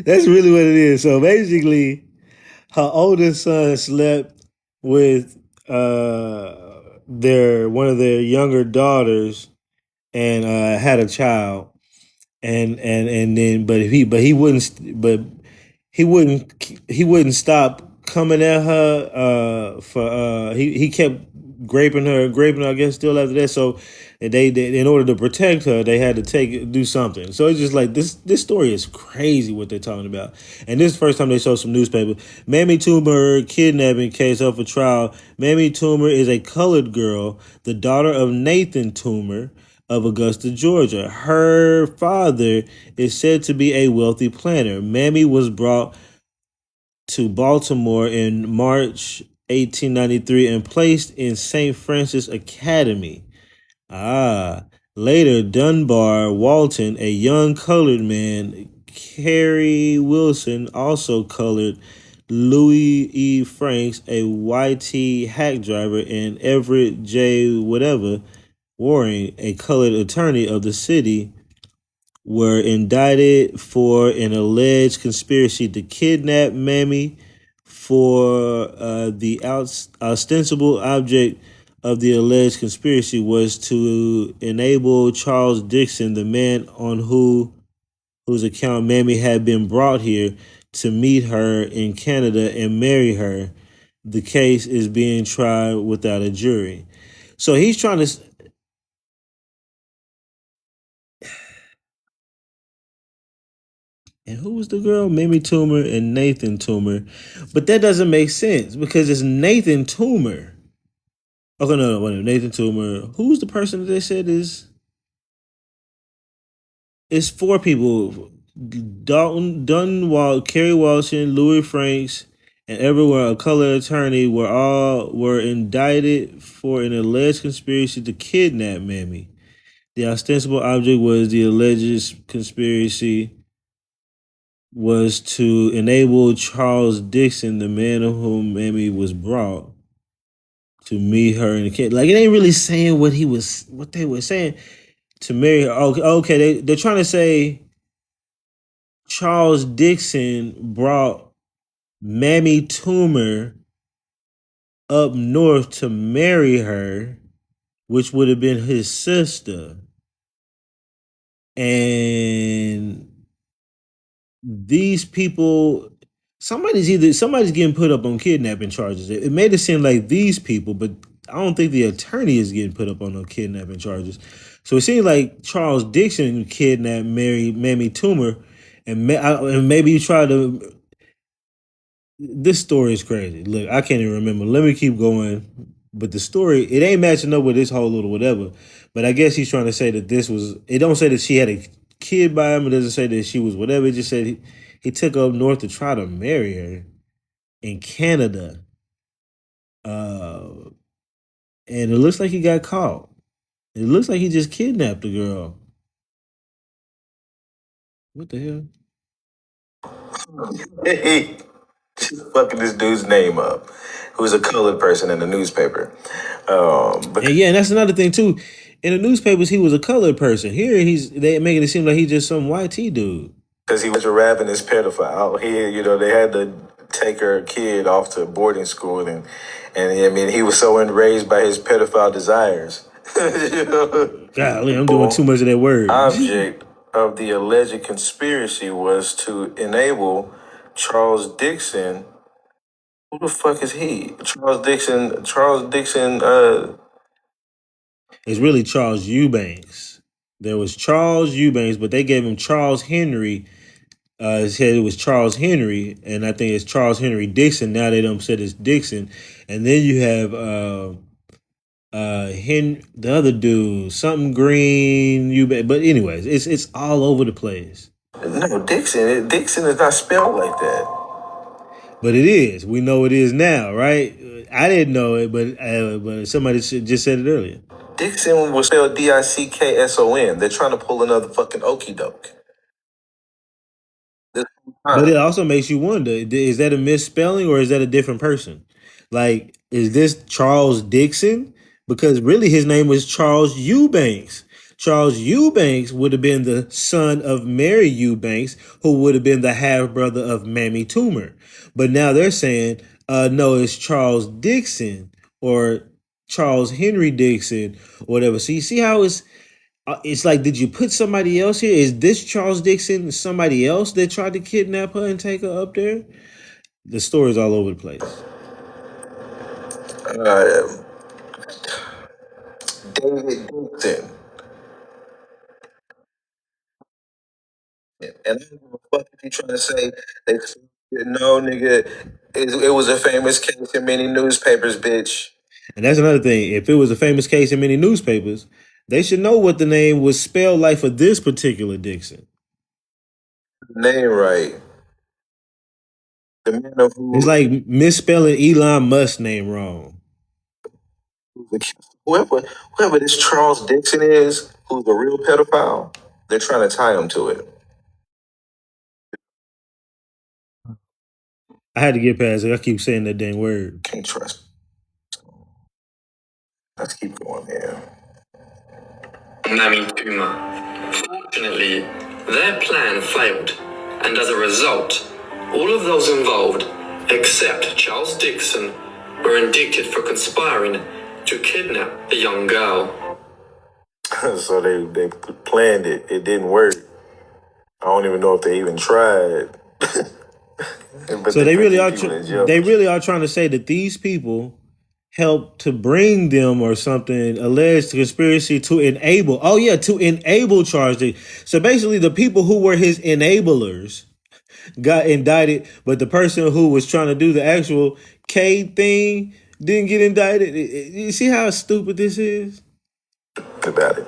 That's really what it is. So basically, her oldest son slept with one of their younger daughters and had a child, and then he wouldn't stop coming at her for he kept graping her, I guess, still after that. So they in order to protect her, they had to do something. So it's just like this story is crazy what they're talking about. And this is the first time they show some newspaper. Mamie Toomer kidnapping case up for trial. Mamie Toomer is a colored girl, the daughter of Nathan Toomer of Augusta, Georgia. Her father is said to be a wealthy planter. Mamie was brought to Baltimore in March 1893 and placed in St. Francis Academy. Later, Dunbar Walton, a young colored man, Carrie Wilson, also colored, Louis E. Franks, a YT hack driver, and Everett J. Whatever, Waring, a colored attorney of the city, were indicted for an alleged conspiracy to kidnap Mamie. For the ostensible object of the alleged conspiracy was to enable Charles Dixon, the man on whose account Mamie had been brought here, to meet her in Canada and marry her. The case is being tried without a jury. So he's trying to... And who was the girl? Mamie Toomer and Nathan Toomer. But that doesn't make sense because it's Nathan Toomer. Okay, no, Nathan Toomer. Who's the person that they said is... It's 4 people. Kerry Walton, Louis Franks, and everyone, a color attorney, were indicted for an alleged conspiracy to kidnap Mamie. The ostensible object was the alleged conspiracy was to enable Charles Dixon, the man of whom Mamie was brought, to meet her in the kid. Like, it ain't really saying what they were saying, to marry her. Okay, they're trying to say Charles Dixon brought Mamie Toomer up north to marry her, which would have been his sister. And these people, somebody's getting put up on kidnapping charges. It made it seem like these people, but I don't think the attorney is getting put up on no kidnapping charges. So it seems like Charles Dixon kidnapped Mamie Toomer, and maybe you tried to. This story is crazy. Look, I can't even remember. Let me keep going. But the story, it ain't matching up with this whole little whatever. But I guess he's trying to say that this was. It don't say that she had a kid by him. It doesn't say that she was whatever. It just said he took her up north to try to marry her in Canada. And it looks like he got caught. It looks like he just kidnapped the girl. What the hell? Just fucking this dude's name up, who's a colored person in the newspaper. And that's another thing too. In the newspapers, he was a colored person. Here, they making it seem like he's just some YT dude. Because he was a ravenous pedophile. They had to take her kid off to boarding school, and I mean, he was so enraged by his pedophile desires. Golly, I'm doing too much of that word. Object of the alleged conspiracy was to enable Charles Dixon Who the fuck is he? Charles Dixon. It's really Charles Eubanks. There was Charles Eubanks, but they gave him Charles Henry. It said it was Charles Henry, and I think it's Charles Henry Dixon. Now they don't said it's Dixon. And then you have the other dude, something Green, Eubanks. But anyways, it's all over the place. No, Dixon. Dixon is not spelled like that. But it is. We know it is now, right? I didn't know it, but somebody just said it earlier. Dixon was spelled Dickson. They're trying to pull another fucking okey doke. But it also makes you wonder: is that a misspelling or is that a different person? Like, is this Charles Dixon? Because really, his name was Charles Eubanks. Charles Eubanks would have been the son of Mary Eubanks, who would have been the half brother of Mammy Toomer. But now they're saying, no, it's Charles Dixon or Charles Henry Dixon, or whatever. So you see how it's like, did you put somebody else here? Is this Charles Dixon somebody else that tried to kidnap her and take her up there? The story's all over the place. David Dixon. And I don't give a fuck if you're trying to say no, nigga. It was a famous case in many newspapers, bitch. And that's another thing. If it was a famous case in many newspapers, they should know what the name was spelled like for this particular Dixon. Name right. The man of who. It's like misspelling Elon Musk's name wrong. Whoever this Charles Dixon is, who's the real pedophile, they're trying to tie him to it. I had to get past it. I keep saying that dang word. Can't trust. Let's keep going here. Mammy Toomer. Fortunately, their plan failed, and as a result, all of those involved, except Charles Dixon, were indicted for conspiring to kidnap the young girl. So they planned it. It didn't work. I don't even know if they even tried. So they really are trying to say that these people helped to bring them or something, alleged conspiracy to enable. Oh yeah, to enable Charles. So basically the people who were his enablers got indicted, but the person who was trying to do the actual K thing didn't get indicted. You see how stupid this is? About it.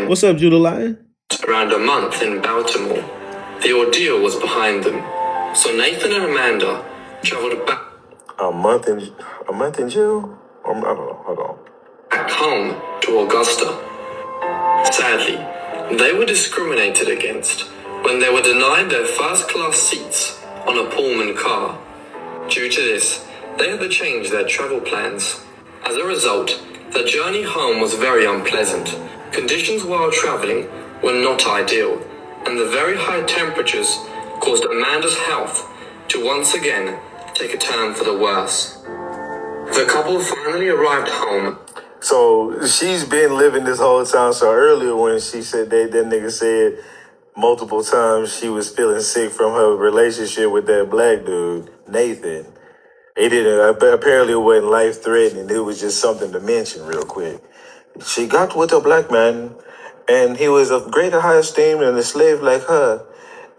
What's up, Judah Lion? Around a month in Baltimore, the ordeal was behind them. So Nathan and Amanda traveled back. A month in jail? I don't know. Hold on. Back home to Augusta. Sadly, they were discriminated against when they were denied their first-class seats on a Pullman car. Due to this, they had to change their travel plans. As a result, the journey home was very unpleasant. Conditions while traveling were not ideal, and the very high temperatures caused Amanda's health to once again take a turn for the worse. The couple finally arrived home. So she's been living this whole time. So earlier when she said that nigga said multiple times she was feeling sick from her relationship with that black dude, Nathan. It didn't, apparently it wasn't life threatening. It was just something to mention real quick. She got with a black man and he was of greater high esteem than a slave like her.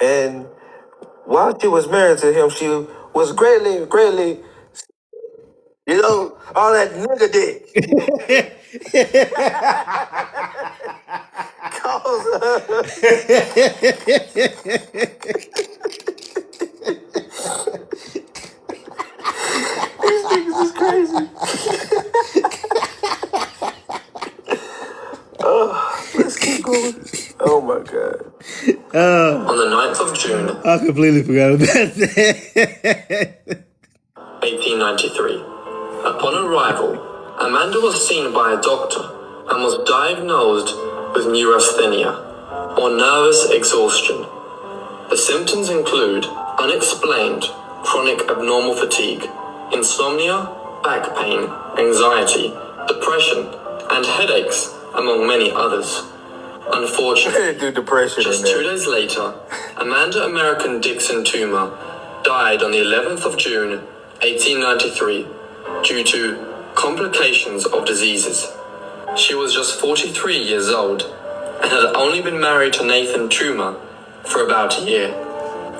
And while she was married to him, she was greatly, all that nigga dick. These niggas is crazy. Let's keep going. Oh my God. On the 9th of June, I completely forgot about that. 1893. Upon arrival, Amanda was seen by a doctor and was diagnosed with neurasthenia, or nervous exhaustion. The symptoms include unexplained chronic abnormal fatigue, insomnia, back pain, anxiety, depression, and headaches, among many others. Unfortunately, just 2 days later, Amanda American Dixon Toomer died on the 11th of June, 1893, due to complications of diseases. She was just 43 years old and had only been married to Nathan Toomer for about a year.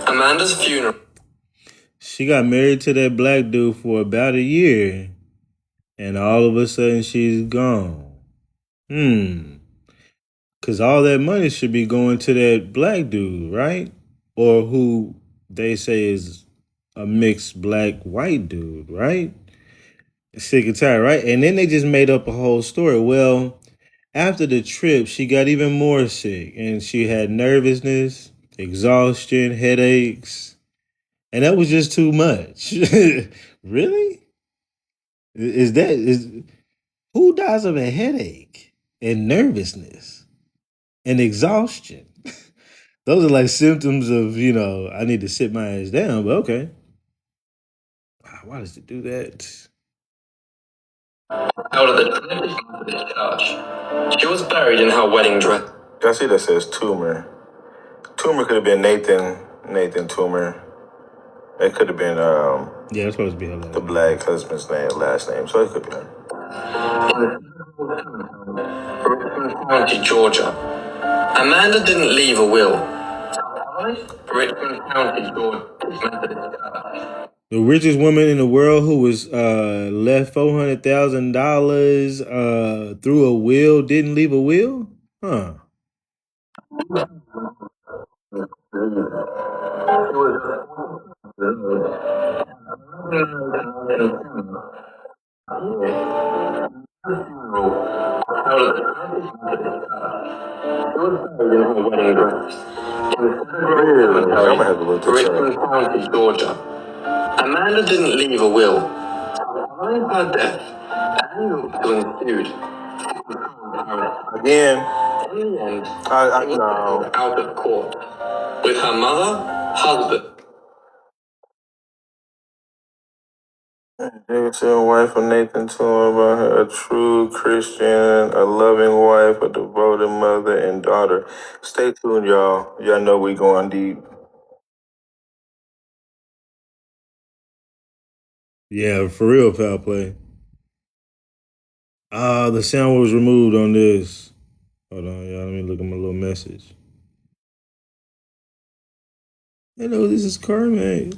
Amanda's funeral. She got married to that black dude for about a year, and all of a sudden she's gone. Because all that money should be going to that black dude, right? Or who they say is a mixed black-white dude, right? Sick and tired, right? And then they just made up a whole story. Well, after the trip, she got even more sick, and she had nervousness, exhaustion, headaches, and that was just too much. Really? Is who dies of a headache and nervousness and exhaustion? Those are like symptoms of, I need to sit my ass down, but okay. Why does it do that? Out of the Trinity Methodist Church. She was buried in her wedding dress. I see that says Toomer. Toomer could have been Nathan Toomer. It could have been Yeah, it's supposed to be her the black husband's last name. So it could be her. Richmond County, Georgia. Amanda didn't leave a will. Richmond County, Georgia. Methodist Church. The richest woman in the world who was left $400,000 through a will didn't leave a will? Huh. Richmond County, Georgia. Amanda didn't leave a will. Following her death, Daniel ensued. Again, In the end, I it was know. out of court with her mother, husband. Davidson, wife of Nathan Toomer, about her, a true Christian, a loving wife, a devoted mother and daughter. Stay tuned, y'all. Y'all know we going deep. Yeah, for real, foul play. The sound was removed on this. Hold on, y'all. Let me look at my little message. Hello, this is Carmen.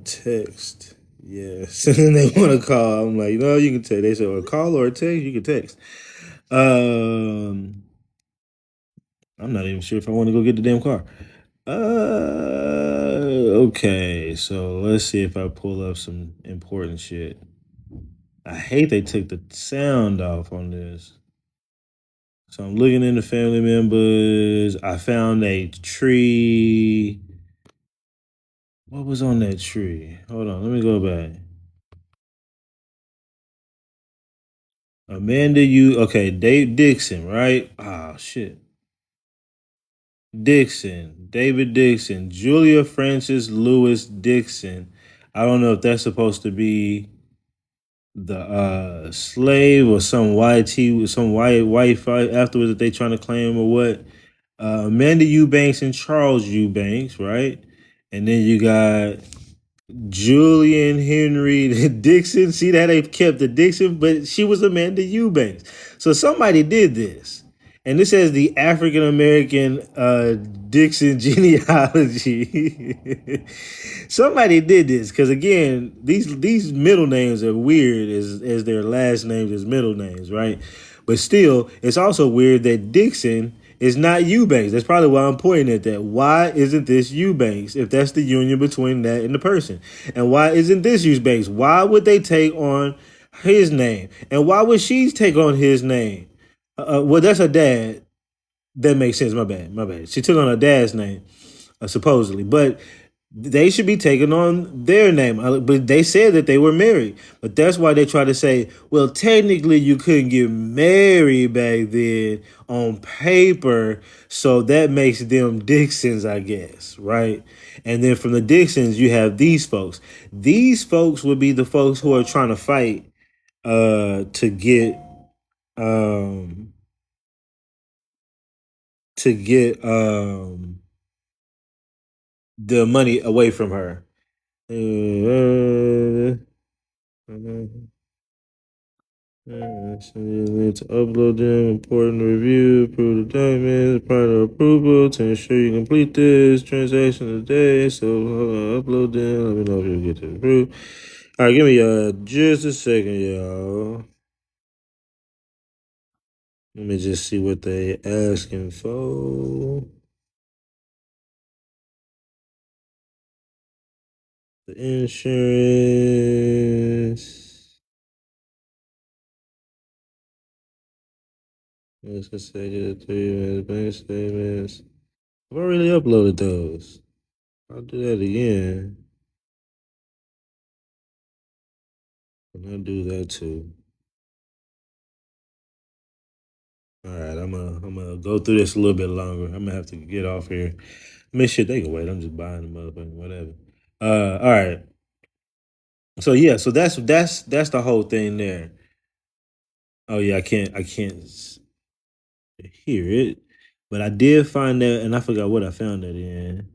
Text. Yes. And then they want to call. I'm like, no, you can text. They said, a call or a text? You can text. I'm not even sure if I want to go get the damn car. Okay. So let's see if I pull up some important shit. I hate they took the sound off on this. So I'm looking into family members. I found a tree. What was on that tree? Hold on, let me go back. Amanda, Dave Dixon, right? Oh shit. Dixon, David Dixon, Julia Francis Lewis Dixon. I don't know if that's supposed to be the slave or some white fight afterwards that they trying to claim or what. Amanda Eubanks and Charles Eubanks, right? And then you got Julian Henry Dixon. See that they kept the Dixon, but she was Amanda Eubanks. So somebody did this. And this says the African American Dixon genealogy. Somebody did this because again, these middle names are weird as their last names as middle names, right? But still, it's also weird that Dixon is not Eubanks. That's probably why I'm pointing at that. Why isn't this Eubanks if that's the union between that and the person? And why isn't this Eubanks? Why would they take on his name? And why would she take on his name? Well, that's her dad. That makes sense. My bad. She took on her dad's name, supposedly. But they should be taking on their name. But they said that they were married. But that's why they try to say, well, technically you couldn't get married back then on paper. So that makes them Dixons, I guess, right? And then from the Dixons, you have these folks. These folks would be the folks who are trying to fight to get to get the money away from her. To upload them, important review, approve the documents, prior to approval to ensure you complete this transaction today. So upload them. Let me know if you get this approved. All right, give me just a second, y'all. Let me just see what they asking for. The insurance. Let's just say get it 3 minutes, bank statements. I've already uploaded those. I'll do that again. And I'll do that too. All right, I'm gonna go through this a little bit longer. I'm gonna have to get off here. I mean, shit, they can wait. I'm just buying them up and whatever. All right. So yeah, so that's the whole thing there. Oh yeah, I can't hear it, but I did find that, and I forgot what I found that in.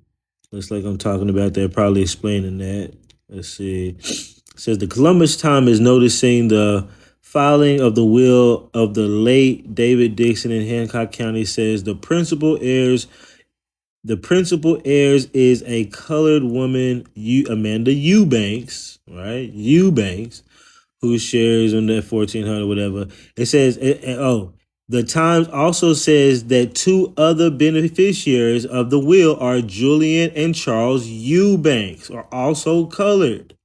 Looks like I'm talking about that, probably explaining that. Let's see. It says the Columbus Time is noticing the filing of the will of the late David Dixon in Hancock County. Says the principal heirs is a colored woman, Amanda Eubanks, right? Eubanks, who shares in that 1400 whatever. It says the Times also says that two other beneficiaries of the will are Julian and Charles Eubanks, are also colored.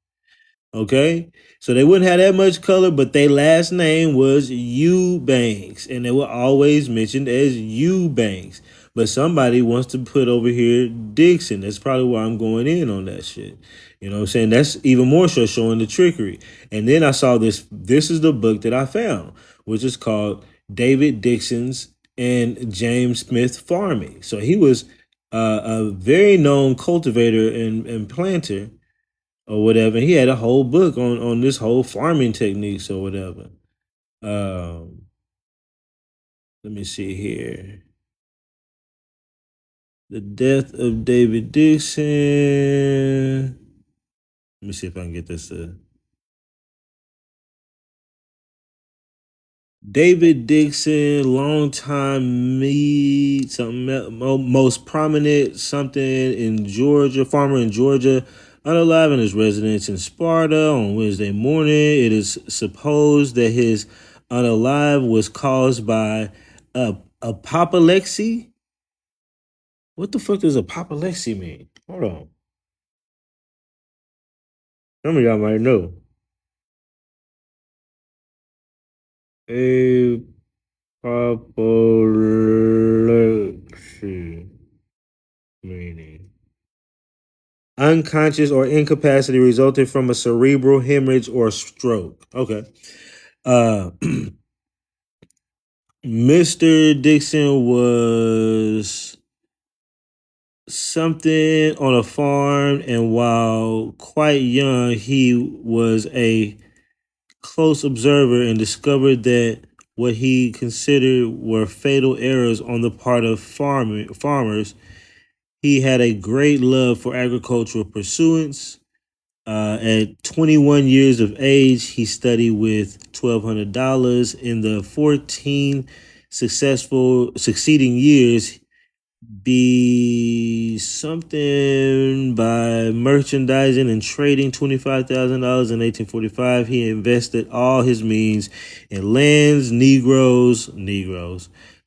Okay, so they wouldn't have that much color, but their last name was Eubanks, and they were always mentioned as Eubanks. But somebody wants to put over here Dixon. That's probably why I'm going in on that shit. You know what I'm saying? That's even more so showing the trickery. And then I saw this. This is the book that I found, which is called David Dixon's and James Smith Farming. So he was a very known cultivator and planter or whatever. He had a whole book on this whole farming techniques or whatever. Um, Let me see here. The death of David Dixon. Let me see if I can get this. David Dixon, longtime most prominent something in Georgia, farmer in Georgia, unalive in his residence in Sparta on Wednesday morning. It is supposed that his unalive was caused by apoplexy. What the fuck does apoplexy mean? Hold on. Some of y'all might know. Apoplexy meaning unconscious or incapacity resulting from a cerebral hemorrhage or stroke. Okay. Uh Mr. Dixon was something on a farm, and while quite young, he was a close observer and discovered that what he considered were fatal errors on the part of farmers. He had a great love for agricultural pursuits. At 21 years of age, he studied with $1,200. In the 14 succeeding years, be something by merchandising and trading $25,000 in 1845. He invested all his means in lands, Negroes,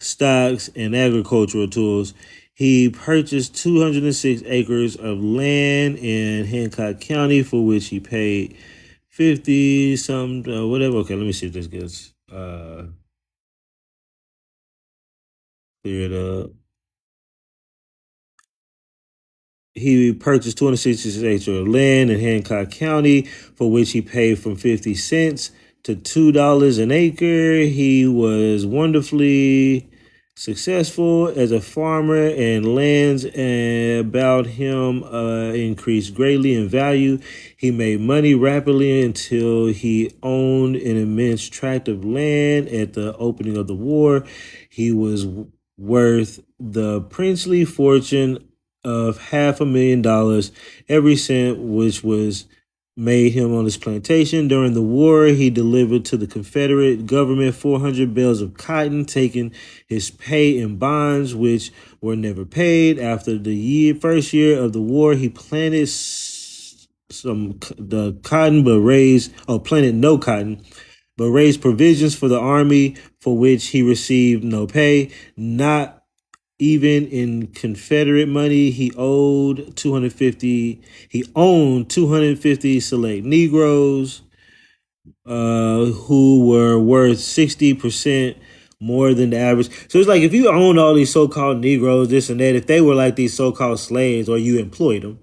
stocks, and agricultural tools. He purchased 206 acres of land in Hancock County, for which he paid 50 something, whatever. Okay, let me see if this gets cleared up. He purchased 266 acres of land in Hancock County, for which he paid from 50 cents to $2 an acre. He was wonderfully Successful as a farmer, and lands about him increased greatly in value. He made money rapidly until he owned an immense tract of land at the opening of the war. He was worth the princely fortune of $500,000 every cent, which was made him on his plantation. During the war, he delivered to the Confederate government 400 bales of cotton, taking his pay in bonds, which were never paid. After the first year of the war, he planted the cotton, but planted no cotton, but raised provisions for the army, for which he received no pay. Not even in Confederate money, he owed 250. He owned 250 select Negroes, who were worth 60% more than the average. So it's like if you own all these so-called Negroes, this and that, if they were like these so-called slaves or you employed them,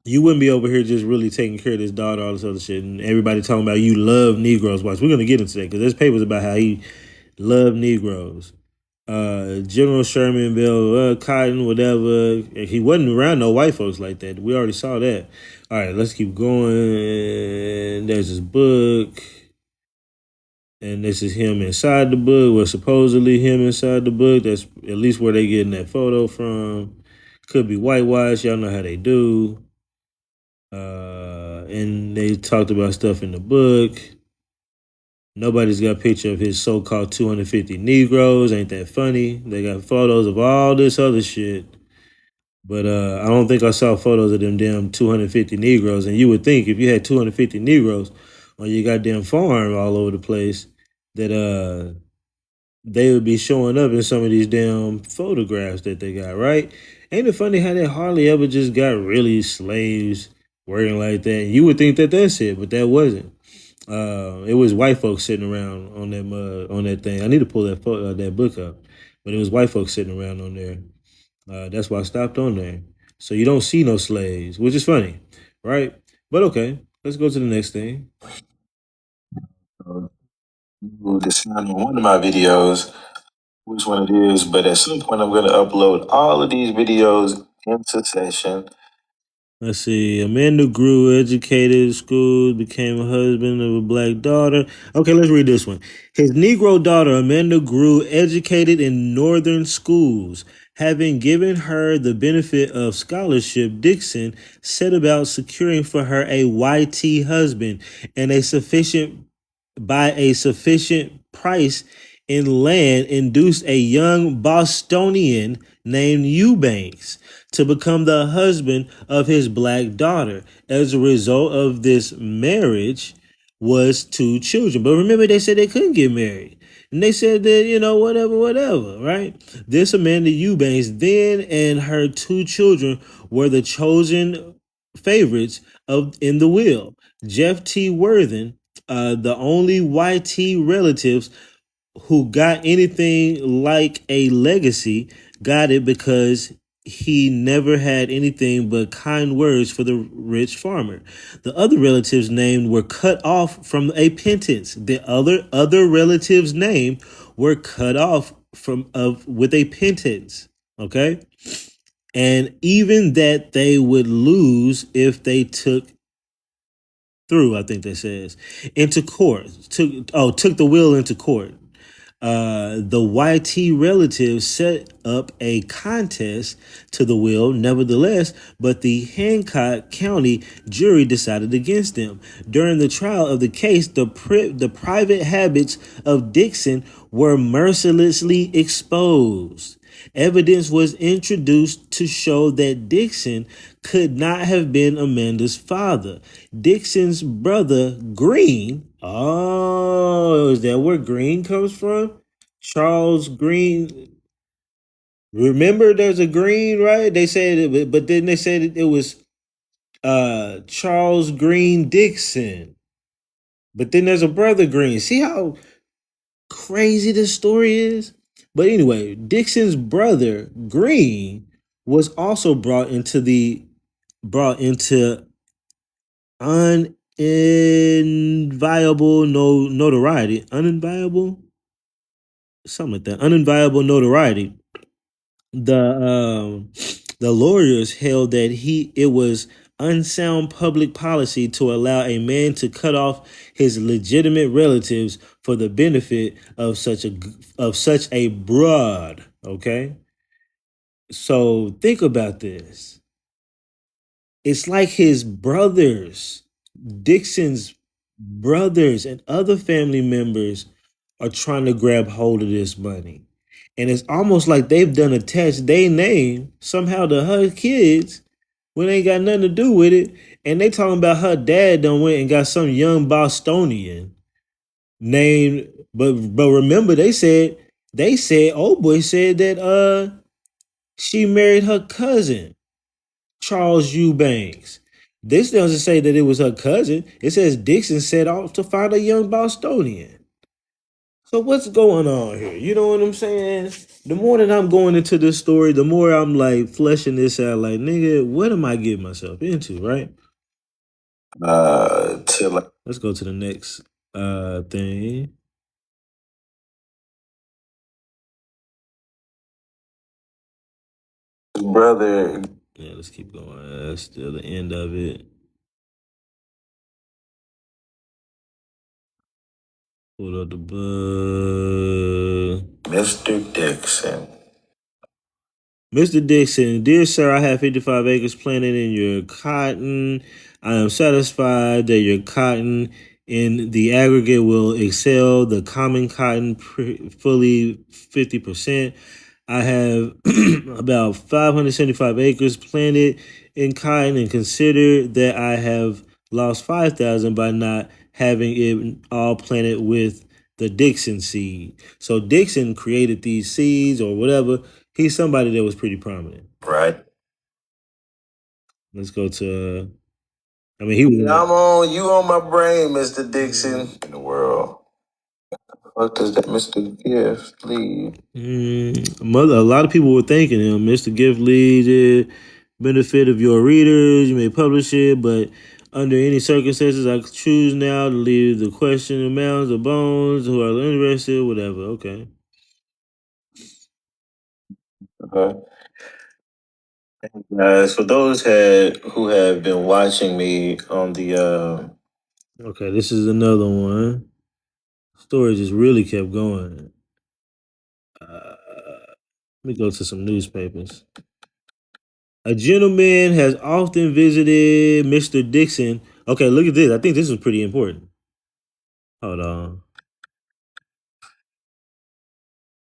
you wouldn't be over here just really taking care of this daughter, all this other shit, and everybody talking about you love Negroes. Watch, we're gonna get into that because there's papers about how he loved Negroes. General Sherman, Bill Cotton, whatever. He wasn't around no white folks like that. We already saw that. All right, let's keep going. There's his book, and this is him inside the book. Well, supposedly him inside the book. That's at least where they getting that photo from. Could be whitewashed. Y'all know how they do. And they talked about stuff in the book. Nobody's got a picture of his so-called 250 Negroes. Ain't that funny? They got photos of all this other shit. But I don't think I saw photos of them damn 250 Negroes. And you would think if you had 250 Negroes on your goddamn farm all over the place, that they would be showing up in some of these damn photographs that they got, right? Ain't it funny how they hardly ever just got really slaves working like that? And you would think that that's it, but that wasn't. It was white folks sitting around on that thing. I need to pull that book up, but it was white folks sitting around on there. That's why I stopped on there. So you don't see no slaves, which is funny, right? But okay, let's go to the next thing. We'll decide on one of my videos which one it is, but at some point I'm going to upload all of these videos in succession. Let's see. Amanda grew educated, school, became a husband of a black daughter. Okay, let's read this one. His Negro daughter, Amanda, grew educated in northern schools. Having given her the benefit of scholarship, Dixon set about securing for her a YT husband and a sufficient price in land, induced a young Bostonian named Eubanks to become the husband of his black daughter. As a result of this marriage was two children. But remember, they said they couldn't get married. And they said that, whatever, right? This Amanda Eubanks then and her two children were the chosen favorites in the will. Jeff T. Worthen, the only YT relatives who got anything like a legacy, got it because he never had anything but kind words for the rich farmer. The other relatives named were cut off from a pittance. The other relatives named were cut off with a pittance. Okay? And even that they would lose if they took through, I think that says, into court. Took the will into court. The YT relatives set up a contest to the will, nevertheless, but the Hancock County jury decided against them. During the trial of the case, the private habits of Dixon were mercilessly exposed. Evidence was introduced to show that Dixon could not have been Amanda's father. Dixon's brother, Green, is that where Green comes from? Charles Green. Remember, there's a Green, right? They said it, but then they said it was Charles Green Dixon. But then there's a brother Green. See how crazy this story is? But anyway, Dixon's brother Green was also brought into unenviable notoriety. Unenviable? something like that, unenviable notoriety, the lawyers held that it was unsound public policy to allow a man to cut off his legitimate relatives for the benefit of such a broad. Okay, so think about this. It's like his brothers, Dixon's brothers, and other family members are trying to grab hold of this money. And it's almost like they've done attach their name somehow to her kids when they ain't got nothing to do with it. And they talking about her dad done went and got some young Bostonian named, but remember they said old boy said that she married her cousin, Charles Eubanks. This doesn't say that it was her cousin. It says Dixon set off to find a young Bostonian. So what's going on here? You know what I'm saying? The more that I'm going into this story, the more I'm like fleshing this out. Like, nigga, what am I getting myself into? Right? Let's go to the next thing. Brother. Yeah, let's keep going. That's still the end of it. Pull up the book. Mr. Dixon. Mr. Dixon, dear sir, I have 55 acres planted in your cotton. I am satisfied that your cotton in the aggregate will excel the common cotton fully 50%. I have about 575 acres planted in cotton and consider that I have lost 5,000 by not having it all planted with the Dixon seed. So Dixon created these seeds or whatever. He's somebody that was pretty prominent. Right. Let's go to. I mean, he was. I'm on you on my brain, Mr. Dixon. In the world. What does that Mr. Gift lead? A lot of people were thanking him. Mr. Gift leads it. Benefit of your readers. You may publish it, but under any circumstances, I choose now to leave the question amounts of bones who are interested. Whatever. Okay. Okay. Guys, for those who have been watching me on the Okay, this is another one. Story just really kept going. Let me go to some newspapers. A gentleman has often visited Mr. Dixon. Okay, look at this. I think this is pretty important. Hold on.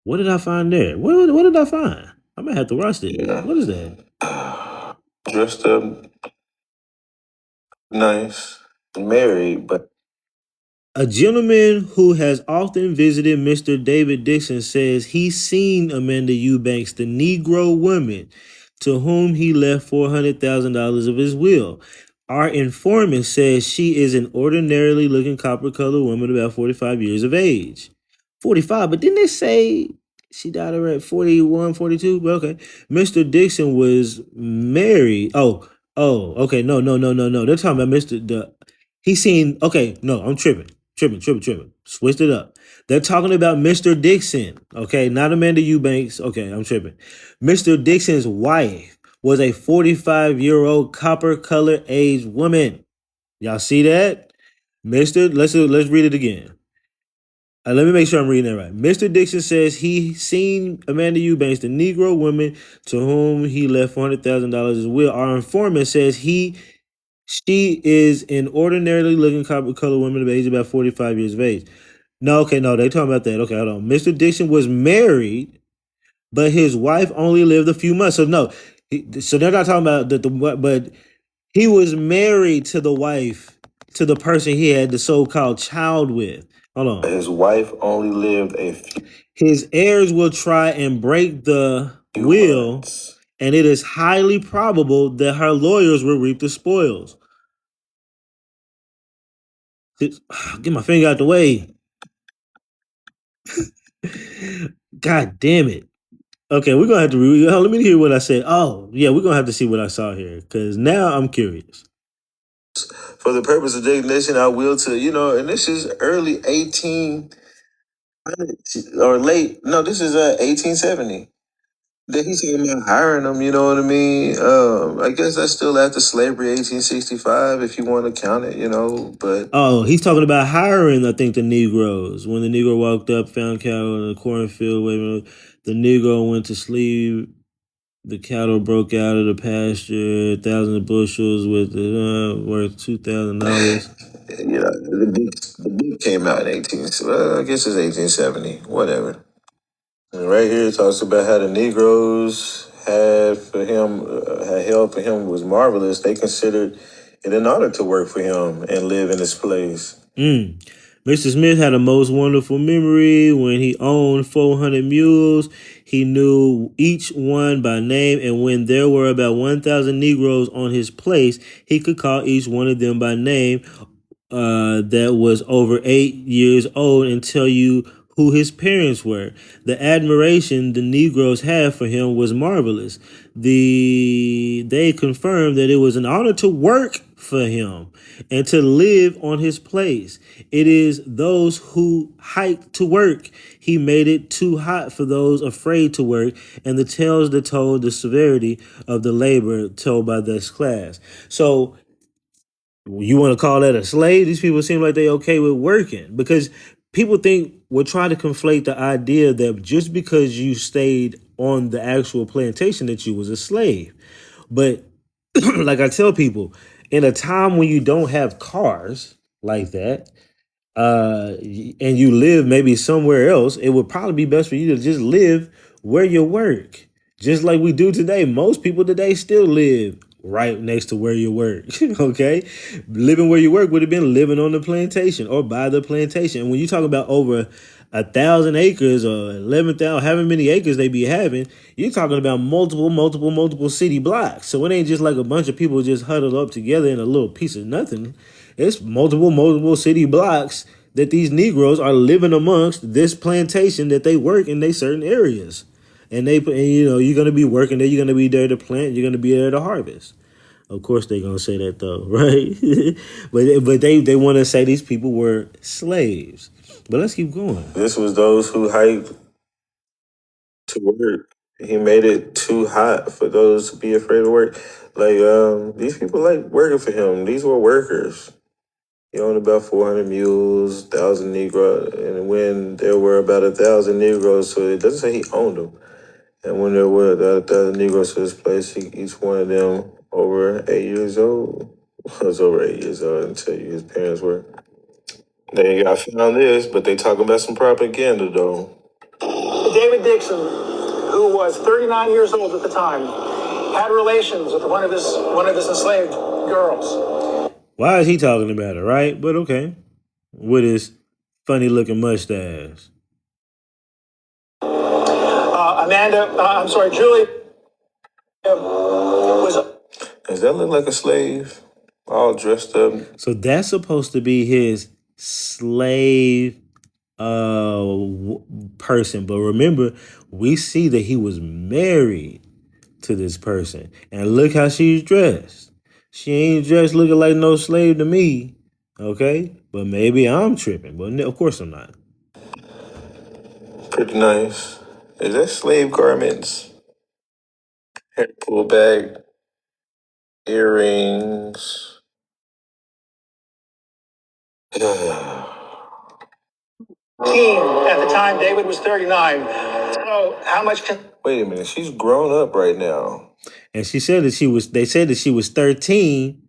What did I find there? What did I find? I might have to watch this. Yeah. What is that? Dressed up nice, married, but a gentleman who has often visited Mr. David Dixon says he's seen Amanda Eubanks, the Negro woman, to whom he left $400,000 of his will. Our informant says she is an ordinarily looking copper-colored woman about 45 years of age. 45, but didn't they say she died around 41, 42? Well, okay. Mr. Dixon was married. Okay. No. They're talking about he's seen, okay, no, I'm tripping. Switched it up. They're talking about Mr. Dixon, okay, not Amanda Eubanks. Okay, I'm tripping. Mr. Dixon's wife was a 45-year-old copper-colored aged woman. Y'all see that? Let's read it again. Let me make sure I'm reading that right. Mr. Dixon says he seen Amanda Eubanks, the Negro woman to whom he left $400,000 as will. Our informant says she is an ordinarily looking copper-colored woman of age about 45 years of age. No, they talking about that. Okay, hold on. Mr. Dixon was married, but his wife only lived a few months. So no, so they're not talking about but he was married to the wife, to the person he had the so-called child with. Hold on. His wife only lived a few. His heirs will try and break the will, months. And it is highly probable that her lawyers will reap the spoils. Get my finger out the way. God damn it. Okay, we're going to have to let me hear what I said. Oh, yeah, we're going to have to see what I saw here because now I'm curious. For the purpose of dignation, I will to, and this is early 18. or late. No, this is 1870. That he's talking about hiring them. You know what I mean? I guess that's still after slavery, 1865, if you want to count it. But Oh, he's talking about hiring, I think, the Negroes. When the Negro walked up, found cattle in a cornfield, waving, the Negro went to sleep. The cattle broke out of the pasture, thousands of bushels with worth $2,000. the book came out in 18. Well, I guess it's 1870. Whatever. And right here it talks about how the Negroes had held for him was marvelous. They considered it an honor to work for him and live in his place. Mr. Smith had a most wonderful memory. When he owned 400 mules, he knew each one by name, and when there were about 1,000 Negroes on his place, he could call each one of them by name that was over 8 years old and tell you who his parents were. The admiration the Negroes had for him was marvelous. They confirmed that it was an honor to work for him and to live on his place. It is those who hike to work. He made it too hot for those afraid to work, and the tales that told the severity of the labor told by this class. So you want to call that a slave? These people seem like they okay with working, because people think we're trying to conflate the idea that just because you stayed on the actual plantation that you was a slave. But like I tell people, in a time when you don't have cars like that, and you live maybe somewhere else, it would probably be best for you to just live where you work. Just like we do today. Most people today still live right next to where you work. Okay? Living where you work would have been living on the plantation or by the plantation. And when you talk about over 1,000 acres or 11,000, however many acres they be having, you're talking about multiple city blocks. So it ain't just like a bunch of people just huddled up together in a little piece of nothing. It's multiple city blocks that these Negroes are living amongst this plantation that they work in they certain areas. And you're gonna be working there, you're gonna be there to plant, you're gonna be there to harvest. Of course they're gonna say that though, right? but they want to say these people were slaves. But let's keep going. This was those who hiked to work. He made it too hot for those to be afraid of work. Like, these people like working for him. These were workers. He owned about 400 mules, 1,000 Negroes, and when there were about 1,000 Negroes, so it doesn't say he owned them. And when there were about 1,000 Negroes to his place, each one of them over 8 years old was over 8 years old until his parents were. They got found this, but they talking about some propaganda though. David Dixon, who was 39 years old at the time, had relations with one of his enslaved girls. Why is he talking about it, right? But okay. With his funny looking mustache. Julie was. Does that look like a slave? All dressed up. So that's supposed to be his slave person. But remember, we see that he was married to this person. And look how she's dressed. She ain't dressed looking like no slave to me. Okay? But maybe I'm tripping. But of course I'm not. Pretty nice. Is that slave garments? Hair pull back, earrings. At the time, David was 39. So how much can... Wait a minute, she's grown up right now. And she said that they said that she was 13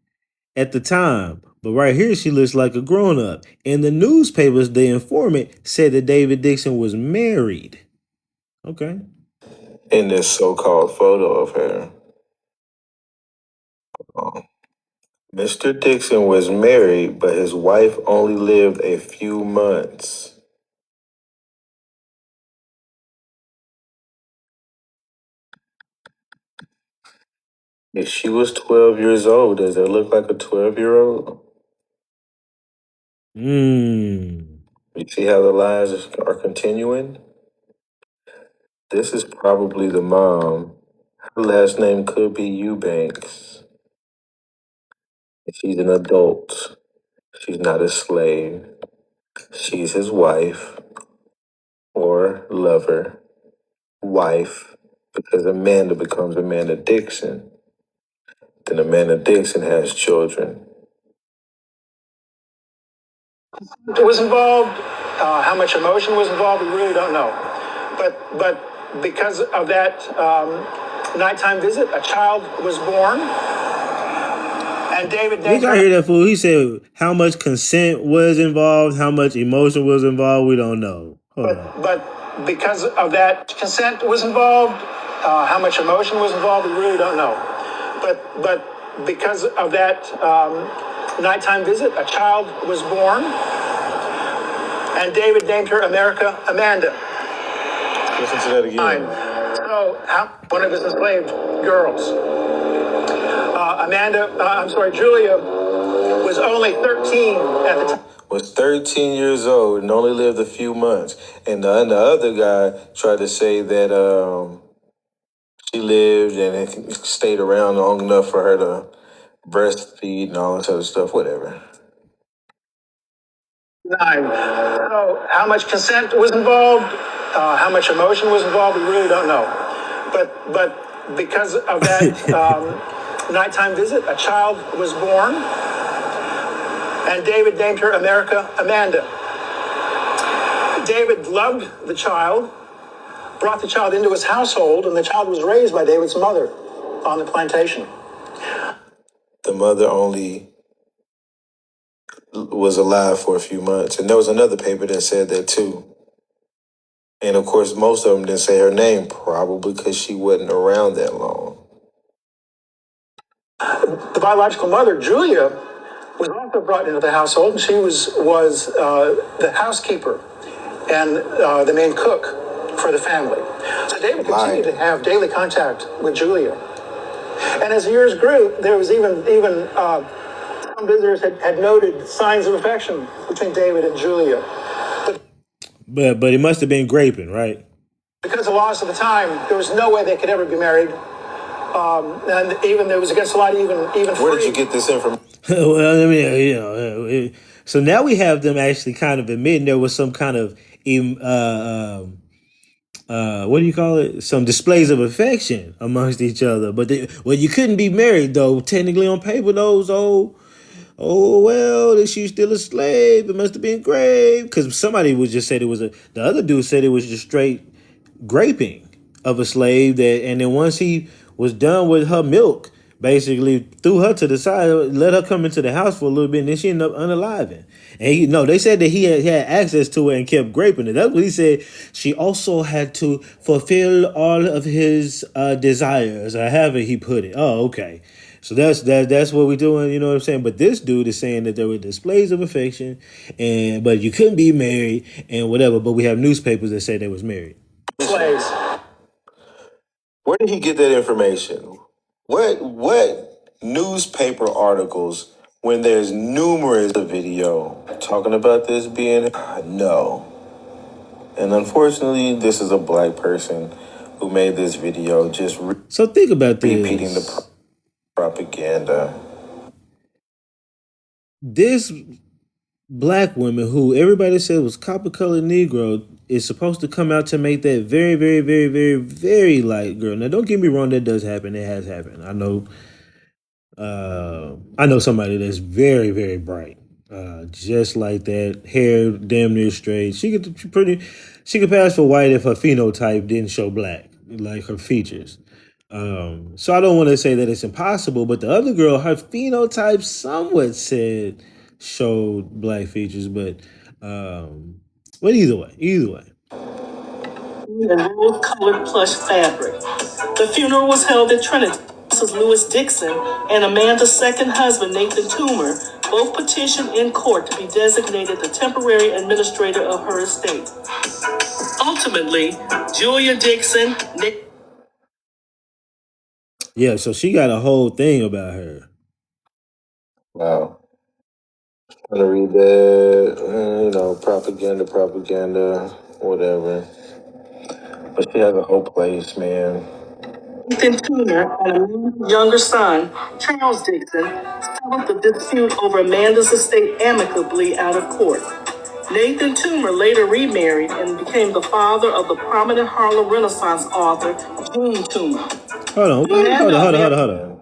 at the time. But right here, she looks like a grown up. In the newspapers, the informant said that David Dixon was married. Okay. In this so-called photo of her. Mr. Dixon was married, but his wife only lived a few months. If she was 12 years old, does that look like a 12-year-old? You see how the lies are continuing? This is probably the mom. Her last name could be Eubanks. She's an adult. She's not a slave. She's his wife. lover, wife, because Amanda becomes Amanda Dixon. Then Amanda Dixon has children. It was involved. How much emotion was involved, we really don't know. But because of that nighttime visit, a child was born. And David We got to hear that fool. He said how much consent was involved, how much emotion was involved. We don't know. But because of that consent was involved, how much emotion was involved, we really don't know. But because of that nighttime visit, a child was born. And David named her Amanda. Listen to that again. So, one of his enslaved girls. Julia was only 13 at the time. Was 13 years old and only lived a few months. And the other guy tried to say that she lived and stayed around long enough for her to breastfeed and all this other stuff, whatever. 9. So how much consent was involved, how much emotion was involved, we really don't know. But because of that nighttime visit, a child was born, and David named her Amanda. David loved the child, brought the child into his household, and the child was raised by David's mother on the plantation. The mother only was alive for a few months. And there was another paper that said that too. And of course, most of them didn't say her name, probably because she wasn't around that long. The biological mother, Julia, was also brought into the household, and she was the housekeeper and the main cook for the family. So David continued to have daily contact with Julia. And as the years grew, there was even some visitors had noted signs of affection between David and Julia. But it must have been graping, right? Because of the laws of the time, there was no way they could ever be married. And even it was against the law to even Where did you get this information? Well, I mean, so now we have them actually kind of admitting there was some kind of what do you call it? Some displays of affection amongst each other. But you couldn't be married though. Technically on paper, those well, she's still a slave. It must have been grave because somebody would just say the other dude said it was just straight graping of a slave and then once he was done with her milk, basically threw her to the side, let her come into the house for a little bit, and then she ended up unaliving. And they said that he had access to it and kept graping it. That's what he said. She also had to fulfill all of his desires, or however he put it. Oh, okay. So that's what we're doing, you know what I'm saying? But this dude is saying that there were displays of affection, but you couldn't be married and whatever. But we have newspapers that say they was married. slaves. Where did he get that information? What newspaper articles when there's numerous video talking about this being no. And unfortunately, this is a black person who made this video just so think about this. Repeating the propaganda. This black woman who everybody said was copper-colored Negro is supposed to come out to make that very, very, very, very, very light girl. Now, don't get me wrong, that does happen. It has happened. I know somebody that's very, very bright, just like that, hair damn near straight. She could pass for white if her phenotype didn't show black, like her features. So I don't want to say that it's impossible, but the other girl, her phenotype somewhat said showed black features, but either way. And rose-colored plush fabric. The funeral was held at Trinity. Mrs. Lewis Dixon and Amanda's second husband, Nathan Toomer, both petitioned in court to be designated the temporary administrator of her estate. Ultimately, Julia Dixon... Yeah, so she got a whole thing about her. Wow. I'm gonna read that, propaganda, whatever. But she has a whole place, man. Nathan Toomer and Amanda's younger son, Charles Dixon, settled the dispute over Amanda's estate amicably out of court. Nathan Toomer later remarried and became the father of the prominent Harlem Renaissance author Jean Toomer. Hold on. Hold on.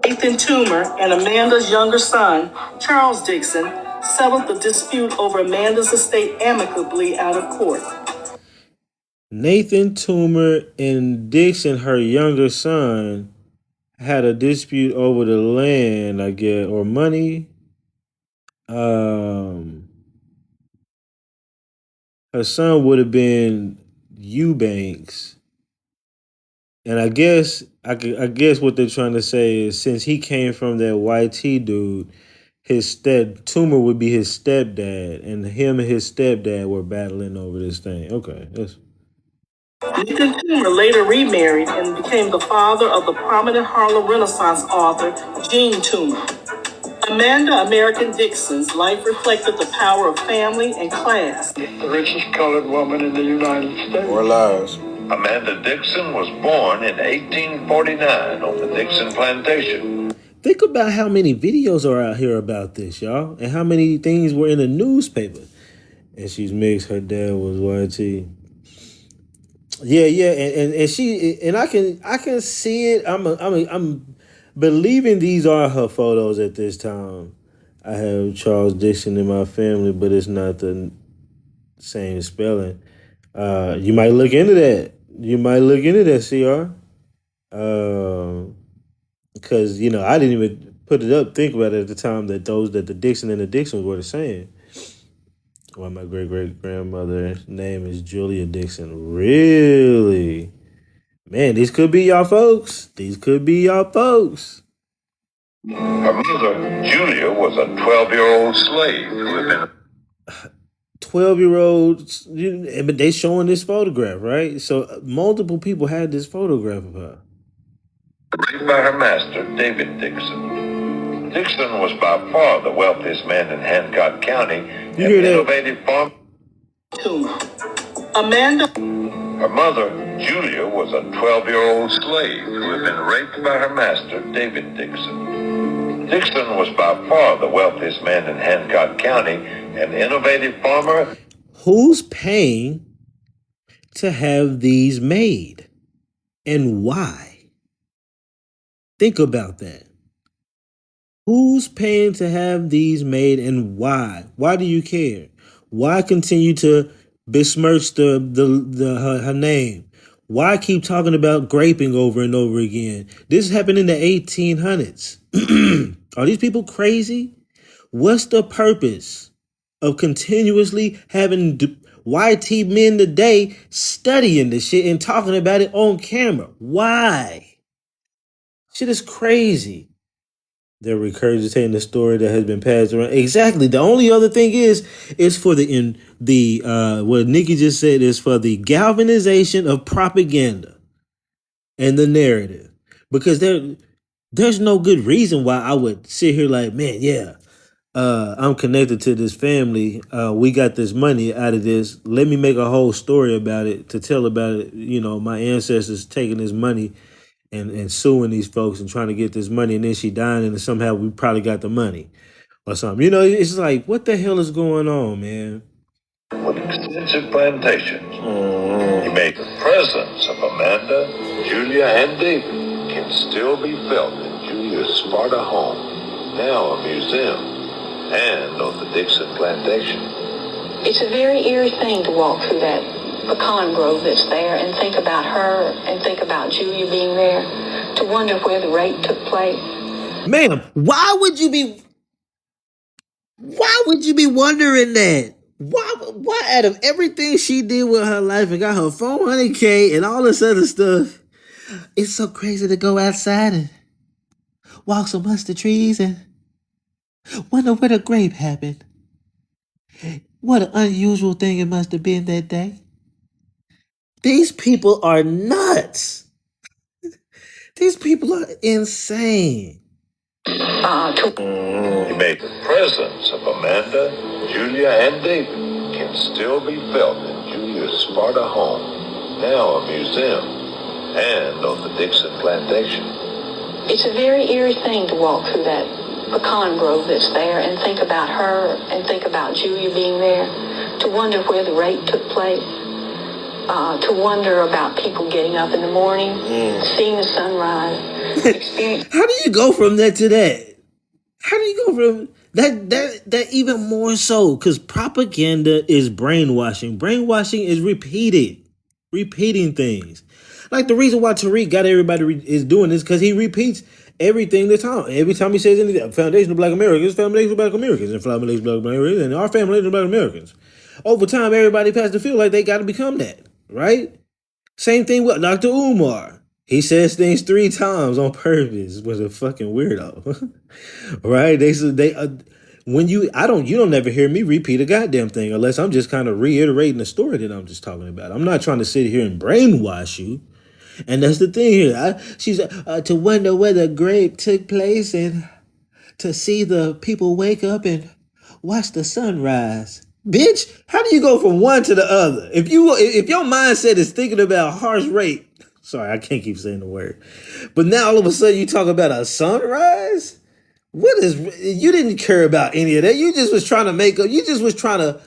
Nathan Toomer and Amanda's younger son, Charles Dixon, settled the dispute over Amanda's estate amicably out of court. Nathan Toomer and Dixon, her younger son, had a dispute over the land, I guess, or money. Her son would have been Eubanks. And I guess what they're trying to say is since he came from that YT dude, his Toomer would be his stepdad, and him and his stepdad were battling over this thing. Okay, Nathan Toomer later remarried and became the father of the prominent Harlem Renaissance author Jean Toomer. Amanda American Dixon's life reflected the power of family and class. The richest colored woman in the United States. More lies. Amanda Dixon was born in 1849 on the Dixon Plantation. Think about how many videos are out here about this, y'all, and how many things were in the newspaper. And she's mixed. Her dad was YT. Yeah, and she and I can see it. I'm believing these are her photos at this time. I have Charles Dixon in my family, but it's not the same spelling. You might look into that. CR. Because I didn't even put it up. Think about it at the time that the Dixon and the Dixons were the same. Well, my great-great-grandmother's name is Julia Dixon. Really? Man, these could be y'all folks. Her mother, Julia, was a 12-year-old slave who had been 12-year-olds, but they showing this photograph, right? So multiple people had this photograph of her. raised by her master, David Dixon. Dixon was by far the wealthiest man in Hancock County, an innovative farm. Amanda. Her mother, Julia, was a 12-year-old slave who had been raped by her master, David Dixon. Dixon was by far the wealthiest man in Hancock County, an innovative farmer. Who's paying to have these made? And why? Think about that. Who's paying to have these made and why? Why do you care? Why continue to besmirch her name? Why keep talking about graping over and over again? This happened in the 1800s. Are these people crazy? What's the purpose of continuously having YT men today studying this shit and talking about it on camera? Why? Shit is crazy. They're regurgitating the story that has been passed around. Exactly. The only other thing is for what Nikki just said is for the galvanization of propaganda and the narrative. Because there's no good reason why I would sit here like, man, yeah, I'm connected to this family. We got this money out of this. Let me make a whole story about it to tell about it. My ancestors taking this money and suing these folks and trying to get this money, and then she dying, and somehow we probably got the money or something. It's like, what the hell is going on, man? With extensive plantations. He made the presence of Amanda, Julia, and David can still be felt in Julia's Sparta home, now a museum, and on the Dixon plantation. It's a very eerie thing to walk through that pecan grove that's there and think about her and think about Julia being there, to wonder where the rape took place. Ma'am, why would you be wondering that? Why out of everything she did with her life and got her 400K and all this other stuff, it's so crazy to go outside and walk amongst the trees and wonder where the grape happened. What an unusual thing it must have been that day. These people are nuts. These people are insane. He made the presence of Amanda, Julia, and David can still be felt in Julia's Sparta home, now a museum, and on the Dixon plantation. It's a very eerie thing to walk through that pecan grove that's there and think about her and think about Julia being there, to wonder where the rape took place, to wonder about people getting up in the morning, seeing the sunrise, experience. How do you go from that to that? How do you go from that even more so? Because propaganda is brainwashing. Brainwashing is repeating things. Like the reason why Tariq got everybody is doing this because he repeats everything the time. Every time he says anything, foundation of Black Americans, foundation of Black Americans, and foundation of Black Americans, and our foundation of Black Americans. Over time, everybody has to feel like they got to become that, right? Same thing with Dr. Umar. He says things 3 times on purpose. Was a fucking weirdo, right? When you don't never hear me repeat a goddamn thing unless I'm just kind of reiterating the story that I'm just talking about. I'm not trying to sit here and brainwash you. And that's the thing here. She's to wonder where the grape took place and to see the people wake up and watch the sunrise. Bitch, how do you go from one to the other? If your mindset is thinking about harsh rape, sorry, I can't keep saying the word, but now all of a sudden you talk about a sunrise? You didn't care about any of that. You just was trying to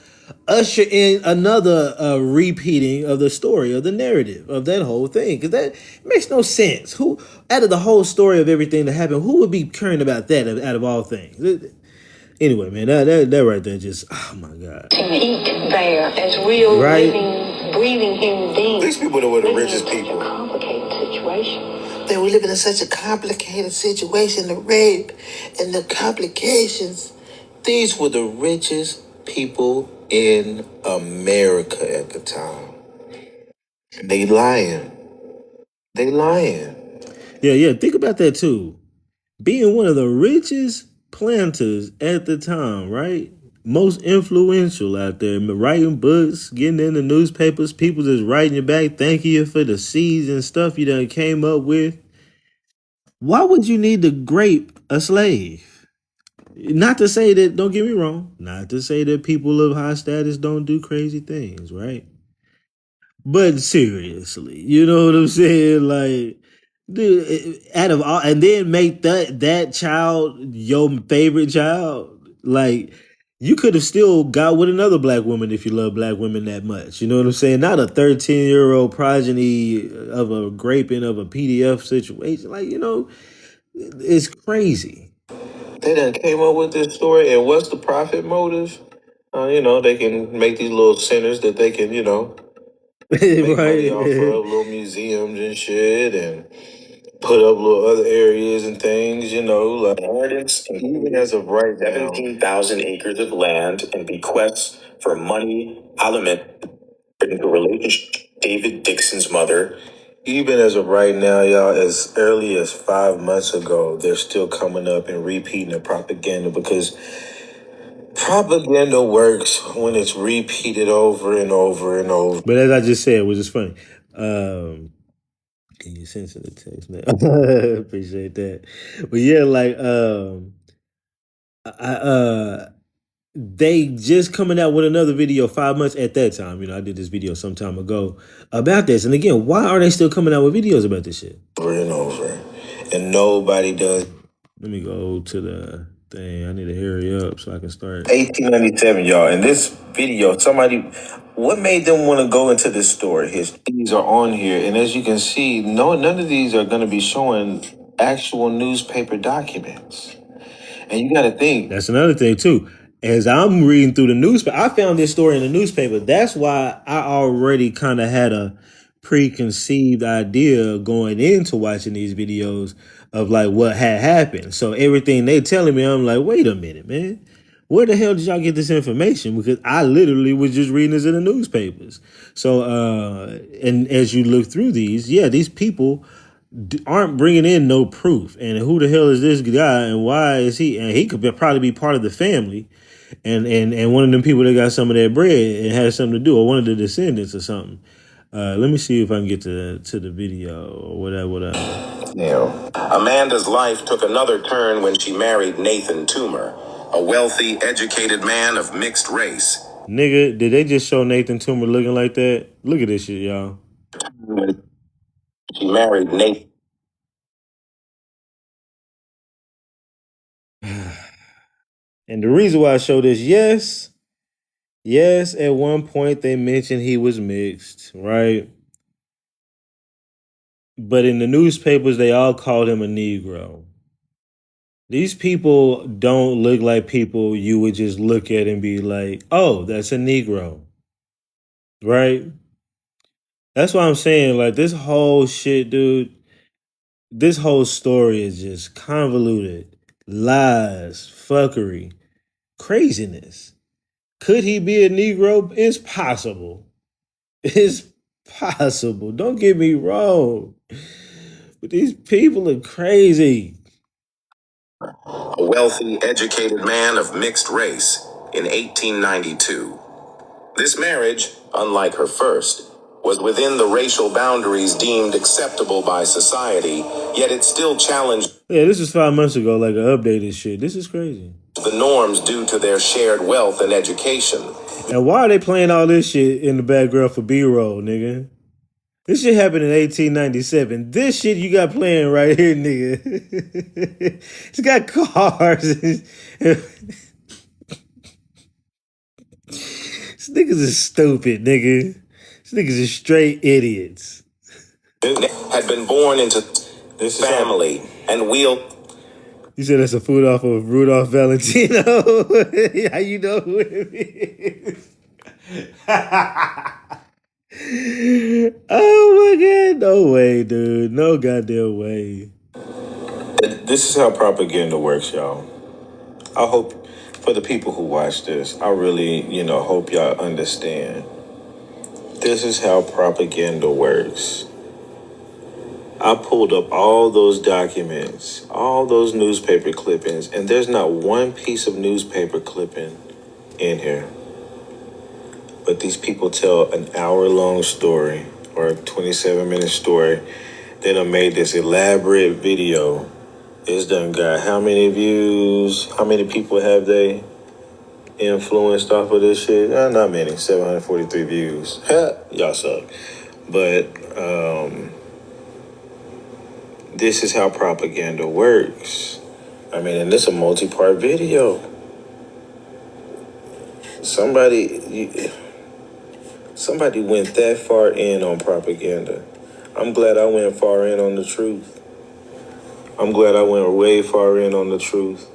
usher in another repeating of the story, of the narrative, of that whole thing. Because that makes no sense. Who, out of the whole story of everything that happened, who would be caring about that out of all things? Anyway, man, that right there just, oh my God. Eat there as real, living, breathing human beings. These people were the richest Such people. a complicated situation. They were living in such a complicated situation, the rape and the complications. These were the richest people in America at the time. They lying. Yeah, think about that too. Being one of the richest planters at the time, right? Most influential out there, writing books, getting in the newspapers, people just writing you back, thanking you for the seeds and stuff you done came up with. Why would you need to grape a slave? Not to say that, don't get me wrong, not to say that people of high status don't do crazy things, right? But seriously, you know what I'm saying? Like, dude, out of all, and then make that child your favorite child. Like, you could have still got with another black woman if you love black women that much. You know what I'm saying? Not a 13-year-old progeny of a graping of a PDF situation. Like, it's crazy. They done came up with this story, and what's the profit motive? They can make these little centers that they can, make money off of, little museums and shit, and put up little other areas and things, like even as of right now. 17,000 acres of land and bequests for money, aliment, into a relationship with David Dixon's mother. Even as of right now, y'all, as early as 5 months ago, they're still coming up and repeating the propaganda because propaganda works when it's repeated over and over and over. But as I just said, which is funny, can you send to the text now? Appreciate that. But yeah, like they just coming out with another video 5 months at that time. I did this video some time ago about this. And again, why are they still coming out with videos about this shit? Over and over. And nobody does. Let me go to the thing. I need to hurry up so I can start. 1897, y'all. In this video, what made them want to go into this story? These are on here. And as you can see, none of these are going to be showing actual newspaper documents. And you got to think. That's another thing, too. As I'm reading through the newspaper, I found this story in the newspaper. That's why I already kind of had a preconceived idea going into watching these videos of like what had happened. So everything they telling me, I'm like, wait a minute, man. Where the hell did y'all get this information? Because I literally was just reading this in the newspapers. So, and as you look through these, these people aren't bringing in no proof. And who the hell is this guy and why is he? And he could probably be part of the family. And one of them people that got some of that bread and had something to do, or one of the descendants or something. Let me see if I can get to the video or whatever. Amanda's life took another turn when she married Nathan Toomer, a wealthy, educated man of mixed race. Nigga, did they just show Nathan Toomer looking like that? Look at this shit, y'all. When she married Nathan. And the reason why I show this, yes, at one point they mentioned he was mixed, right? But in the newspapers, they all called him a Negro. These people don't look like people you would just look at and be like, oh, that's a Negro, right? That's why I'm saying, like, this whole shit, dude, this whole story is just convoluted. Lies, fuckery, craziness. Could he be a Negro? It's possible. It's possible. Don't get me wrong. But these people are crazy. A wealthy, educated man of mixed race in 1892. This marriage, unlike her first, was within the racial boundaries deemed acceptable by society, yet it still challenged. Yeah, this is 5 months ago, like an updated shit. This is crazy. The norms due to their shared wealth and education. And why are they playing all this shit in the background for B-roll, nigga? This shit happened in 1897. This shit you got playing right here, nigga. It's got cars. These niggas is stupid, nigga. These niggas is straight idiots. Had been born into this family and wheeled. You said that's a food off of Rudolph Valentino. How you know who it is? Oh my God. No way, dude. No goddamn way. This is how propaganda works, y'all. I hope for the people who watch this, I really, hope y'all understand. This is how propaganda works. I pulled up all those documents, all those newspaper clippings, and there's not one piece of newspaper clipping in here. But these people tell an hour-long story or a 27-minute story. They done made this elaborate video. It's done got how many views? How many people have they influenced off of this shit? Not many, 743 views. Y'all suck. But this is how propaganda works. I mean, and this is a multi-part video. Somebody went that far in on propaganda. I'm glad I went far in on the truth. I'm glad I went way far in on the truth.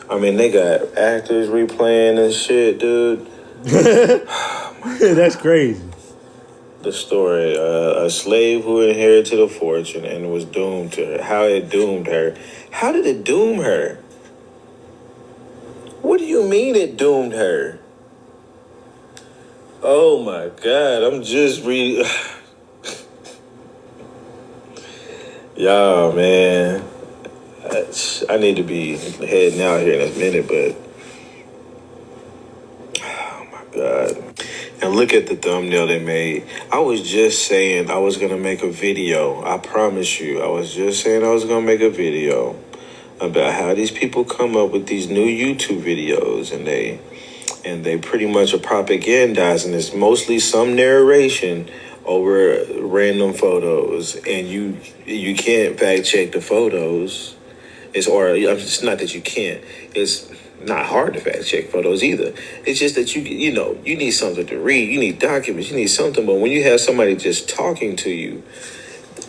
I mean, they got actors replaying and shit, dude. That's crazy. The story, a slave who inherited a fortune and was doomed to her. How it doomed her. How did it doom her? What do you mean it doomed her? Oh my God, I'm just reading. Y'all, man. I need to be heading out here in a minute, but oh my God. And look at the thumbnail they made. I was just saying I was going to make a video. I promise you. I was just saying I was going to make a video about how these people come up with these new YouTube videos, and they pretty much are propagandizing. It's mostly some narration over random photos, and you can't fact check the photos. It's not that you can't. It's not hard to fact check photos either. It's just that you need something to read. You need documents. You need something. But when you have somebody just talking to you,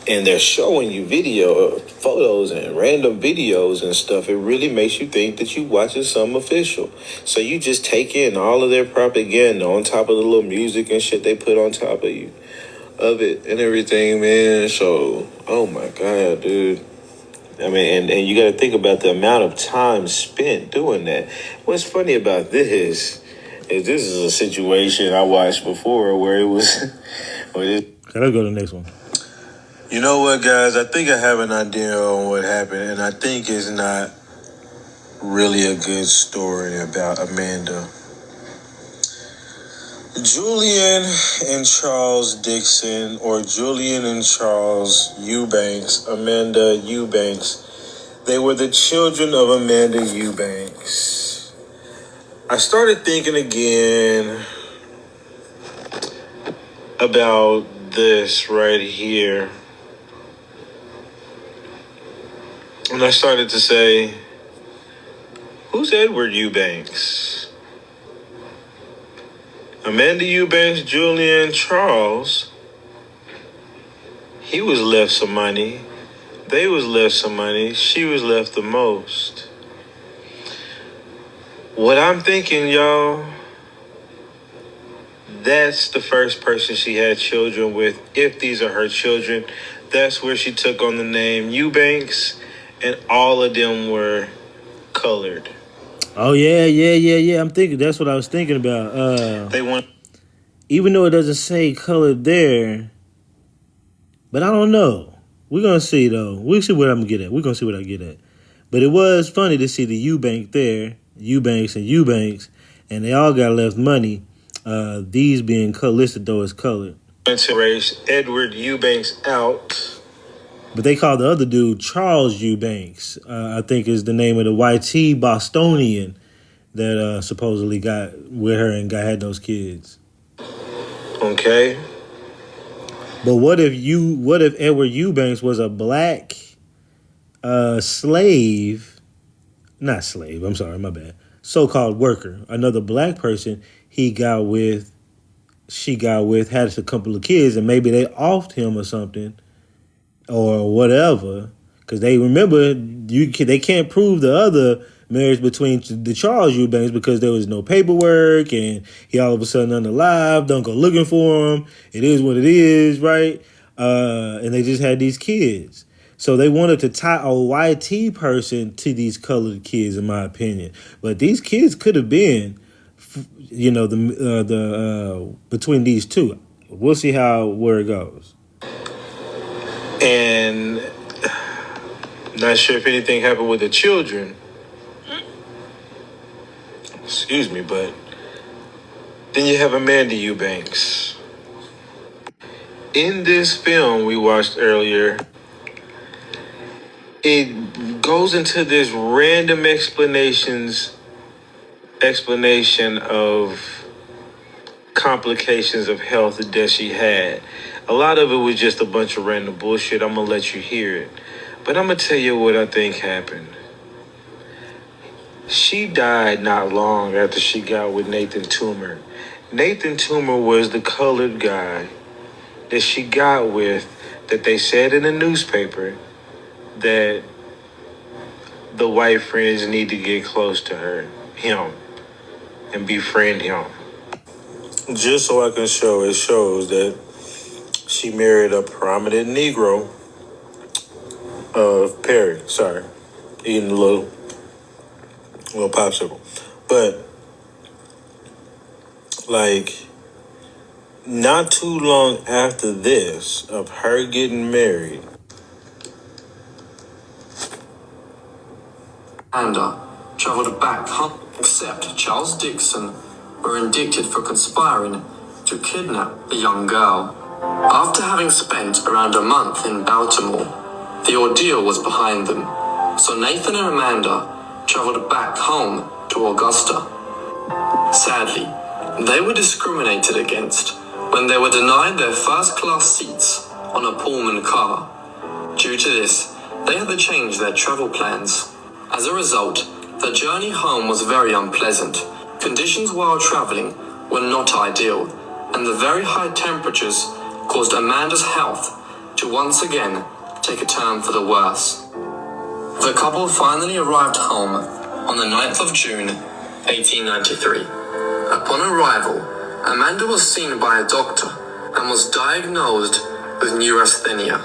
and they're showing you photos and random videos and stuff, it really makes you think that you're watching something official. So you just take in all of their propaganda on top of the little music and shit they put on top of it and everything, man. So, oh my God, dude. I mean, and you got to think about the amount of time spent doing that. What's funny about this is this is a situation I watched before where it was... Okay, let's go to the next one. You know what, guys? I think I have an idea on what happened, and I think it's not really a good story about Amanda. Julian and Charles Dixon, or Julian and Charles Eubanks, Amanda Eubanks, they were the children of Amanda Eubanks. I started thinking again about this right here. And I started to say, Who's Edward Eubanks? Amanda Eubanks, Julian Charles. He was left some money. They was left some money. She was left the most. What I'm thinking, y'all, that's the first person she had children with. If these are her children, that's where she took on the name Eubanks, and all of them were colored. Oh yeah. I'm thinking that's what I was thinking about. They want, even though it doesn't say colored there, but I don't know. We're gonna see though. We'll see what I'm gonna get at. We're gonna see what I get at. But it was funny to see the Eubank there, Eubanks, and they all got left money. These being listed though as colored. to race Edward Eubanks out. But they called the other dude Charles Eubanks. I think is the name of the YT Bostonian that supposedly got with her and had those kids. Okay. But what if Edward Eubanks was a black slave? Not slave, I'm sorry, my bad. So-called worker. Another black person she got with, had a couple of kids, and maybe they offed him or something or whatever. Because they remember, they can't prove the other marriage between the Charles Eubanks because there was no paperwork and he all of a sudden unalive. Don't go looking for him. It is what it is, right? And they just had these kids. So they wanted to tie a YT person to these colored kids, in my opinion. But these kids could have been, between these two. We'll see where it goes. And not sure if anything happened with the children. Excuse me, but then you have Amanda Eubanks. In this film we watched earlier, it goes into this random explanation of complications of health that she had. A lot of it was just a bunch of random bullshit. I'm gonna let you hear it. But I'm gonna tell you what I think happened. She died not long after she got with Nathan Toomer. Nathan Toomer was the colored guy that she got with, that they said in the newspaper that the white friends need to get close to him, and befriend him. Just so I can show, it shows that she married a prominent Negro, Perry, eating a little popsicle. But, not too long after this, of her getting married, Amanda travelled back home, except Charles Dixon were indicted for conspiring to kidnap the young girl. After having spent around a month in Baltimore, the ordeal was behind them, so Nathan and Amanda travelled back home to Augusta. Sadly, they were discriminated against when they were denied their first-class seats on a Pullman car. Due to this, they had to change their travel plans. As a result, the journey home was very unpleasant. Conditions while traveling were not ideal, and the very high temperatures caused Amanda's health to once again take a turn for the worse. The couple finally arrived home on the 9th of June, 1893. Upon arrival, Amanda was seen by a doctor and was diagnosed with neurasthenia,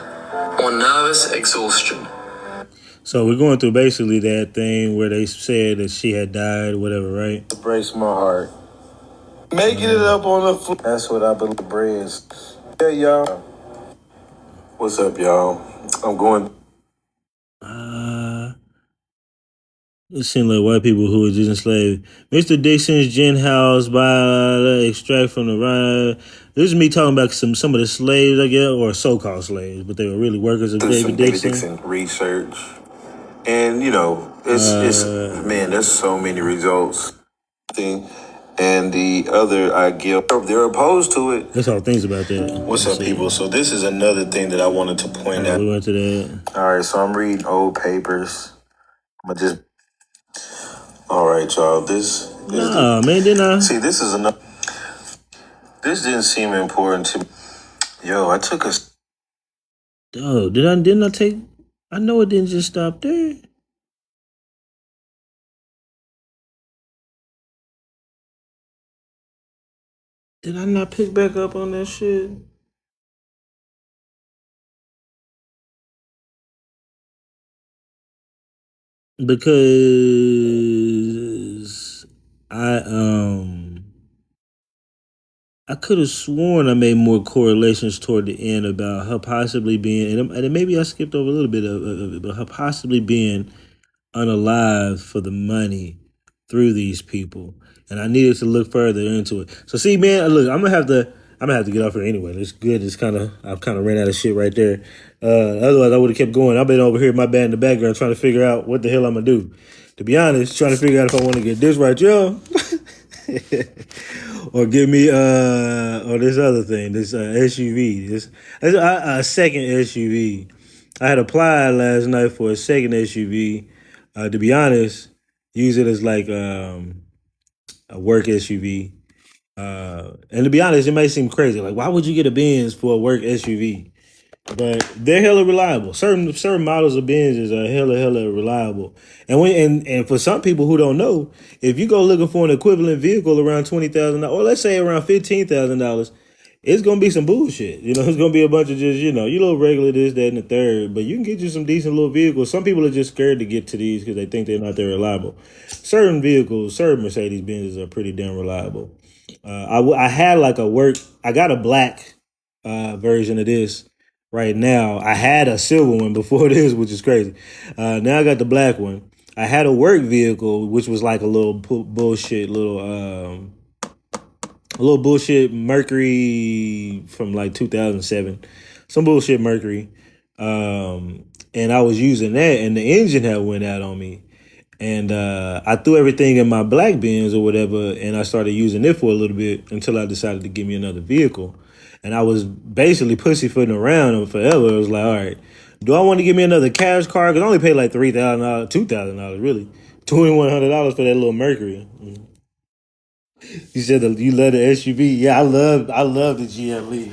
or nervous exhaustion. So we're going through basically that thing where they said that she had died, whatever, right? it breaks my heart. Making it up on the floor. That's what I believe is. Hey, y'all. What's up, y'all? I'm going. It seemed like white people who were just enslaved. Mr. Dixon's gin house by extract from the ride. This is me talking about some of the slaves, I guess, or so-called slaves, but they were really workers of David Dixon. Research. And, it's man, there's so many results. And the other, I give, they're opposed to it. That's all things about that. What's up, people? So this is another thing that I wanted to point out. We went to that. All right, so I'm reading old papers. I'm going to just All right, y'all. This Nah, man, didn't I? see. This is enough. This didn't seem important to me. Yo, I took a. Oh, didn't I take? I know it didn't just stop there. Did I not pick back up on that shit? Because I could have sworn I made more correlations toward the end about her possibly being, and maybe I skipped over a little bit of it, but her possibly being unalive for the money through these people, and I needed to look further into it. So see, man, look, I'm gonna have to get off here anyway. It's good. I've kind of ran out of shit right there. Otherwise, I would have kept going. I've been over here, my bad in the background, trying to figure out what the hell I'm gonna do. To be honest, trying to figure out if I want to get this right, yo. Or give me or this other thing, this SUV, this a second SUV. I had applied last night for a second SUV. To be honest, use it as like a work SUV. And to be honest, it may seem crazy. Like, why would you get a Benz for a work SUV? But they're hella reliable. Certain models of Benzes are hella reliable. And for some people who don't know, if you go looking for an equivalent vehicle around $20,000, or let's say around $15,000, it's gonna be some bullshit. You know, it's gonna be a bunch of just you little regular this, that, and the third. But you can get you some decent little vehicles. Some people are just scared to get to these because they think they're not that reliable. Certain vehicles, certain Mercedes Benzes are pretty damn reliable. I had like I got a black version of this right now. I had a silver one before this, which is crazy. Now I got the black one. I had a work vehicle, which was like a little bullshit, a little bullshit Mercury from like 2007, some bullshit Mercury. And I was using that, and the engine had went out on me. And I threw everything in my black Benz or whatever, and I started using it for a little bit until I decided to give me another vehicle. And I was basically pussyfooting around forever. I was like, all right, do I want to give me another cash car? Because I only paid like $3,000, $2,000 really, $2,100 for that little Mercury. You said that you love the SUV. Yeah, I love the GLE.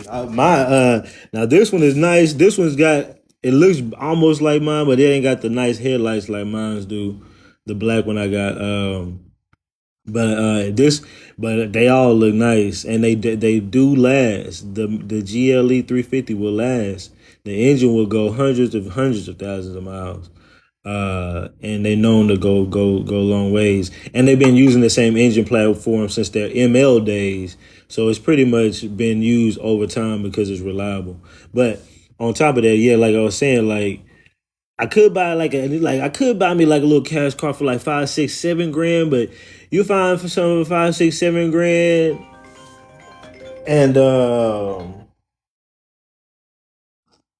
Now this one is nice. This one's got, it looks almost like mine, but it ain't got the nice headlights like mine's do. The black one I got. But this, but they all look nice, and they do last. The GLE 350 will last. The engine will go hundreds of thousands of miles. And they known to go long ways. And they've been using the same engine platform since their ML days, so it's pretty much been used over time because it's reliable. But on top of that, yeah, like I was saying, like I could buy I could buy me like a little cash car for like 5, 6, 7 grand, but you find for some 5, 6, 7 grand, and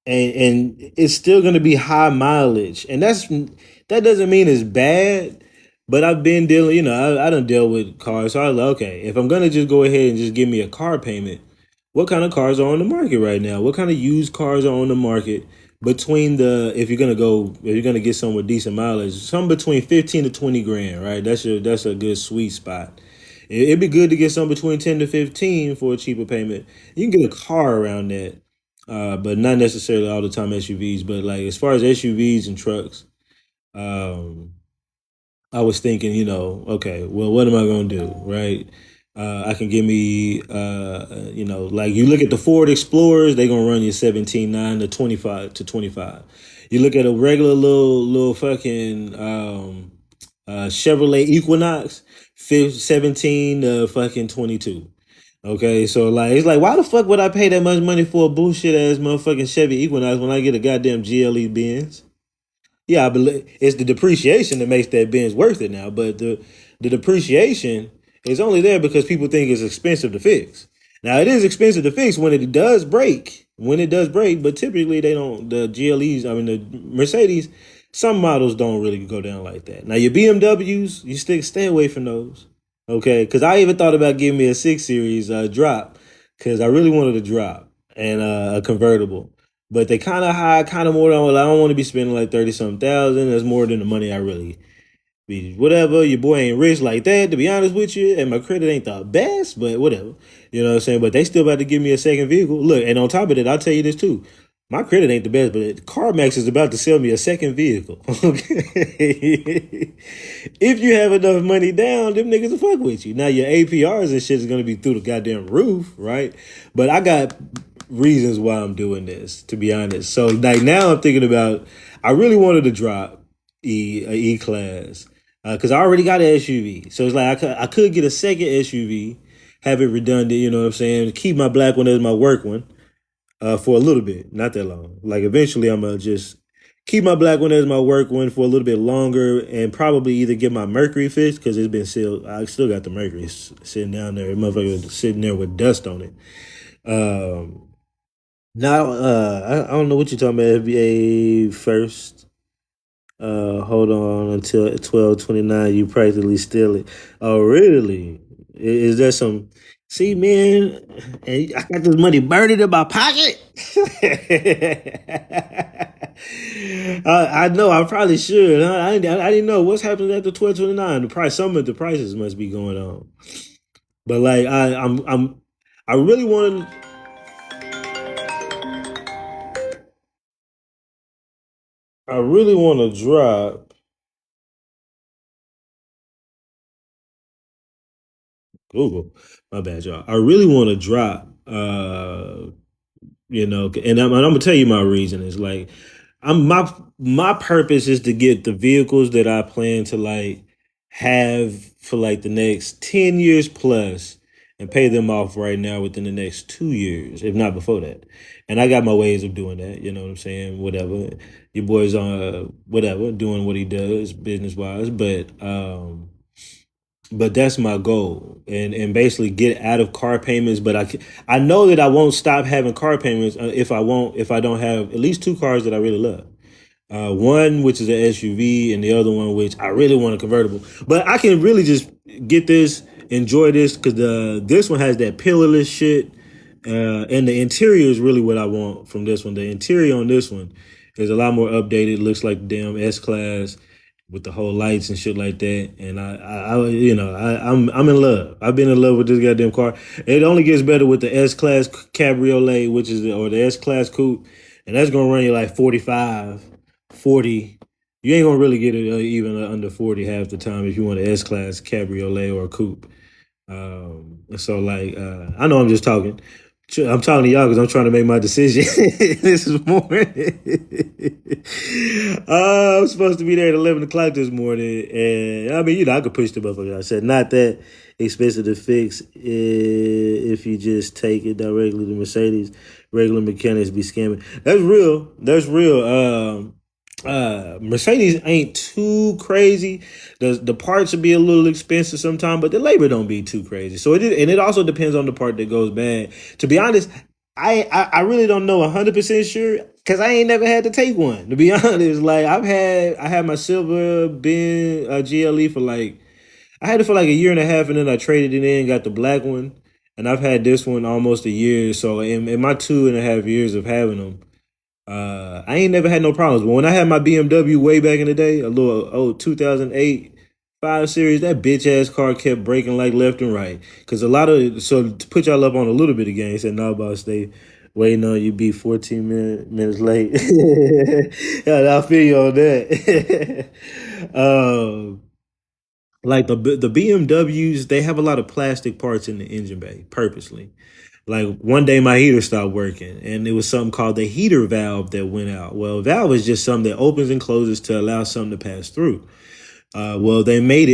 and it's still going to be high mileage, and that doesn't mean it's bad. But I've been dealing, I don't deal with cars, so I was like, okay, if I'm gonna just go ahead and just give me a car payment, what kind of cars are on the market right now? What kind of used cars are on the market between if you're gonna get some with decent mileage, some between 15 to 20 grand, right? That's a good sweet spot. It'd be good to get some between 10 to 15 for a cheaper payment. You can get a car around that, but not necessarily all the time SUVs. But like as far as SUVs and trucks, um, I was thinking, okay, well, what am I gonna do, right? I can give me, like you look at the Ford Explorers, they gonna run you 17.9 to 25 to 25. You look at a regular little fucking Chevrolet Equinox, 17 to fucking 22. Okay, so like it's like, why the fuck would I pay that much money for a bullshit ass motherfucking Chevy Equinox when I get a goddamn GLE Benz? Yeah, I believe it's the depreciation that makes that Benz worth it now. But the depreciation is only there because people think it's expensive to fix. Now it is expensive to fix when it does break. When it does break, but typically they don't. The GLEs, I mean the Mercedes, some models don't really go down like that. Now your BMWs, you stay away from those. Okay, because I even thought about giving me a 6 Series drop because I really wanted a drop and a convertible. But they kind of high, kind of more than, well, I don't want to be spending like 30 something thousand. That's more than the money I really whatever. Your boy ain't rich like that, to be honest with you, and my credit ain't the best, but whatever. You know what I'm saying? But they still about to give me a second vehicle. Look, and on top of that, I'll tell you this too. My credit ain't the best, but CarMax is about to sell me a second vehicle. Okay. If you have enough money down, them niggas will fuck with you. Now your APRs and shit is gonna be through the goddamn roof, right? But I got reasons why I'm doing this, to be honest. So like now I'm thinking about I really wanted to drop E class because I already got an SUV. So it's like I could get a second SUV, have it redundant, you know what I'm saying? Keep my black one as my work one for a little bit, not that long. Like eventually I'm gonna just keep my black one as my work one for a little bit longer and probably either get my Mercury fixed because it's been sealed. I still got the Mercury sitting down there, motherfucker sitting there with dust on it. Now, I don't know what you're talking about. FBA first. Hold on until 12/29. You practically steal it. Oh, really? Is there some? See, man, and I got this money burning in my pocket. I know. I probably should. Huh? I didn't know what's happening after 12/29. The price. Some of the prices must be going on. But like, I really wanted. I really want to drop Google. My bad, y'all. I really want to drop. And I'm gonna tell you my reason is like, my purpose is to get the vehicles that I plan to like have for like the next 10 years plus, and pay them off right now within the next 2 years, if not before that. And I got my ways of doing that. You know what I'm saying? Whatever. Your boy's on whatever doing what he does business wise, but that's my goal, and basically get out of car payments. But I know that I won't stop having car payments if I don't have at least two cars that I really love. One which is an SUV, and the other one which I really want a convertible. But I can really just get this, enjoy this, because this one has that pillarless shit, and the interior is really what I want from this one. The interior on this one is a lot more updated. Looks like the damn S class with the whole lights and shit like that. And I'm in love. I've been in love with this goddamn car. It only gets better with the S class cabriolet, or the S class coupe, and that's gonna run you like 45, 40. You ain't gonna really get it even under 40 half the time if you want an S class cabriolet or a coupe. So like, I know I'm just talking. I'm talking to y'all because I'm trying to make my decision this morning. I'm supposed to be there at 11 o'clock this morning. And I mean, I could push the motherfucker. I said, not that expensive to fix if you just take it directly to Mercedes. Regular mechanics be scamming. That's real. That's real. Mercedes ain't too crazy. The parts will be a little expensive sometimes, but the labor don't be too crazy. So it also depends on the part that goes bad. To be honest, I really don't know 100% sure because I ain't never had to take one. To be honest, like I had my silver bin GLE for like I had it for like a year and a half, and then I traded it in, got the black one, and I've had this one almost a year. So in my 2.5 years of having them. I ain't never had no problems. But when I had my BMW way back in the day, a little old 2008 5 Series, that bitch ass car kept breaking like left and right. Cause so to put y'all up on a little bit of game, said no, boss, stay waiting on you be 14 minutes late. Yeah, I feel you on that. um, like the BMWs, they have a lot of plastic parts in the engine bay purposely. Like one day my heater stopped working, and it was something called the heater valve that went out. Well, a valve is just something that opens and closes to allow something to pass through. Well, they made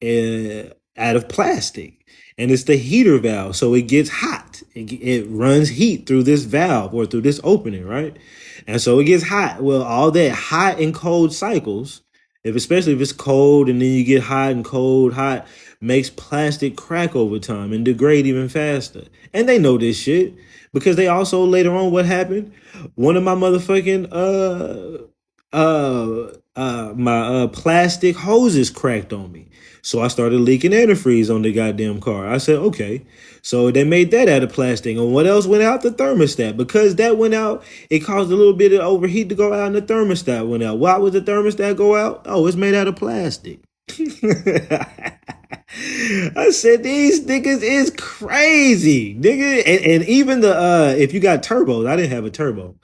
it out of plastic, and it's the heater valve, so it gets hot. It runs heat through this valve or through this opening, right? And so it gets hot. Well, all that hot and cold cycles, especially if it's cold and then you get hot and cold, hot, makes plastic crack over time and degrade even faster. And they know this shit because they also later on what happened? One of my motherfucking my plastic hoses cracked on me. So I started leaking antifreeze on the goddamn car. I said, okay. So they made that out of plastic. And what else went out? The thermostat. Because that went out, it caused a little bit of overheat to go out, and the thermostat went out. Why would the thermostat go out? Oh, it's made out of plastic. I said these niggas is crazy, nigga. And even the if you got turbos, I didn't have a turbo,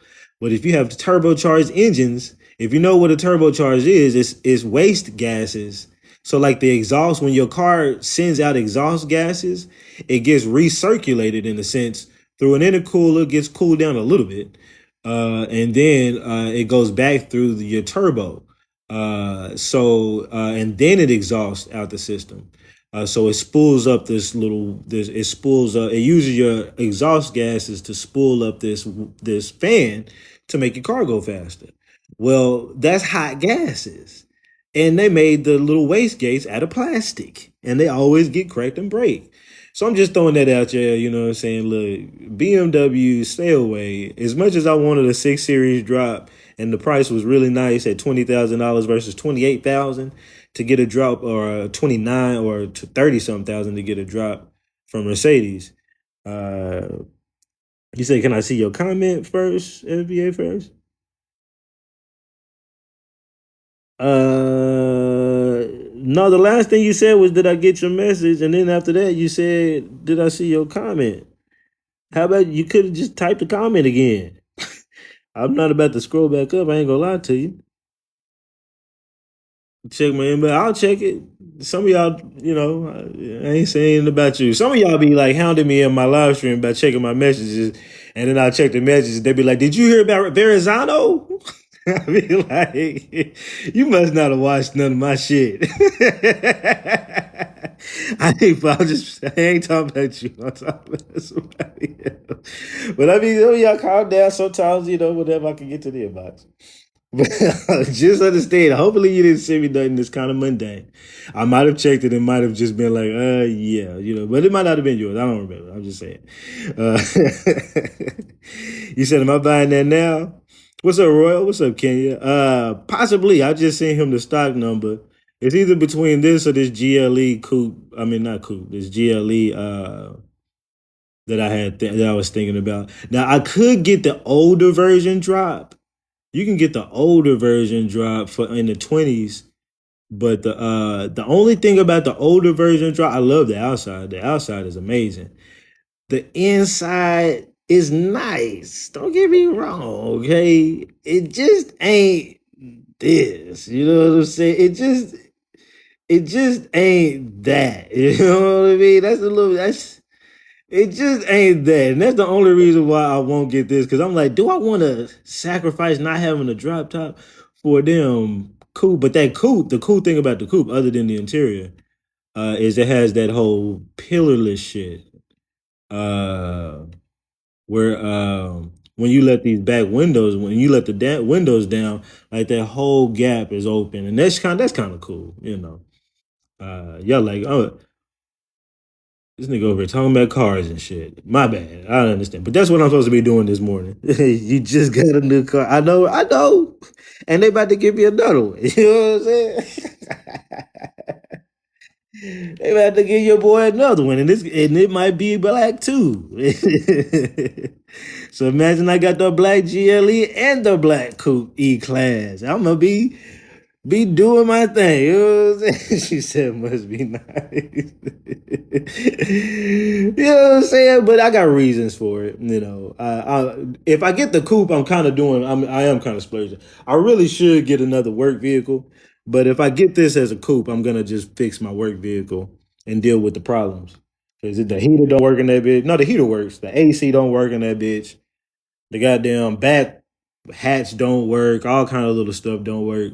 but if you have turbocharged engines, if you know what a turbocharge is, it's waste gases. So like the exhaust, when your car sends out exhaust gases, it gets recirculated in a sense through an intercooler, gets cooled down a little bit, and then it goes back through your turbo. And then it exhausts out the system. So it spools up it spools up, it uses your exhaust gases to spool up this fan to make your car go faster. Well, that's hot gases. And they made the little waste gates out of plastic. And they always get cracked and break. So I'm just throwing that out there, you know what I'm saying? Look, BMW, stay away. As much as I wanted a 6 Series drop, and the price was really nice at $20,000 versus 28,000 to get a drop, or 29 or to 30 something thousand to get a drop from Mercedes. Uh, you say, can I see your comment first, FBA first? No, the last thing you said was, did I get your message? And then after that, you said, did I see your comment? How about you could have just typed the comment again? I'm not about to scroll back up. I ain't gonna lie to you. Check my inbox. I'll check it. Some of y'all, I ain't saying about you. Some of y'all be like hounding me in my live stream about checking my messages, and then I check the messages. They be like, "Did you hear about Verrazano?" I be like, "You must not have watched none of my shit." I ain't talking about you. I'm talking about somebody else. But I mean, y'all calm down. Sometimes, whatever I can get to the inbox. But just understand, hopefully you didn't send me nothing that's kind of mundane. I might have checked it and might have just been like, yeah, but it might not have been yours. I don't remember. I'm just saying. Uh, you said, am I buying that now? What's up, Royal? What's up, Kenya? Possibly. I just sent him the stock number. It's either between this or this GLE coupe. I mean, not coupe. This GLE that I was thinking about. Now, I could get the older version drop. You can get the older version drop for in the 20s, but the only thing about the older version drop, I love the outside. The outside is amazing. The inside is nice. Don't get me wrong, okay? It just ain't this. You know what I'm saying? It just ain't that. You know what I mean? It just ain't that. And that's the only reason why I won't get this. Cause I'm like, do I want to sacrifice not having a drop top for them coupe? But that coupe, the cool thing about the coupe, other than the interior, is it has that whole pillarless shit. Where when you let these back windows, when you let the windows down, like that whole gap is open. And that's kind of cool, y'all like, oh, this nigga over here talking about cars and shit. My bad. I don't understand. But that's what I'm supposed to be doing this morning. You just got a new car. I know. And they about to give me another one. You know what I'm saying? They about to give your boy another one. And it might be black too. So imagine I got the black GLE and the black coupe E class. I'm gonna be doing my thing. You know what I'm saying? She said, must be nice. You know what I'm saying? But I got reasons for it. If I get the coupe, I am kind of splurging. I really should get another work vehicle. But if I get this as a coupe, I'm going to just fix my work vehicle and deal with the problems. Because the heater don't work in that bitch. No, the heater works. The AC don't work in that bitch. The goddamn back hatch don't work. All kind of little stuff don't work.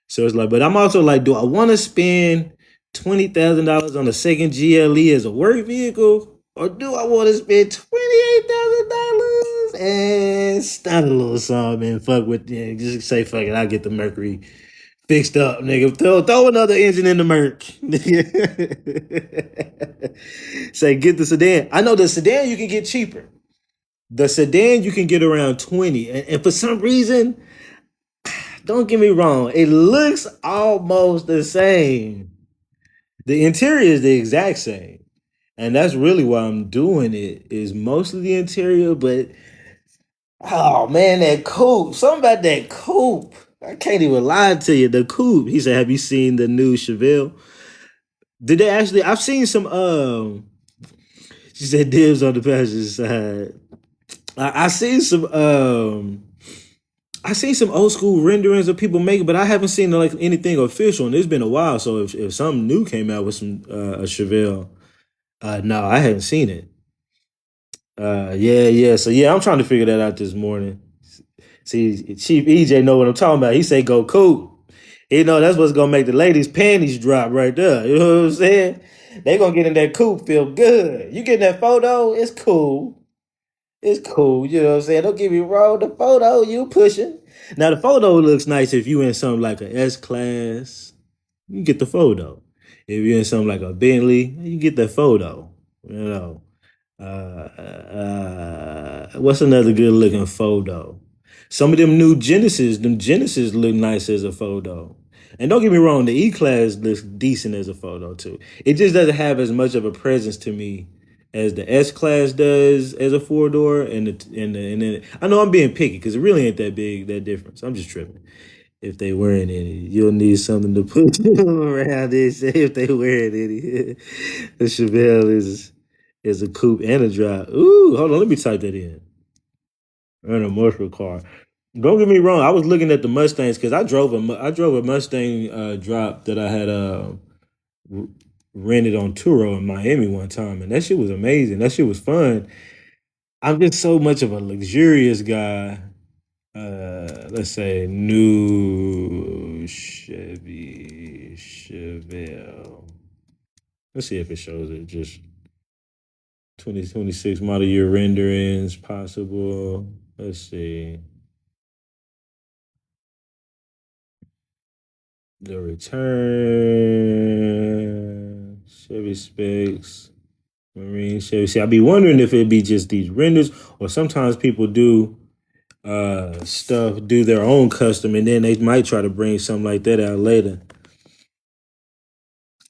So it's like, but I'm also like, do I want to spend $20,000 on a second GLE as a work vehicle, or do I want to spend $28,000 and start a little something and fuck with just say fuck it, I'll get the Mercury fixed up, nigga. Throw another engine in the Merc. Say get the sedan. I know the sedan you can get cheaper. The sedan you can get around 20, and for some reason, don't get me wrong, it looks almost the same. The interior is the exact same. And that's really why I'm doing it, is mostly the interior, but oh man, that coupe. Something about that coupe. I can't even lie to you. The coupe. He said, "Have you seen the new Chevelle?" Did they actually? I've seen some. She said dibs on the passenger side. I seen some. I seen some old school renderings of people making, but I haven't seen like anything official. And it's been a while. So if something new came out with some a Chevelle, no, I hadn't seen it. Yeah. So yeah, I'm trying to figure that out this morning. See, Chief EJ know what I'm talking about. He say go cool. You know that's what's gonna make the ladies' panties drop right there. You know what I'm saying? They gonna get in that coupe, feel good. You get that photo, it's cool. It's cool. You know what I'm saying? Don't get me wrong. The photo you pushing. Now the photo looks nice if you in something like a S class. You get the photo. If you're in something like a Bentley, you get the photo. You know. What's another good looking photo? Some of them Genesis look nice as a photo. And don't get me wrong, the E class looks decent as a photo too. It just doesn't have as much of a presence to me as the S class does as a four door, and then I know I'm being picky because it really ain't that big that difference. I'm just tripping. If they weren't any, you'll need something to put around it. Say if they weren't any, the Chevelle is a coupe and a drop. Ooh, hold on, let me type that in. And a muscle car. Don't get me wrong. I was looking at the Mustangs because I drove a Mustang drop that I had r- rented on Turo in Miami one time, and that shit was amazing. That shit was fun. I'm just so much of a luxurious guy. Let's say new Chevelle. Let's see if it shows it. Just 2026 model year renderings possible. Let's see. The return Chevy specs. Marine Chevy. See, I be wondering if it'd be just these renders, or sometimes people do do their own custom, and then they might try to bring something like that out later.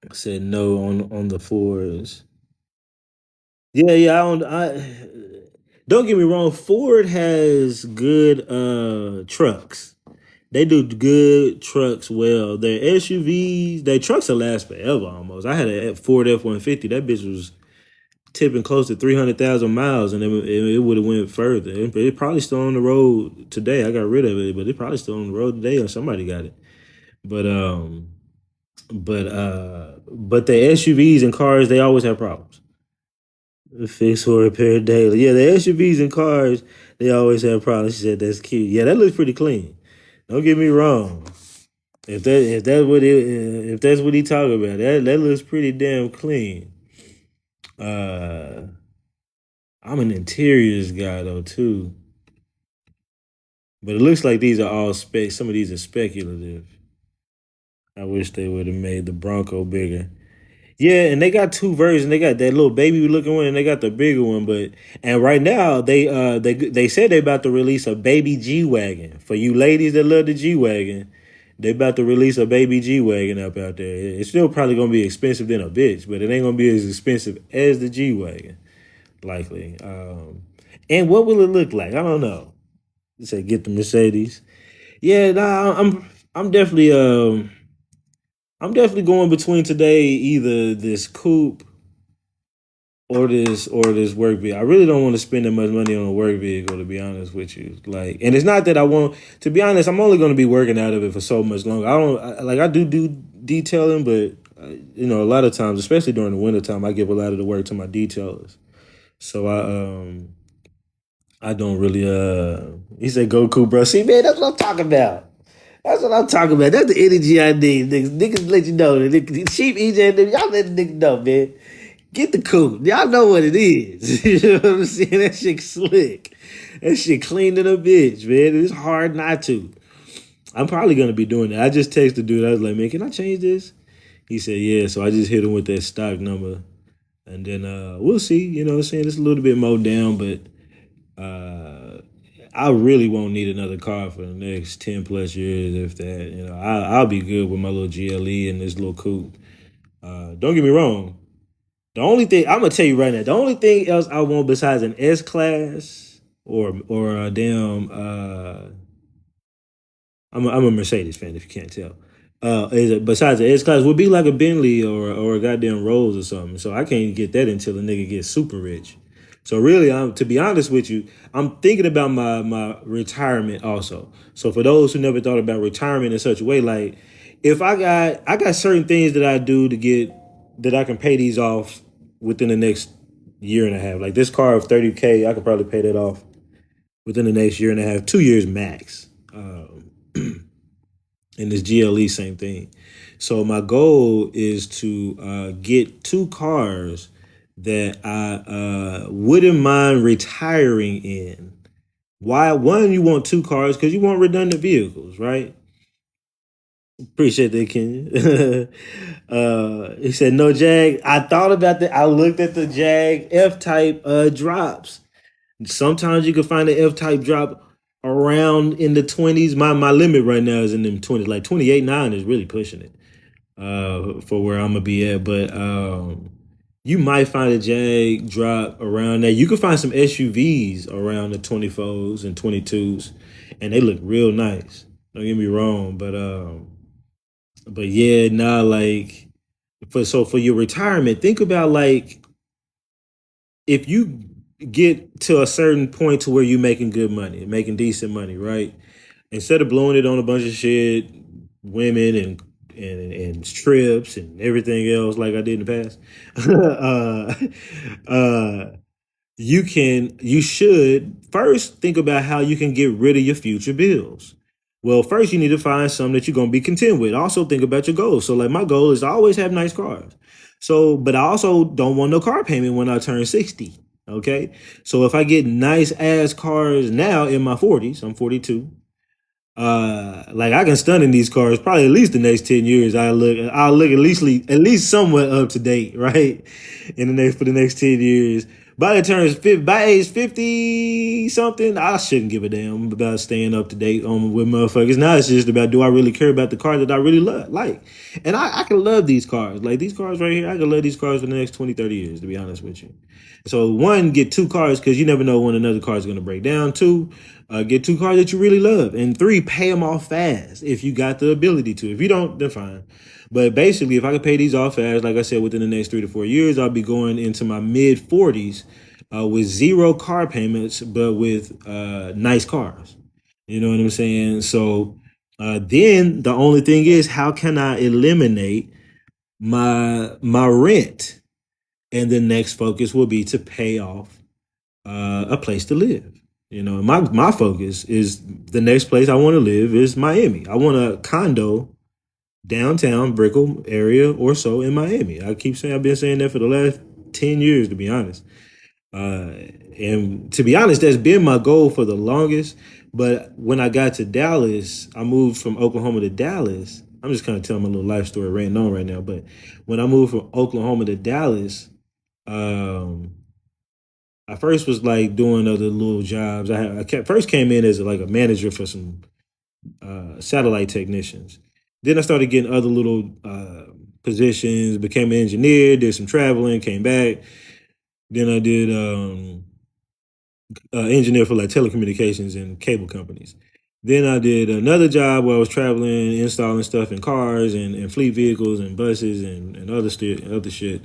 I said no on the fours. I don't get me wrong. Ford has good trucks. They do good trucks well. Their SUVs, their trucks will last forever almost. I had a Ford F-150. That bitch was tipping close to 300,000 miles, and it would have went further. It probably still on the road today. I got rid of it, but it probably still on the road today, or somebody got it. But but the SUVs and cars, they always have problems. Fix or repair daily. Yeah, the SUVs and cars, they always have problems. She said that's cute. Yeah, that looks pretty clean. Don't get me wrong. If that's what he talking about, that looks pretty damn clean. Uh, I'm an interiors guy though too, but it looks like these are all spec. Some of these are speculative. I wish they would have made the Bronco bigger. Yeah, and they got two versions. They got that little baby looking one, and they got the bigger one. But and right now they said they about to release a baby G wagon for you ladies that love the G wagon. They about to release a baby G wagon up out there. It's still probably gonna be expensive than a bitch, but it ain't gonna be as expensive as the G wagon, likely. And what will it look like? I don't know. They say get the Mercedes. Yeah, nah, I'm definitely going between today either this coupe or this work vehicle. I really don't want to spend that much money on a work vehicle, to be honest with you. Like, and it's not that I want. To be honest, I'm only going to be working out of it for so much longer. I do detailing, but a lot of times, especially during the winter time, I give a lot of the work to my detailers. So I don't really. He said, "Go cool, bro." See, man, that's what I'm talking about. That's what I'm talking about. That's the energy I need. Niggas let you know. Sheep EJ, y'all let the niggas know, man. Get the coupe. Y'all know what it is. You know what I'm saying? That shit slick. That shit clean to a bitch, man. It's hard not to. I'm probably gonna be doing that. I just texted the dude. I was like, man, can I change this? He said, yeah. So I just hit him with that stock number. And then we'll see. You know what I'm saying? It's a little bit more down, but I really won't need another car for the next 10 plus years, if that. I'll be good with my little GLE and this little coupe. Don't get me wrong. The only thing I'm gonna tell you right now, the only thing else I want besides an S class or a damn I'm a Mercedes fan if you can't tell. Besides the S class would be like a Bentley or a goddamn Rolls or something. So I can't get that until a nigga gets super rich. So really, to be honest with you, I'm thinking about my retirement also. So for those who never thought about retirement in such a way, like if I got certain things that I do to get that I can pay these off within the next year and a half. Like this car of 30K, I could probably pay that off within the next year and a half, 2 years max. And this GLE, same thing. So my goal is to get two cars that I wouldn't mind retiring in. Why? One, you want two cars because you want redundant vehicles, right? Appreciate that, Kenya. He said no Jag. I thought about that. I looked at the Jag F-type drops. Sometimes you can find an F-type drop around in the 20s. My limit right now is in them 20s. Like 28.9 is really pushing it for where I'm gonna be at. But you might find a Jag drop around there. You can find some SUVs around the 24s and 22s, and they look real nice. Don't get me wrong, but yeah, nah, like for your retirement, think about like if you get to a certain point to where you're making good money, making decent money, right? Instead of blowing it on a bunch of shit, women and trips and everything else like I did in the past, you should first think about how you can get rid of your future bills. Well, first you need to find something that you're gonna be content with. Also think about your goals. So like my goal is to always have nice cars. So, but I also don't want no car payment when I turn 60. Okay. So if I get nice ass cars now in my 40s, I'm 42. Like I can stun in these cars probably at least the next 10 years. I'll look at least somewhat up to date, right? For the next 10 years. By age 50 something, I shouldn't give a damn about staying up to date on with motherfuckers. Now it's just about, do I really care about the car that I really like? And I can love these cars. Like these cars right here, I can love these cars for the next 20, 30 years, to be honest with you. So one, get two cars because you never know when another car is going to break down. Two, get two cars that you really love. And three, pay them off fast if you got the ability to. If you don't, then fine. But basically, if I could pay these off fast, like I said, within the next 3 to 4 years, I'll be going into my mid 40s with zero car payments, but with nice cars. You know what I'm saying? So then the only thing is, how can I eliminate my rent? And the next focus will be to pay off a place to live. You know, my focus is the next place I want to live is Miami. I want a condo downtown Brickell area or so in Miami. I've been saying that for the last 10 years, to be honest. And to be honest, that's been my goal for the longest. But when I got to Dallas, I moved from Oklahoma to Dallas. I'm just kind of telling my little life story ranting on right now. But when I moved from Oklahoma to Dallas, I first was like doing other little jobs. First came in as like a manager for some satellite technicians. Then I started getting other little positions, became an engineer, did some traveling, came back. Then I did engineer for like telecommunications and cable companies. Then I did another job where I was traveling, installing stuff in cars and fleet vehicles and buses and other shit.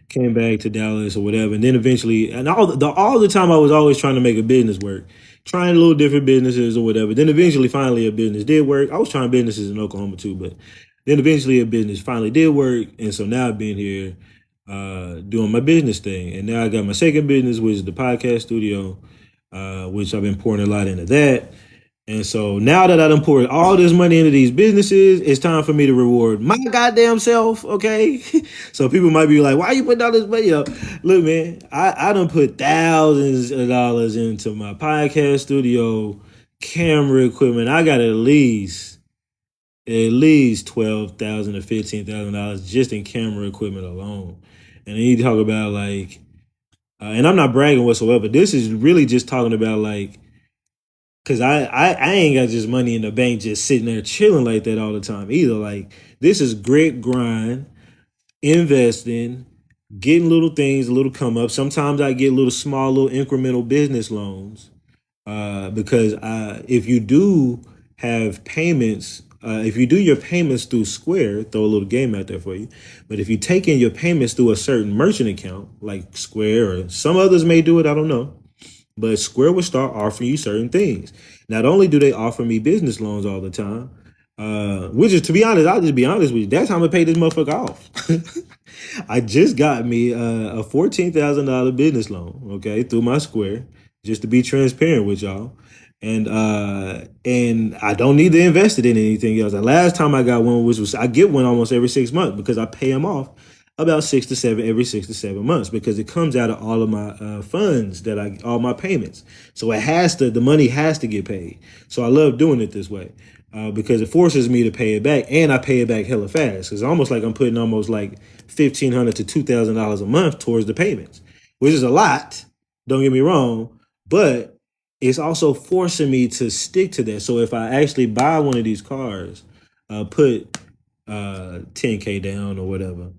Came back to Dallas or whatever, and then eventually, and all the time I was always trying to make a business work, trying little different businesses or whatever. Then eventually, finally, a business did work. I was trying businesses in Oklahoma too, but then eventually a business finally did work, and so now I've been here doing my business thing, and now I got my second business, which is the podcast studio, which I've been pouring a lot into that. And so now that I done poured all this money into these businesses, it's time for me to reward my goddamn self, okay? So people might be like, why you putting all this money up? Look, man, I done put thousands of dollars into my podcast studio, camera equipment. I got at least $12,000 to $15,000 just in camera equipment alone. And then you talk about like, and I'm not bragging whatsoever. This is really just talking about like, cause I ain't got just money in the bank just sitting there chilling like that all the time either. Like this is grit, grind, investing, getting little things, a little come up. Sometimes I get little small, little incremental business loans. Because if you do have payments. If you do your payments through Square, throw a little game out there for you. But if you take in your payments through a certain merchant account, like Square or some others may do it, I don't know. But Square will start offering you certain things. Not only do they offer me business loans all the time, which is, to be honest, I'll just be honest with you. That's how I'm gonna pay this motherfucker off. I just got me a $14,000 business loan, okay, through my Square, just to be transparent with y'all. And I don't need to invest it in anything else. The last time I got one, which was I get one almost every 6 months because I pay them off about 6 to 7 months because it comes out of all of my funds all my payments. So the money has to get paid. So I love doing it this way because it forces me to pay it back, and I pay it back hella fast. It's almost like I'm putting almost like $1,500 to $2,000 a month towards the payments, which is a lot. Don't get me wrong, but it's also forcing me to stick to that. So if I actually buy one of these cars, put 10K down or whatever,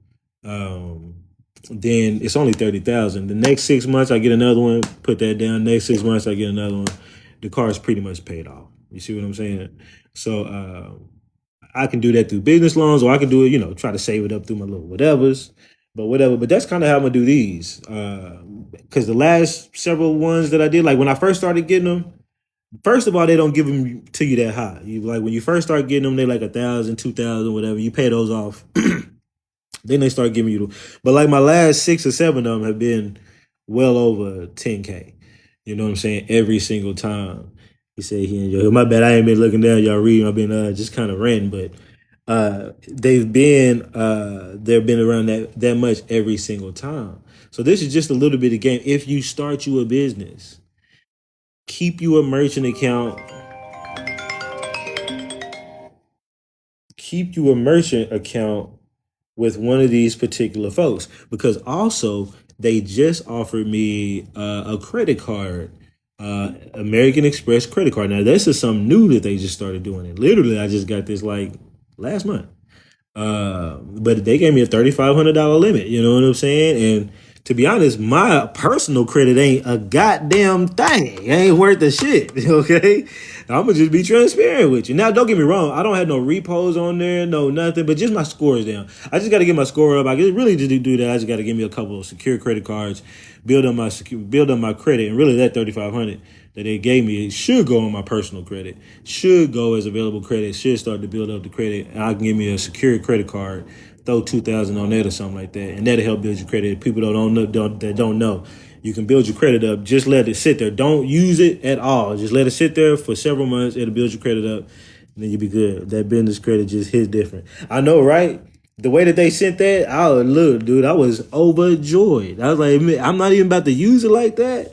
then it's only 30,000. The next 6 months I get another one, put that down. Next 6 months I get another one. The car is pretty much paid off. You see what I'm saying? So I can do that through business loans, or I can do it, try to save it up through my little whatevers. But whatever. But that's kind of how I'm gonna do these. Because the last several ones that I did, like when I first started getting them, first of all, they don't give them to you that high. Like when you first start getting them, they like 1,000, 2,000, whatever. You pay those off. Then they start giving you, but like my last 6 or 7 of them have been well over 10K. You know what I'm saying? Every single time. He said he enjoyed. My bad, I ain't been looking down. Y'all reading. I've been just kind of ranting, but they've been around that much every single time. So this is just a little bit of game. If you start you a business, keep you a merchant account. Keep you a merchant account with one of these particular folks, because also they just offered me a credit card, American Express credit card. Now this is something new that they just started doing. It literally, I just got this like last month. But they gave me a $3,500 limit. You know what I'm saying? And to be honest, my personal credit ain't a goddamn thing. It ain't worth the shit. Okay, I'm gonna just be transparent with you. Now, don't get me wrong. I don't have no repos on there, no nothing, but just my score is down. I just got to get my score up. I just really just do that. I just got to give me a couple of secure credit cards, build up my credit, and really that $3,500 that they gave me, it should go on my personal credit, should go as available credit, should start to build up the credit, and I can give me a secure credit card, throw 2,000 on that or something like that, and that'll help build your credit. People that don't know, you can build your credit up. Just let it sit there. Don't use it at all. Just let it sit there for several months. It'll build your credit up, and then you'll be good. That business credit just hits different. I know, right? The way that they sent that, I was overjoyed. I was like, I'm not even about to use it like that.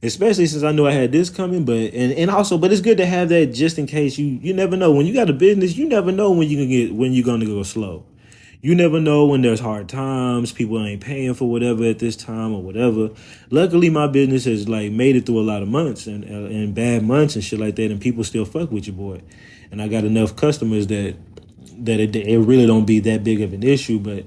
Especially since I knew I had this coming, but it's good to have that just in case. You never know when you got a business. You never know when you're gonna go slow. You never know when there's hard times. People ain't paying for whatever at this time or whatever. Luckily, my business has like made it through a lot of months and bad months and shit like that, and people still fuck with your boy. And I got enough customers that it really don't be that big of an issue, but.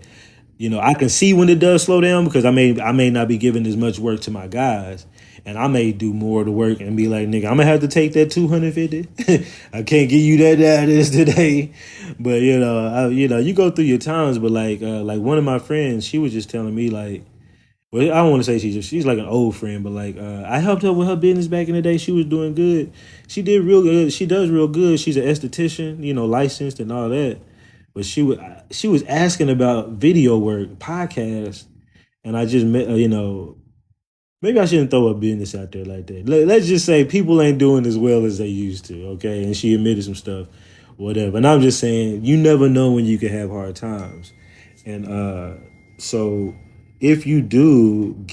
I can see when it does slow down because I may not be giving as much work to my guys, and I may do more of the work and be like, nigga, I'm gonna have to take that 250. I can't give you that is today, but you go through your times. But like one of my friends, she was just telling me like, well, I don't want to say she's like an old friend, but like I helped her with her business back in the day. She was doing good. She did real good. She does real good. She's an esthetician, licensed and all that. But she was asking about video work, podcast, and I just met, maybe I shouldn't throw a business out there like that. Let's just say people ain't doing as well as they used to, okay? And she admitted some stuff, whatever. And I'm just saying, you never know when you can have hard times. And so if you do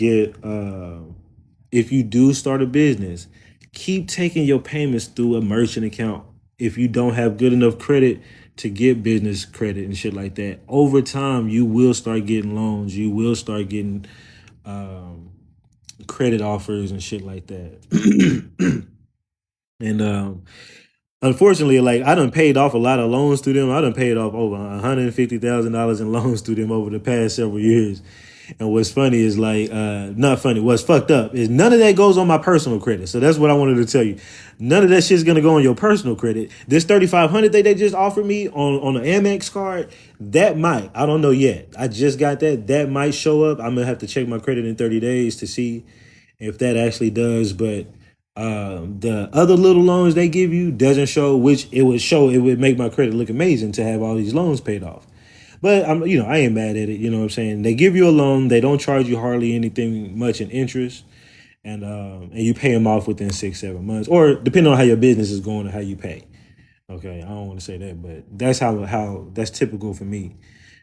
start a business, keep taking your payments through a merchant account. If you don't have good enough credit to get business credit and shit like that, over time you will start getting loans. You will start getting credit offers and shit like that. And unfortunately, like I done paid off a lot of loans to them. I done paid off over $150,000 in loans to them over the past several years. And what's funny is like, not funny. What's fucked up is none of that goes on my personal credit. So that's what I wanted to tell you. None of that shit's gonna go on your personal credit. This 3,500 that they just offered me on an Amex card, that might. I don't know yet. I just got that. That might show up. I'm gonna have to check my credit in 30 days to see if that actually does. But the other little loans they give you doesn't show, which it would show. It would make my credit look amazing to have all these loans paid off. But I ain't mad at it. You know what I'm saying? They give you a loan. They don't charge you hardly anything much in interest, and you pay them off within 6-7 months, or depending on how your business is going and how you pay. Okay, I don't want to say that, but that's how that's typical for me.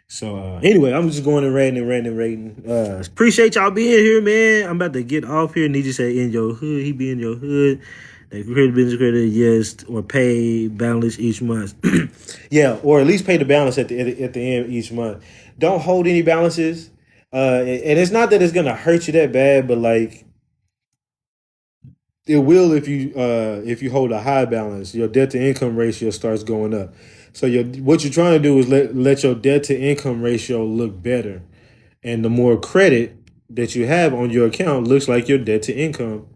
So anyway, I'm just going and rating. Appreciate y'all being here, man. I'm about to get off here. Need you say in your hood. He be in your hood. They create business credit, yes, or pay balance each month. Yeah, or at least pay the balance at the end each month. Don't hold any balances. And it's not that it's gonna hurt you that bad, but like it will if you hold a high balance. Your debt to income ratio starts going up. So what you're trying to do is let your debt to income ratio look better, and the more credit that you have on your account looks like your debt to income,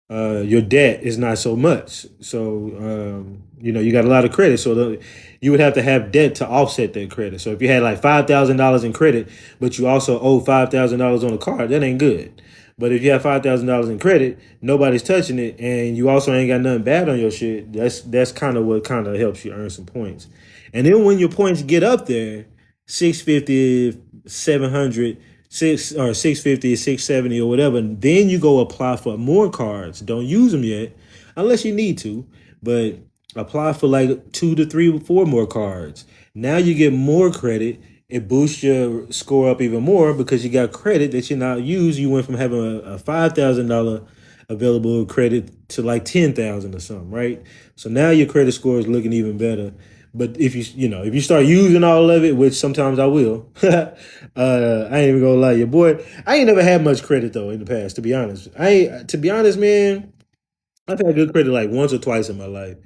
your debt is not so much. So you got a lot of credit. So you would have to have debt to offset that credit. So if you had like $5,000 in credit, but you also owe $5,000 on a card, that ain't good. But if you have $5,000 in credit, nobody's touching it, and you also ain't got nothing bad on your shit. That's kind of what kind of helps you earn some points. And then when your points get up there, 650, 700, 650, 670 or whatever, then you go apply for more cards. Don't use them yet, unless you need to, but apply for like 2 to 3 or 4 more cards. Now you get more credit. It boosts your score up even more because you got credit that you're not used. You went from having a $5,000 available credit to like 10,000 or something, right? So now your credit score is looking even better. But if you start using all of it, which sometimes I will, I ain't even gonna lie, your boy, I ain't never had much credit though in the past. To be honest, man, I've had good credit like once or twice in my life.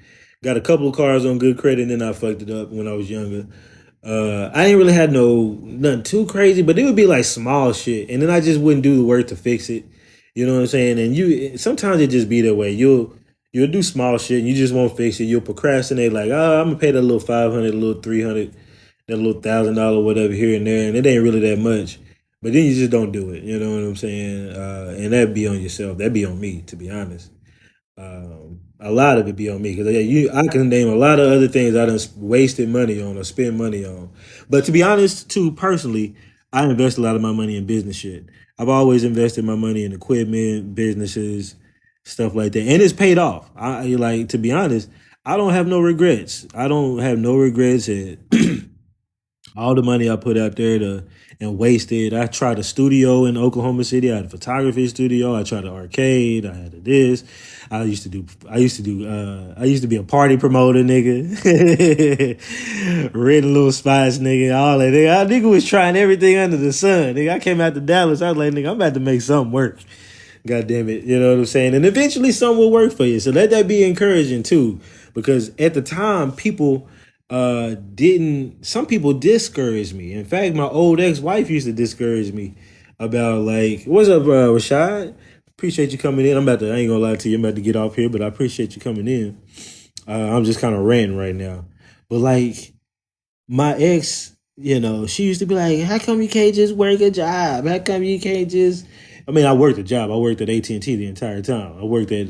Got a couple of cars on good credit, and then I fucked it up when I was younger. I ain't really had nothing too crazy, but it would be like small shit, and then I just wouldn't do the work to fix it. You know what I'm saying? And sometimes it just be that way. You'll do small shit, and you just won't fix it. You'll procrastinate, like, I'm gonna pay that little 500, a little 300, that little $1,000, whatever here and there, and it ain't really that much. But then you just don't do it. You know what I'm saying? And that'd be on yourself. That'd be on me, to be honest. A lot of it be on me because I can name a lot of other things I done wasted money on or spent money on. But to be honest, too personally, I invest a lot of my money in business shit. I've always invested my money in equipment, businesses, stuff like that, and it's paid off. I like to be honest. I don't have no regrets. I don't have no regrets at all the money I put out there and wasted. I tried a studio in Oklahoma City. I had a photography studio. I tried an arcade. I had a this. I used to be a party promoter, nigga. Renting little spots, nigga. All that, nigga. I nigga was trying everything under the sun, nigga. I came out to Dallas. I was like, nigga, I'm about to make something work. God damn it. You know what I'm saying? And eventually something will work for you. So let that be encouraging too. Because at the time, some people discouraged me. In fact, my old ex-wife used to discourage me about like, what's up, Rashad? Appreciate you coming in. I ain't gonna lie to you, I'm about to get off here, but I appreciate you coming in. I'm just kind of ranting right now. But like my ex, she used to be like, how come you can't just work a job? How come you can't just I worked a job. I worked at AT&T the entire time. I worked at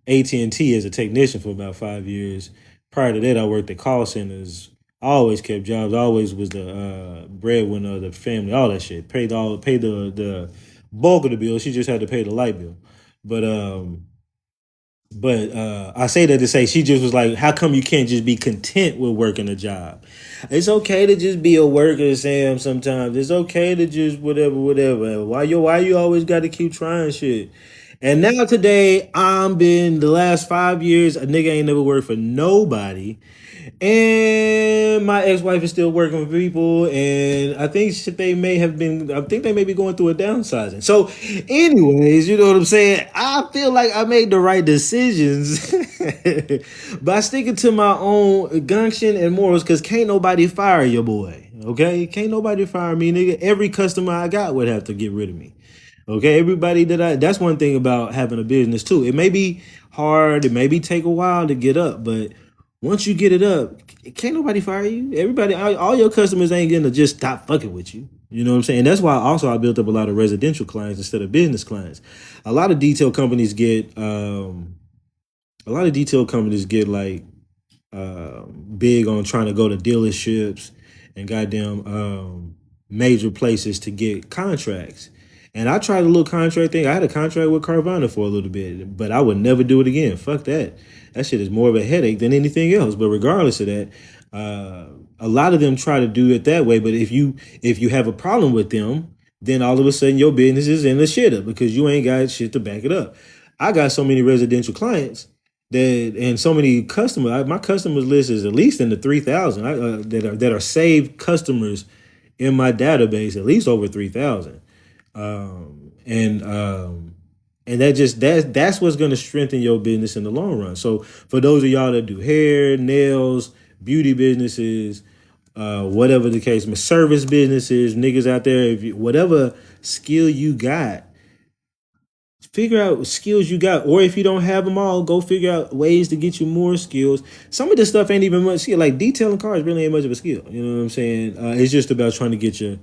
AT&T as a technician for about 5 years. Prior to that, I worked at call centers. I always kept jobs. I always was the breadwinner of the family. All that shit. Paid the bulk of the bill. She just had to pay the light bill. But I say that to say she just was like, how come you can't just be content with working a job? It's okay to just be a worker, Sam. Sometimes it's okay to just whatever. Why you always got to keep trying shit? And now today, I'm been the last 5 years, a nigga ain't never worked for nobody. And my ex-wife is still working for people, and I think they may have been. I think they may be going through a downsizing. So, anyways, you know what I'm saying. I feel like I made the right decisions by sticking to my own gumption and morals. Cause can't nobody fire your boy. Okay, can't nobody fire me, nigga. Every customer I got would have to get rid of me. Okay, everybody that's one thing about having a business too. It may be hard, it may be take a while to get up, but once you get it up, can't nobody fire you. Everybody, all your customers ain't gonna just stop fucking with you. You know what I'm saying? That's why also I built up a lot of residential clients instead of business clients. A lot of detail companies get like big on trying to go to dealerships and goddamn major places to get contracts. And I tried a little contract thing. I had a contract with Carvana for a little bit, but I would never do it again. Fuck that. That shit is more of a headache than anything else. But regardless of that, a lot of them try to do it that way. But if you have a problem with them, then all of a sudden your business is in the shitter because you ain't got shit to back it up. I got so many residential clients that and so many customers. My customers list is at least in the 3,000 that are saved customers in my database. At least over 3,000. And that's what's going to strengthen your business in the long run. So for those of y'all that do hair, nails, beauty businesses, whatever the case, service businesses, niggas out there, whatever skill you got, figure out what skills you got, or if you don't have them all, go figure out ways to get you more skills. Some of this stuff ain't even much skill. Like detailing cars really ain't much of a skill. You know what I'm saying? It's just about trying to get your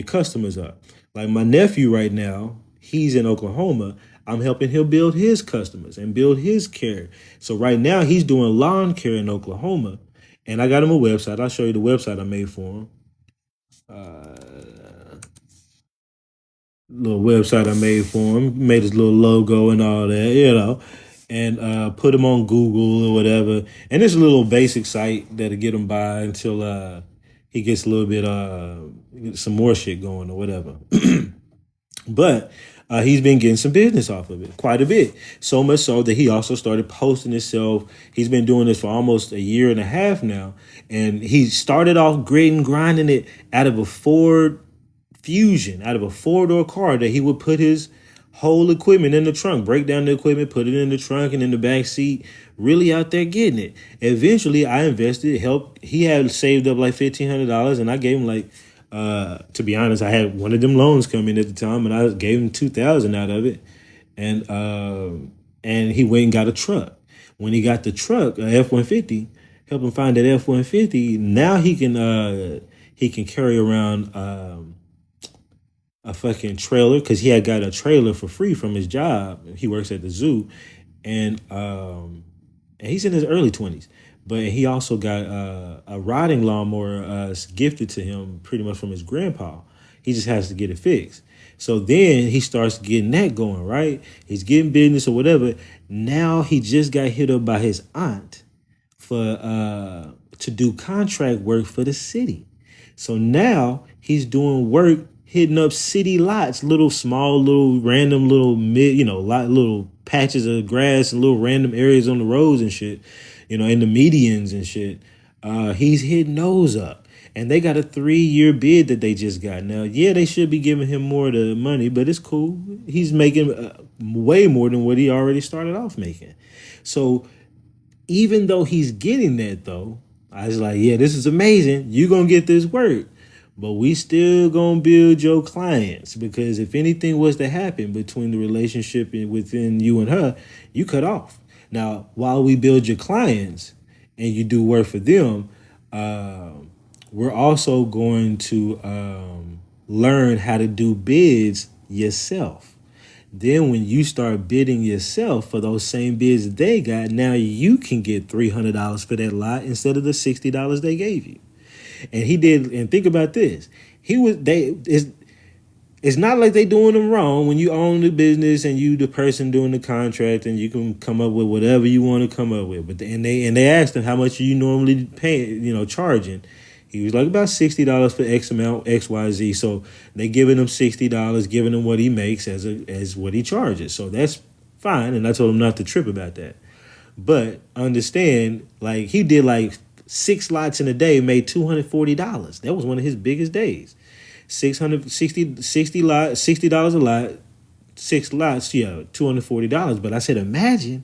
customers up. Like my nephew right now, he's in Oklahoma. I'm helping him build his customers and build his care. So right now he's doing lawn care in Oklahoma, and I got him a website. I'll show you the website I made for him. Little website I made for him, made his little logo and all that, and put him on Google or whatever. And it's a little basic site that'll get him by until he gets a little bit some more shit going or whatever. But he's been getting some business off of it, quite a bit. So much so that he also started posting himself. He's been doing this for almost a year and a half now. And he started off grinding it out of a Ford Fusion, out of a four-door car that he would put his whole equipment in the trunk, break down the equipment, put it in the trunk and in the back seat, really out there getting it. Eventually, I invested, helped. He had saved up like $1,500, and I gave him like, to be honest, I had one of them loans come in at the time, and I gave him $2,000 out of it, and he went and got a truck. When he got the truck, a F-150, help him find that F-150. Now he can carry around a fucking trailer because he had got a trailer for free from his job. He works at the zoo, and he's in his early 20s. But he also got a riding lawnmower gifted to him pretty much from his grandpa. He just has to get it fixed. So then he starts getting that going, right? He's getting business or whatever. Now he just got hit up by his aunt for to do contract work for the city. So now he's doing work hitting up city lots, little small, little random, little little patches of grass and little random areas on the roads and shit, in the medians and shit. He's hitting those up. And they got a 3-year bid that they just got. Now, yeah, they should be giving him more of the money, but it's cool. He's making way more than what he already started off making. So even though he's getting that, though, I was like, yeah, this is amazing. You're going to get this work. But we still gonna build your clients, because if anything was to happen between the relationship and within you and her, you cut off. Now, while we build your clients and you do work for them, we're also going to learn how to do bids yourself. Then when you start bidding yourself for those same bids that they got, now you can get $300 for that lot instead of the $60 they gave you. And he did, and think about this. It's not like they doing them wrong when you own the business and you the person doing the contract, and you can come up with whatever you want to come up with. But they asked him how much you normally pay, charging. He was like about $60 for X amount, XYZ. So they giving him $60, giving him what he makes as what he charges. So that's Fine, and I told him not to trip about that. But understand, like he did like 6 lots in a day, made $240. That was one of his biggest days. 60 lots, $60 a lot, 6 lots, yeah, $240. But I said, imagine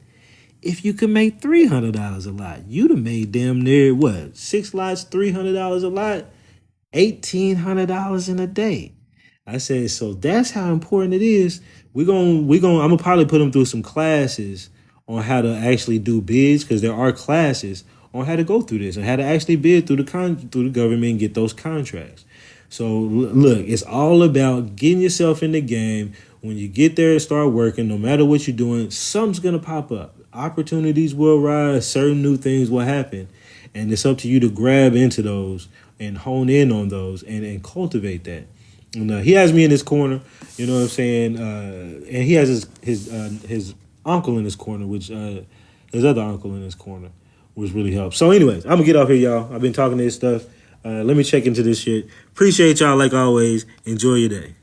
if you could make $300 a lot. You'd have made damn near what? 6 lots, $300 a lot, $1,800 in a day. I said, so that's how important it is. I'm gonna probably put them through some classes on how to actually do bids, because there are classes on how to go through this and how to actually bid through the government and get those contracts. So look, it's all about getting yourself in the game. When you get there and start working, no matter what you're doing, something's gonna pop up. Opportunities will rise, certain new things will happen, and it's up to you to grab into those and hone in on those and cultivate that. And he has me in his corner, you know what I'm saying? And he has his uncle in his corner, which his other uncle in his corner, which really helps. So anyways, I'm gonna get off here, y'all. I've been talking this stuff. Let me check into this shit. Appreciate y'all like always. Enjoy your day.